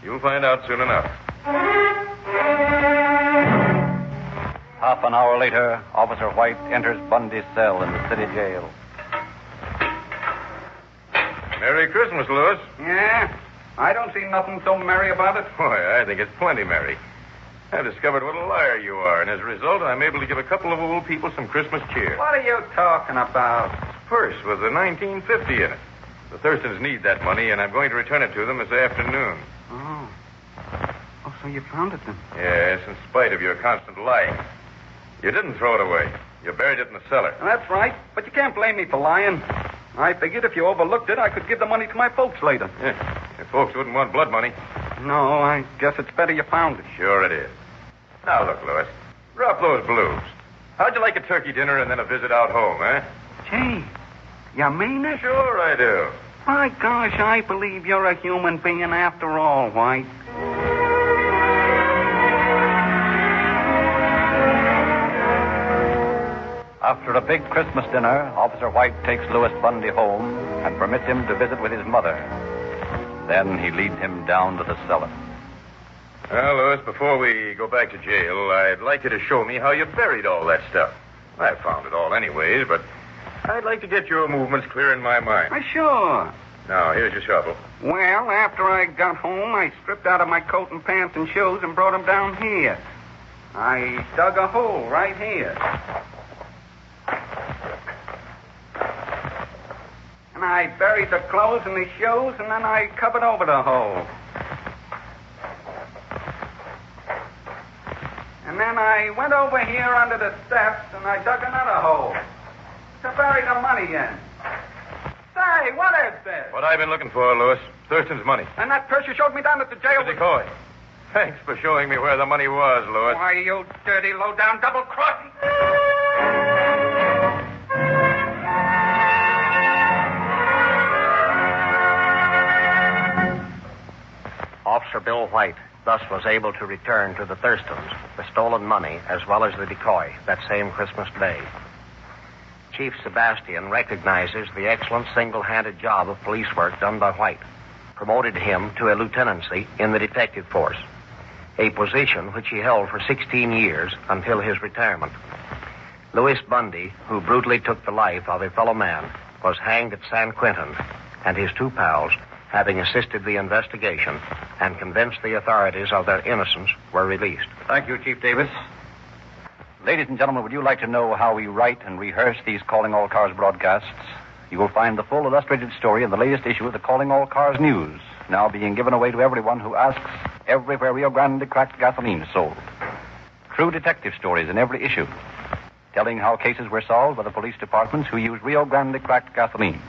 You'll find out soon enough. Half an hour later, Officer White enters Bundy's cell in the city jail. Merry Christmas, Lewis. Yeah? I don't see nothing so merry about it. Boy, I think it's plenty merry. I've discovered what a liar you are, and as a result, I'm able to give a couple of old people some Christmas cheer. What are you talking about? Purse with the 1950 in it. The Thurstons need that money, and I'm going to return it to them this afternoon. Oh. Oh, so you found it then? Yes, in spite of your constant lying. You didn't throw it away. You buried it in the cellar. That's right, but you can't blame me for lying. I figured if you overlooked it, I could give the money to my folks later. Yeah, your folks wouldn't want blood money. No, I guess it's better you found it. Sure it is. Now, look, Lewis. Drop those blues. How'd you like a turkey dinner and then a visit out home, eh? Gee, you mean it? Sure I do. My gosh, I believe you're a human being after all, White. After a big Christmas dinner, Officer White takes Lewis Bundy home and permits him to visit with his mother. Then he leads him down to the cellar. Well, Lewis, before we go back to jail, I'd like you to show me how you buried all that stuff. I found it all anyways, but I'd like to get your movements clear in my mind. Sure. Now, here's your shovel. Well, after I got home, I stripped out of my coat and pants and shoes and brought them down here. I dug a hole right here. And I buried the clothes and the shoes, and then I covered over the hole. And then I went over here under the steps, and I dug another hole to bury the money in. Say, what is this? What I've been looking for, Lewis. Thurston's money. And that purse you showed me down at the jail. The decoy. Thanks for showing me where the money was, Lewis. Why, you dirty, low-down, double-crossing... Officer Bill White thus was able to return to the Thurstons the stolen money as well as the decoy that same Christmas Day. Chief Sebastian recognizes the excellent single-handed job of police work done by White, promoted him to a lieutenancy in the detective force, a position which he held for 16 years until his retirement. Louis Bundy, who brutally took the life of a fellow man, was hanged at San Quentin, and his two pals, having assisted the investigation and convinced the authorities of their innocence, were released. Thank you, Chief Davis. Ladies and gentlemen, would you like to know how we write and rehearse these Calling All Cars broadcasts? You will find the full illustrated story in the latest issue of the Calling All Cars News, now being given away to everyone who asks everywhere Rio Grande cracked gasoline is sold. True detective stories in every issue, telling how cases were solved by the police departments who used Rio Grande cracked gasoline.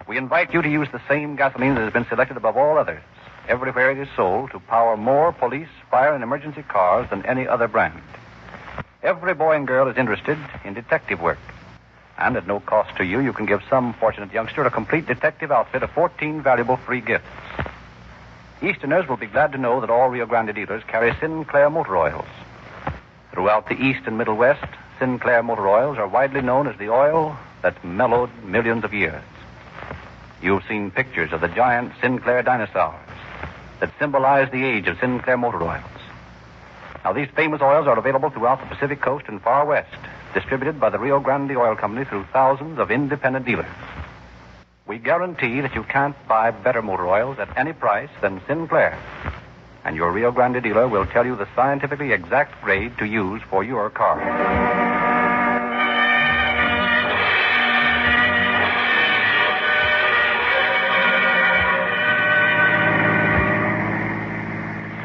We invite you to use the same gasoline that has been selected above all others, everywhere it is sold, to power more police, fire, and emergency cars than any other brand. Every boy and girl is interested in detective work. And at no cost to you, you can give some fortunate youngster a complete detective outfit of 14 valuable free gifts. Easterners will be glad to know that all Rio Grande dealers carry Sinclair motor oils. Throughout the East and Middle West, Sinclair motor oils are widely known as the oil that mellowed millions of years. You've seen pictures of the giant Sinclair dinosaurs that symbolize the age of Sinclair motor oils. Now, these famous oils are available throughout the Pacific Coast and Far West, distributed by the Rio Grande Oil Company through thousands of independent dealers. We guarantee that you can't buy better motor oils at any price than Sinclair. And your Rio Grande dealer will tell you the scientifically exact grade to use for your car.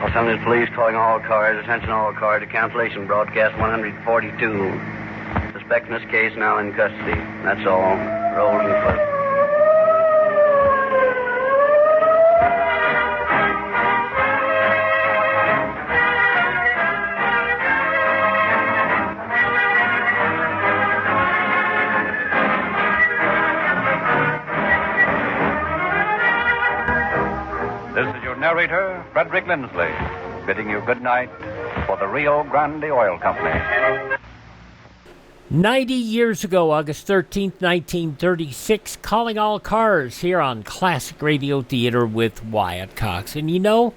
Los Angeles Police calling all cars. Attention all cars to cancellation broadcast 142. Suspect in this case now in custody. That's all. Rolling foot. This is your narrator, Frederick Lindsley, bidding you good night for the Rio Grande Oil Company. 90 years ago, August 13th, 1936, calling all cars here on Classic Radio Theater with Wyatt Cox. And you know,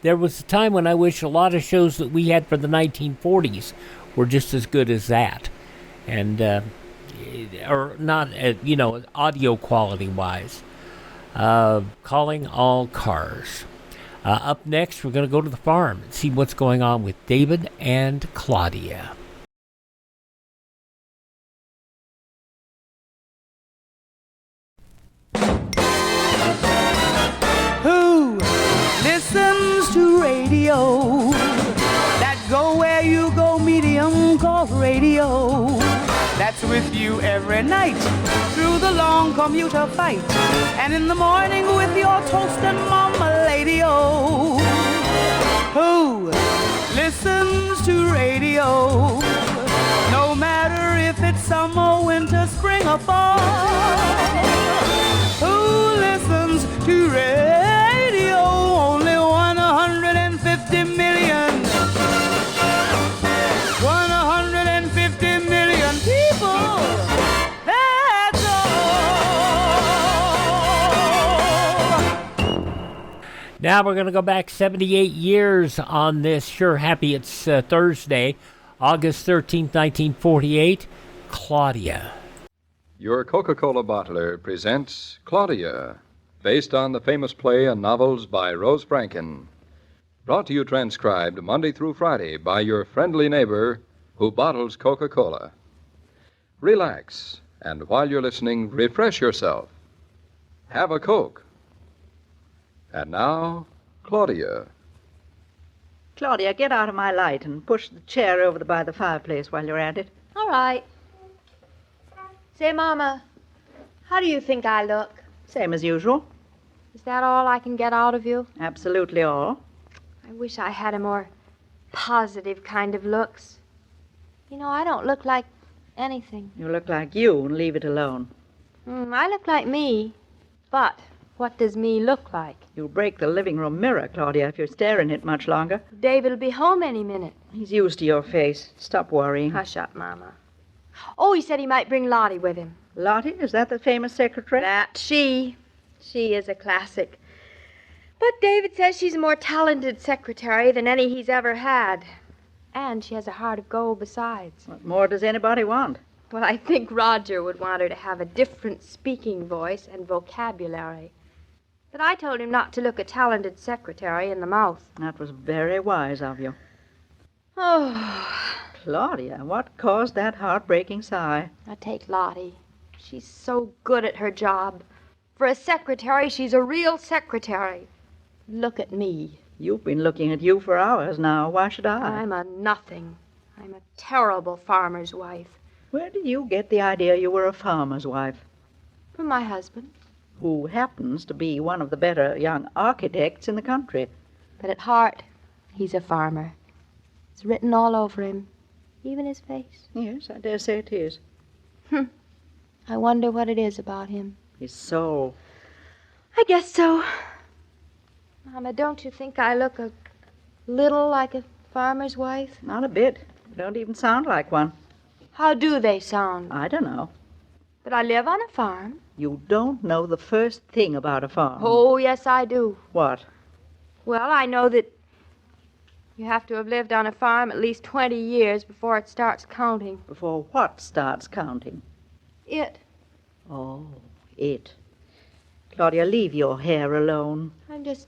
there was a time when I wish a lot of shows that we had for the 1940s were just as good as that. And, or not, audio quality-wise. Calling all cars. Up next, we're going to go to the farm and see what's going on with David and Claudia. Who listens to radio? That go where you go, medium called radio. That's with you every night through the long commuter fight, and in the morning with your toast and mama-lady-o. Who listens to radio? No matter if it's summer, winter, spring, or fall. Who listens to radio? Only 150 million. 150 million people. That's all. Now we're going to go back 78 years on this. Sure happy it's Thursday, August 13th, 1948. Claudia. Your Coca-Cola bottler presents Claudia, based on the famous play and novels by Rose Franken. Brought to you transcribed Monday through Friday by your friendly neighbor who bottles Coca-Cola. Relax, and while you're listening, refresh yourself. Have a Coke. And now, Claudia. Claudia, get out of my light and push the chair over by the fireplace while you're at it. All right. Say, Mama, how do you think I look? Same as usual. Is that all I can get out of you? Absolutely all. I wish I had a more positive kind of looks. You know, I don't look like anything. You look like you, and leave it alone. I look like me, but what does me look like? You'll break the living room mirror, Claudia, if you're staring it much longer. David'll be home any minute. He's used to your face. Stop worrying. Hush up, Mama. Oh, he said he might bring Lottie with him. Lottie? Is that the famous secretary? She is a classic. But David says she's a more talented secretary than any he's ever had. And she has a heart of gold besides. What more does anybody want? Well, I think Roger would want her to have a different speaking voice and vocabulary. But I told him not to look a talented secretary in the mouth. That was very wise of you. Oh. Claudia, what caused that heartbreaking sigh? I take Lottie. She's so good at her job. For a secretary, she's a real secretary. Look at me. You've been looking at you for hours now. Why should I? I'm a nothing. I'm a terrible farmer's wife. Where did you get the idea you were a farmer's wife? From my husband. Who happens to be one of the better young architects in the country. But at heart, he's a farmer. It's written all over him. Even his face. Yes, I dare say it is. I wonder what it is about him. His soul. I guess so. Mama, don't you think I look a little like a farmer's wife? Not a bit. Don't even sound like one. How do they sound? I don't know. But I live on a farm. You don't know the first thing about a farm. Oh, yes, I do. What? Well, I know that you have to have lived on a farm at least 20 years before it starts counting. Before what starts counting? It. Oh, it. Claudia, leave your hair alone. I'm just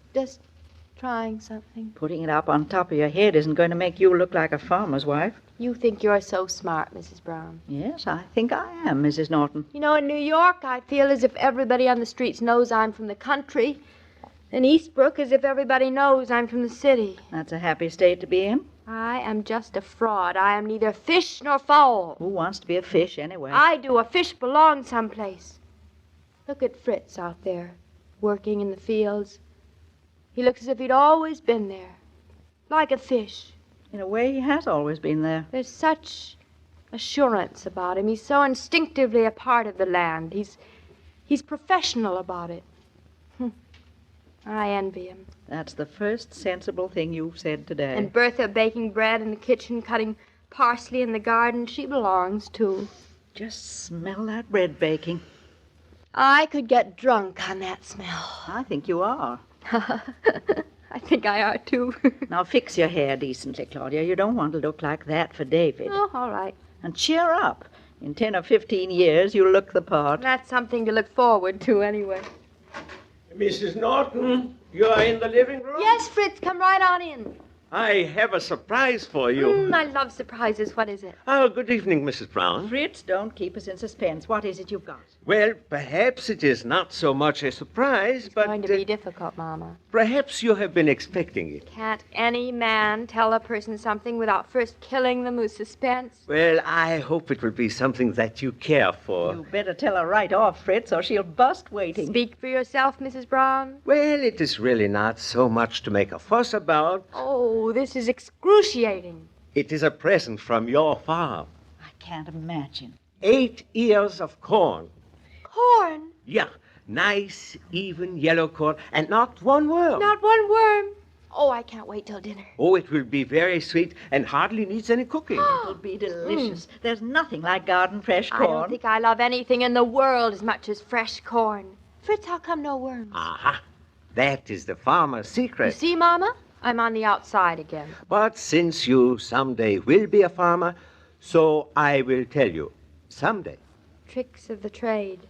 trying something. Putting it up on top of your head isn't going to make you look like a farmer's wife. You think you're so smart, Mrs. Brown. Yes, I think I am, Mrs. Norton. You know, in New York, I feel as if everybody on the streets knows I'm from the country. In Eastbrook, as if everybody knows I'm from the city. That's a happy state to be in. I am just a fraud. I am neither fish nor fowl. Who wants to be a fish, anyway? I do. A fish belongs someplace. Look at Fritz out there, working in the fields. He looks as if he'd always been there, like a fish. In a way, he has always been there. There's such assurance about him. He's so instinctively a part of the land. He's professional about it. I envy him. That's the first sensible thing you've said today. And Bertha baking bread in the kitchen, cutting parsley in the garden. She belongs, too. Just smell that bread baking. I could get drunk on that smell. I think you are. I think I are, too. Now fix your hair decently, Claudia. You don't want to look like that for David. Oh, all right. And cheer up. In 10 or 15 years, you'll look the part. That's something to look forward to, anyway. Mrs. Norton, you are in the living room? Yes, Fritz, come right on in. I have a surprise for you. I love surprises. What is it? Oh, good evening, Mrs. Brown. Fritz, don't keep us in suspense. What is it you've got? Well, perhaps it is not so much a surprise, but... It's going to be difficult, Mama. Perhaps you have been expecting it. Can't any man tell a person something without first killing them with suspense? Well, I hope it will be something that you care for. You better tell her right off, Fritz, or she'll bust waiting. Speak for yourself, Mrs. Brown. Well, it is really not so much to make a fuss about. Oh, this is excruciating. It is a present from your farm. I can't imagine. 8 ears of corn. Corn? Yeah, nice, even yellow corn, and not one worm. Not one worm. Oh, I can't wait till dinner. Oh, it will be very sweet and hardly needs any cooking. It'll be delicious. There's nothing like garden fresh corn. I don't think I love anything in the world as much as fresh corn. Fritz, how come no worms? Aha, that is the farmer's secret. You see, Mama? I'm on the outside again. But since you someday will be a farmer, so I will tell you. Someday. Tricks of the trade.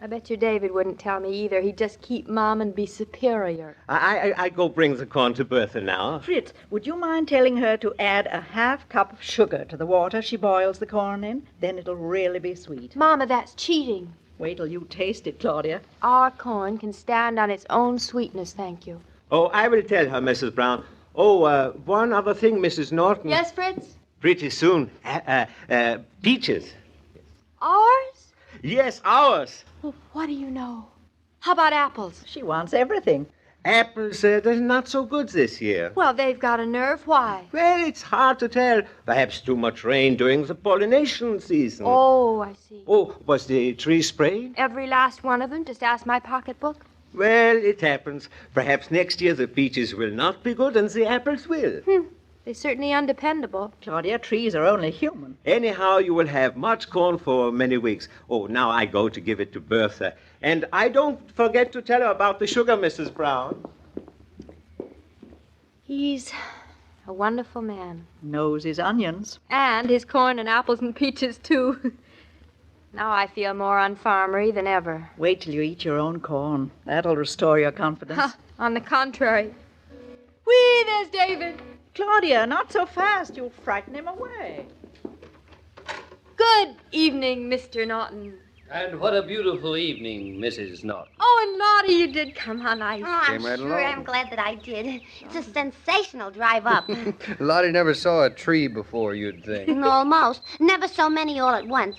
I bet you David wouldn't tell me either. He'd just keep Mom and be superior. I go bring the corn to Bertha now. Fritz, would you mind telling her to add a half cup of sugar to the water she boils the corn in? Then it'll really be sweet. Mama, that's cheating. Wait till you taste it, Claudia. Our corn can stand on its own sweetness, thank you. Oh, I will tell her, Mrs. Brown. Oh, one other thing, Mrs. Norton. Yes, Fritz? Pretty soon, peaches. Ours? Yes, ours. Well, what do you know? How about apples? She wants everything. Apples, they're not so good this year. Well, they've got a nerve. Why? Well, it's hard to tell. Perhaps too much rain during the pollination season. Oh, I see. Oh, was the tree sprayed? Every last one of them? Just ask my pocketbook. Well, it happens. Perhaps next year the peaches will not be good and the apples will. They're certainly undependable. Claudia, trees are only human. Anyhow, you will have much corn for many weeks. Oh, now I go to give it to Bertha. And I don't forget to tell her about the sugar, Mrs. Brown. He's a wonderful man. Knows his onions. And his corn and apples and peaches, too. Now I feel more unfarmery than ever. Wait till you eat your own corn. That'll restore your confidence. On the contrary. Whee, there's David. Claudia, not so fast. You'll frighten him away. Good evening, Mr. Norton. And what a beautiful evening, Mrs. Norton. Oh, and Lottie, you did come. How nice. Oh, I'm sure I'm glad that I did. It's a sensational drive up. Lottie never saw a tree before, you'd think. Almost. Never so many all at once.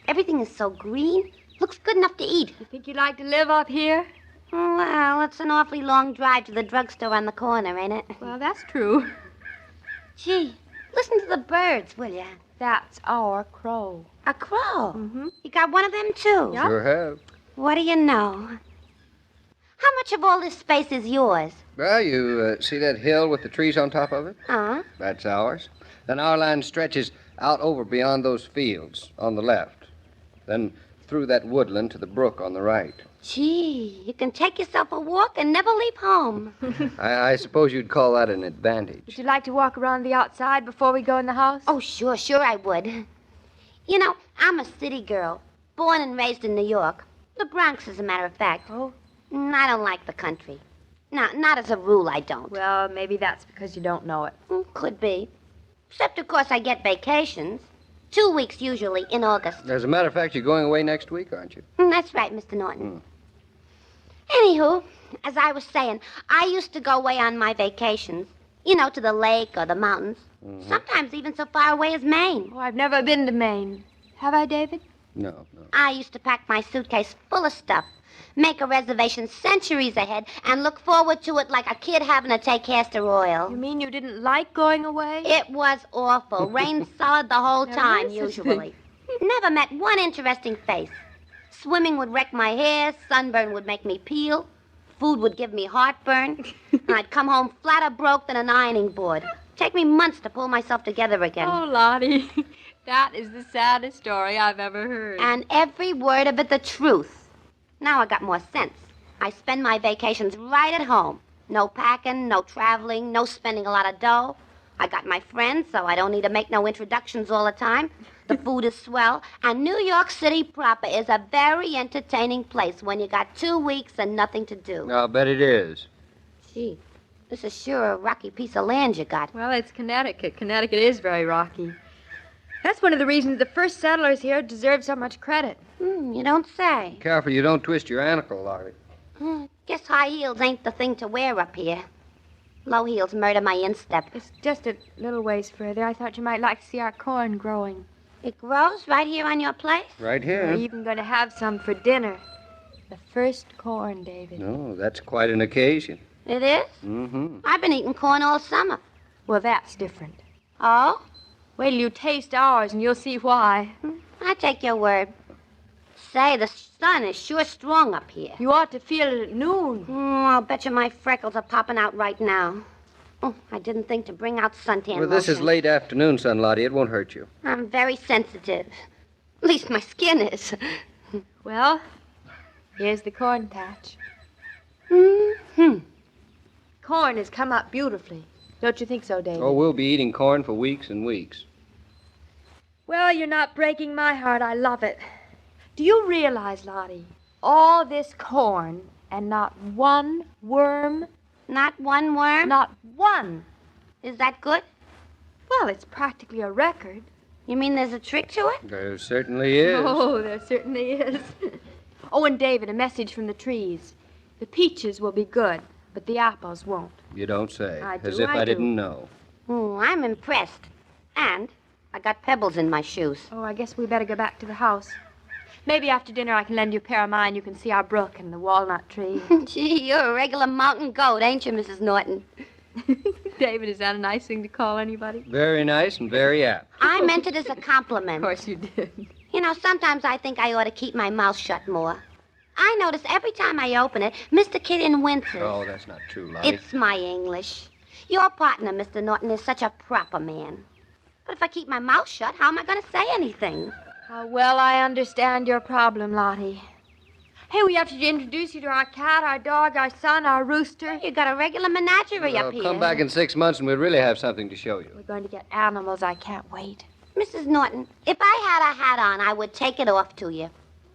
Everything is so green. Looks good enough to eat. You think you'd like to live up here? Well, it's an awfully long drive to the drugstore on the corner, ain't it? Well, that's true. Gee, listen to the birds, will ya? That's our crow. A crow? Mm-hmm. You got one of them, too? Yep. Sure have. What do you know? How much of all this space is yours? Well, you see that hill with the trees on top of it? Huh? That's ours. Then our line stretches out over beyond those fields on the left. Then through that woodland to the brook on the right. Gee, you can take yourself a walk and never leave home. I suppose you'd call that an advantage. Would you like to walk around the outside before we go in the house? Oh, sure I would. You know, I'm a city girl, born and raised in New York. The Bronx, as a matter of fact. Oh? I don't like the country. No, not as a rule, I don't. Well, maybe that's because you don't know it. Could be. Except, of course, I get vacations. 2 weeks, usually, in August. As a matter of fact, you're going away next week, aren't you? That's right, Mr. Norton. Anywho, as I was saying, I used to go away on my vacations. You know, to the lake or the mountains. Sometimes even so far away as Maine. Oh, I've never been to Maine. Have I, David? No. I used to pack my suitcase full of stuff, make a reservation centuries ahead, and look forward to it like a kid having to take castor oil. You mean you didn't like going away? It was awful. Rained solid the whole time, usually. Never met one interesting face. Swimming would wreck my hair, sunburn would make me peel, food would give me heartburn, and I'd come home flatter broke than an ironing board. Take me months to pull myself together again. Oh, Lottie, that is the saddest story I've ever heard. And every word of it the truth. Now I got more sense. I spend my vacations right at home. No packing, no traveling, no spending a lot of dough. I got my friends, so I don't need to make no introductions all the time. The food is swell, and New York City proper is a very entertaining place when you got 2 weeks and nothing to do. I'll bet it is. Gee, this is sure a rocky piece of land you got. Well, it's Connecticut. Connecticut is very rocky. That's one of the reasons the first settlers here deserve so much credit. You don't say. Careful you don't twist your ankle, Lottie. Guess high heels ain't the thing to wear up here. Low heels murder my instep. It's just a little ways further. I thought you might like to see our corn growing. It grows right here on your place? Right here. We're even going to have some for dinner. The first corn, David. No, that's quite an occasion. It is? Mm-hmm. I've been eating corn all summer. Well, that's different. Oh? Wait till you taste ours and you'll see why. I take your word. Say, the sun is sure strong up here. You ought to feel it at noon. I'll bet you my freckles are popping out right now. Oh, I didn't think to bring out suntan Well, this is lotion. late afternoon sun, Lottie. It won't hurt you. I'm very sensitive. At least my skin is. Well, here's the corn patch. Corn has come up beautifully. Don't you think so, David? Oh, we'll be eating corn for weeks and weeks. Well, you're not breaking my heart. I love it. Do you realize, Lottie, all this corn and not one worm? Not one worm? Not one. Is that good? Well, it's practically a record. You mean there's a trick to it? There certainly is. Oh, there certainly is. Oh, and David, a message from the trees. The peaches will be good, but the apples won't. You don't say. I do, As if I I do. didn't know. I'm impressed. And I got pebbles in my shoes. Oh, I guess we better go back to the house. Maybe after dinner I can lend you a pair of mine. You can see our brook and the walnut tree. Gee, you're a regular mountain goat, ain't you, Mrs. Norton? David, is that a nice thing to call anybody? Very nice and very apt. I meant it as a compliment. Of course you did. You know, sometimes I think I ought to keep my mouth shut more. I notice every time I open it, Mr. Kidden winces. Oh, that's not true, Lottie. It's my English. Your partner, Mr. Norton, is such a proper man. But if I keep my mouth shut, how am I going to say anything? How well I understand your problem, Lottie. Hey, we have to introduce you to our cat, our dog, our son, our rooster. You got a regular menagerie Well, up here. come back in 6 months and we'll really have something to show you. We're going to get animals. I can't wait. Mrs. Norton, if I had a hat on, I would take it off to you.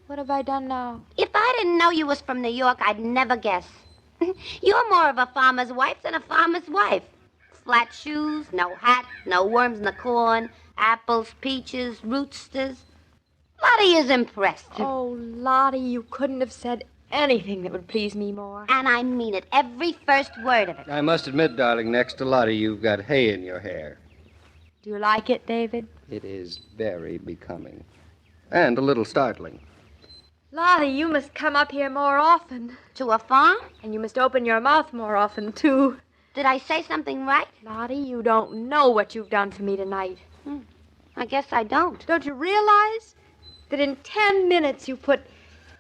What have I done now? If I didn't know you was from New York, I'd never guess. You're more of a farmer's wife than a farmer's wife. Flat shoes, no hat, no worms in the corn, apples, peaches, roosters. Lottie is impressed. Oh, Lottie, you couldn't have said anything that would please me more. And I mean it, every first word of it. I must admit, darling, next to Lottie, you've got hay in your hair. Do you like it, David? It is very becoming. And a little startling. Lottie, you must come up here more often. To a farm? And you must open your mouth more often, too. Did I say something right? Lottie, you don't know what you've done for me tonight. I guess I don't. Don't you realize that in 10 minutes you put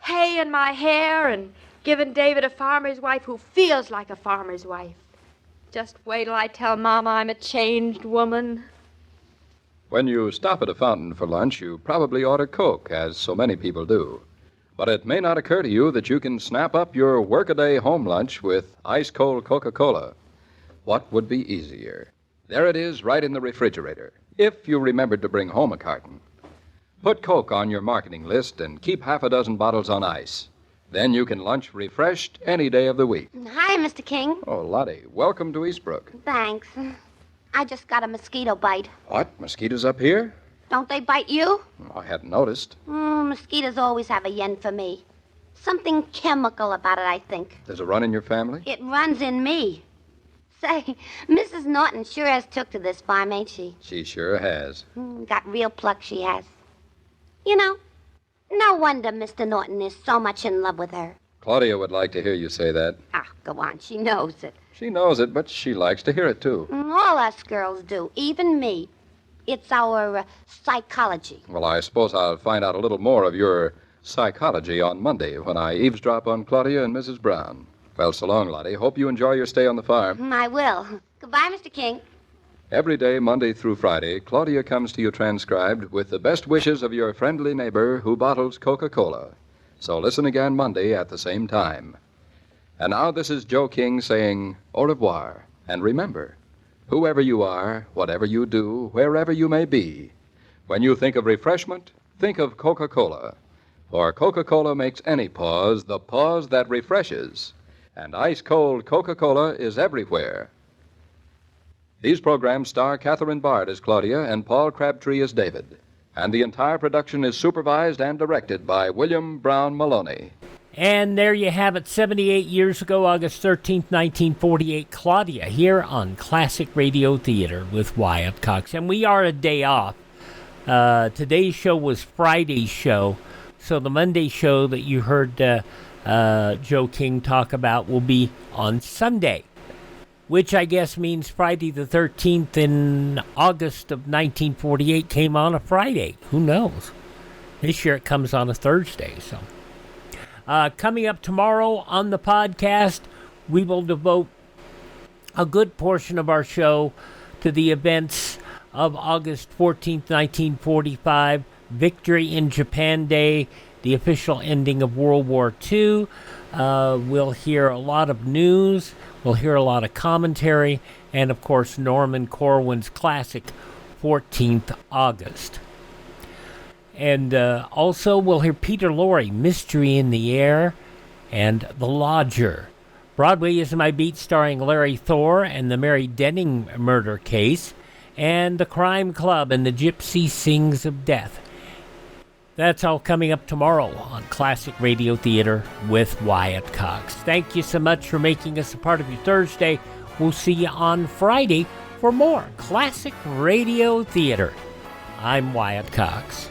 hay in my hair and given David a farmer's wife who feels like a farmer's wife? Just wait till I tell Mama I'm a changed woman. When you stop at a fountain for lunch, you probably order Coke, as so many people do. But it may not occur to you that you can snap up your workaday home lunch with ice-cold Coca-Cola. What would be easier? There it is, right in the refrigerator, if you remembered to bring home a carton. Put Coke on your marketing list and keep half a dozen bottles on ice. Then you can lunch refreshed any day of the week. Hi, Mr. King. Oh, Lottie, welcome to Eastbrook. Thanks. I just got a mosquito bite. What? Mosquitoes up here? Don't they bite you? I hadn't noticed. Mosquitoes always have a yen for me. Something chemical about it, I think. There's a run in your family? It runs in me. Say, Mrs. Norton sure has took to this farm, ain't she? She sure has. Got real pluck, she has. You know, no wonder Mr. Norton is so much in love with her. Claudia would like to hear you say that. Go on, she knows it. She knows it, but she likes to hear it, too. All us girls do, even me. It's our psychology. Well, I suppose I'll find out a little more of your psychology on Monday when I eavesdrop on Claudia and Mrs. Brown. Well, so long, Lottie. Hope you enjoy your stay on the farm. I will. Goodbye, Mr. King. Every day, Monday through Friday, Claudia comes to you transcribed with the best wishes of your friendly neighbor who bottles Coca-Cola. So listen again Monday at the same time. And now this is Joe King saying au revoir. And remember, whoever you are, whatever you do, wherever you may be, when you think of refreshment, think of Coca-Cola. For Coca-Cola makes any pause the pause that refreshes. And ice-cold Coca-Cola is everywhere. These programs star Catherine Bard as Claudia and Paul Crabtree as David. And the entire production is supervised and directed by William Brown Maloney. And there you have it, 78 years ago, August 13th, 1948, Claudia, here on Classic Radio Theater with Wyatt Cox. And we are a day off. Today's show was Friday's show, so the Monday show that you heard Joe King talk about will be on Sunday, which I guess means Friday the 13th in August of 1948 came on a Friday. Who knows? This year it comes on a Thursday, so... coming up tomorrow on the podcast, we will devote a good portion of our show to the events of August 14th, 1945, Victory in Japan Day, the official ending of World War II. We'll hear a lot of news, we'll hear a lot of commentary, and of course Norman Corwin's classic 14th August. And also, we'll hear Peter Lorre, Mystery in the Air, and The Lodger. Broadway is My Beat, starring Larry Thor, and the Mary Denning murder case, and The Crime Club and The Gypsy Sings of Death. That's all coming up tomorrow on Classic Radio Theater with Wyatt Cox. Thank you so much for making us a part of your Thursday. We'll see you on Friday for more Classic Radio Theater. I'm Wyatt Cox.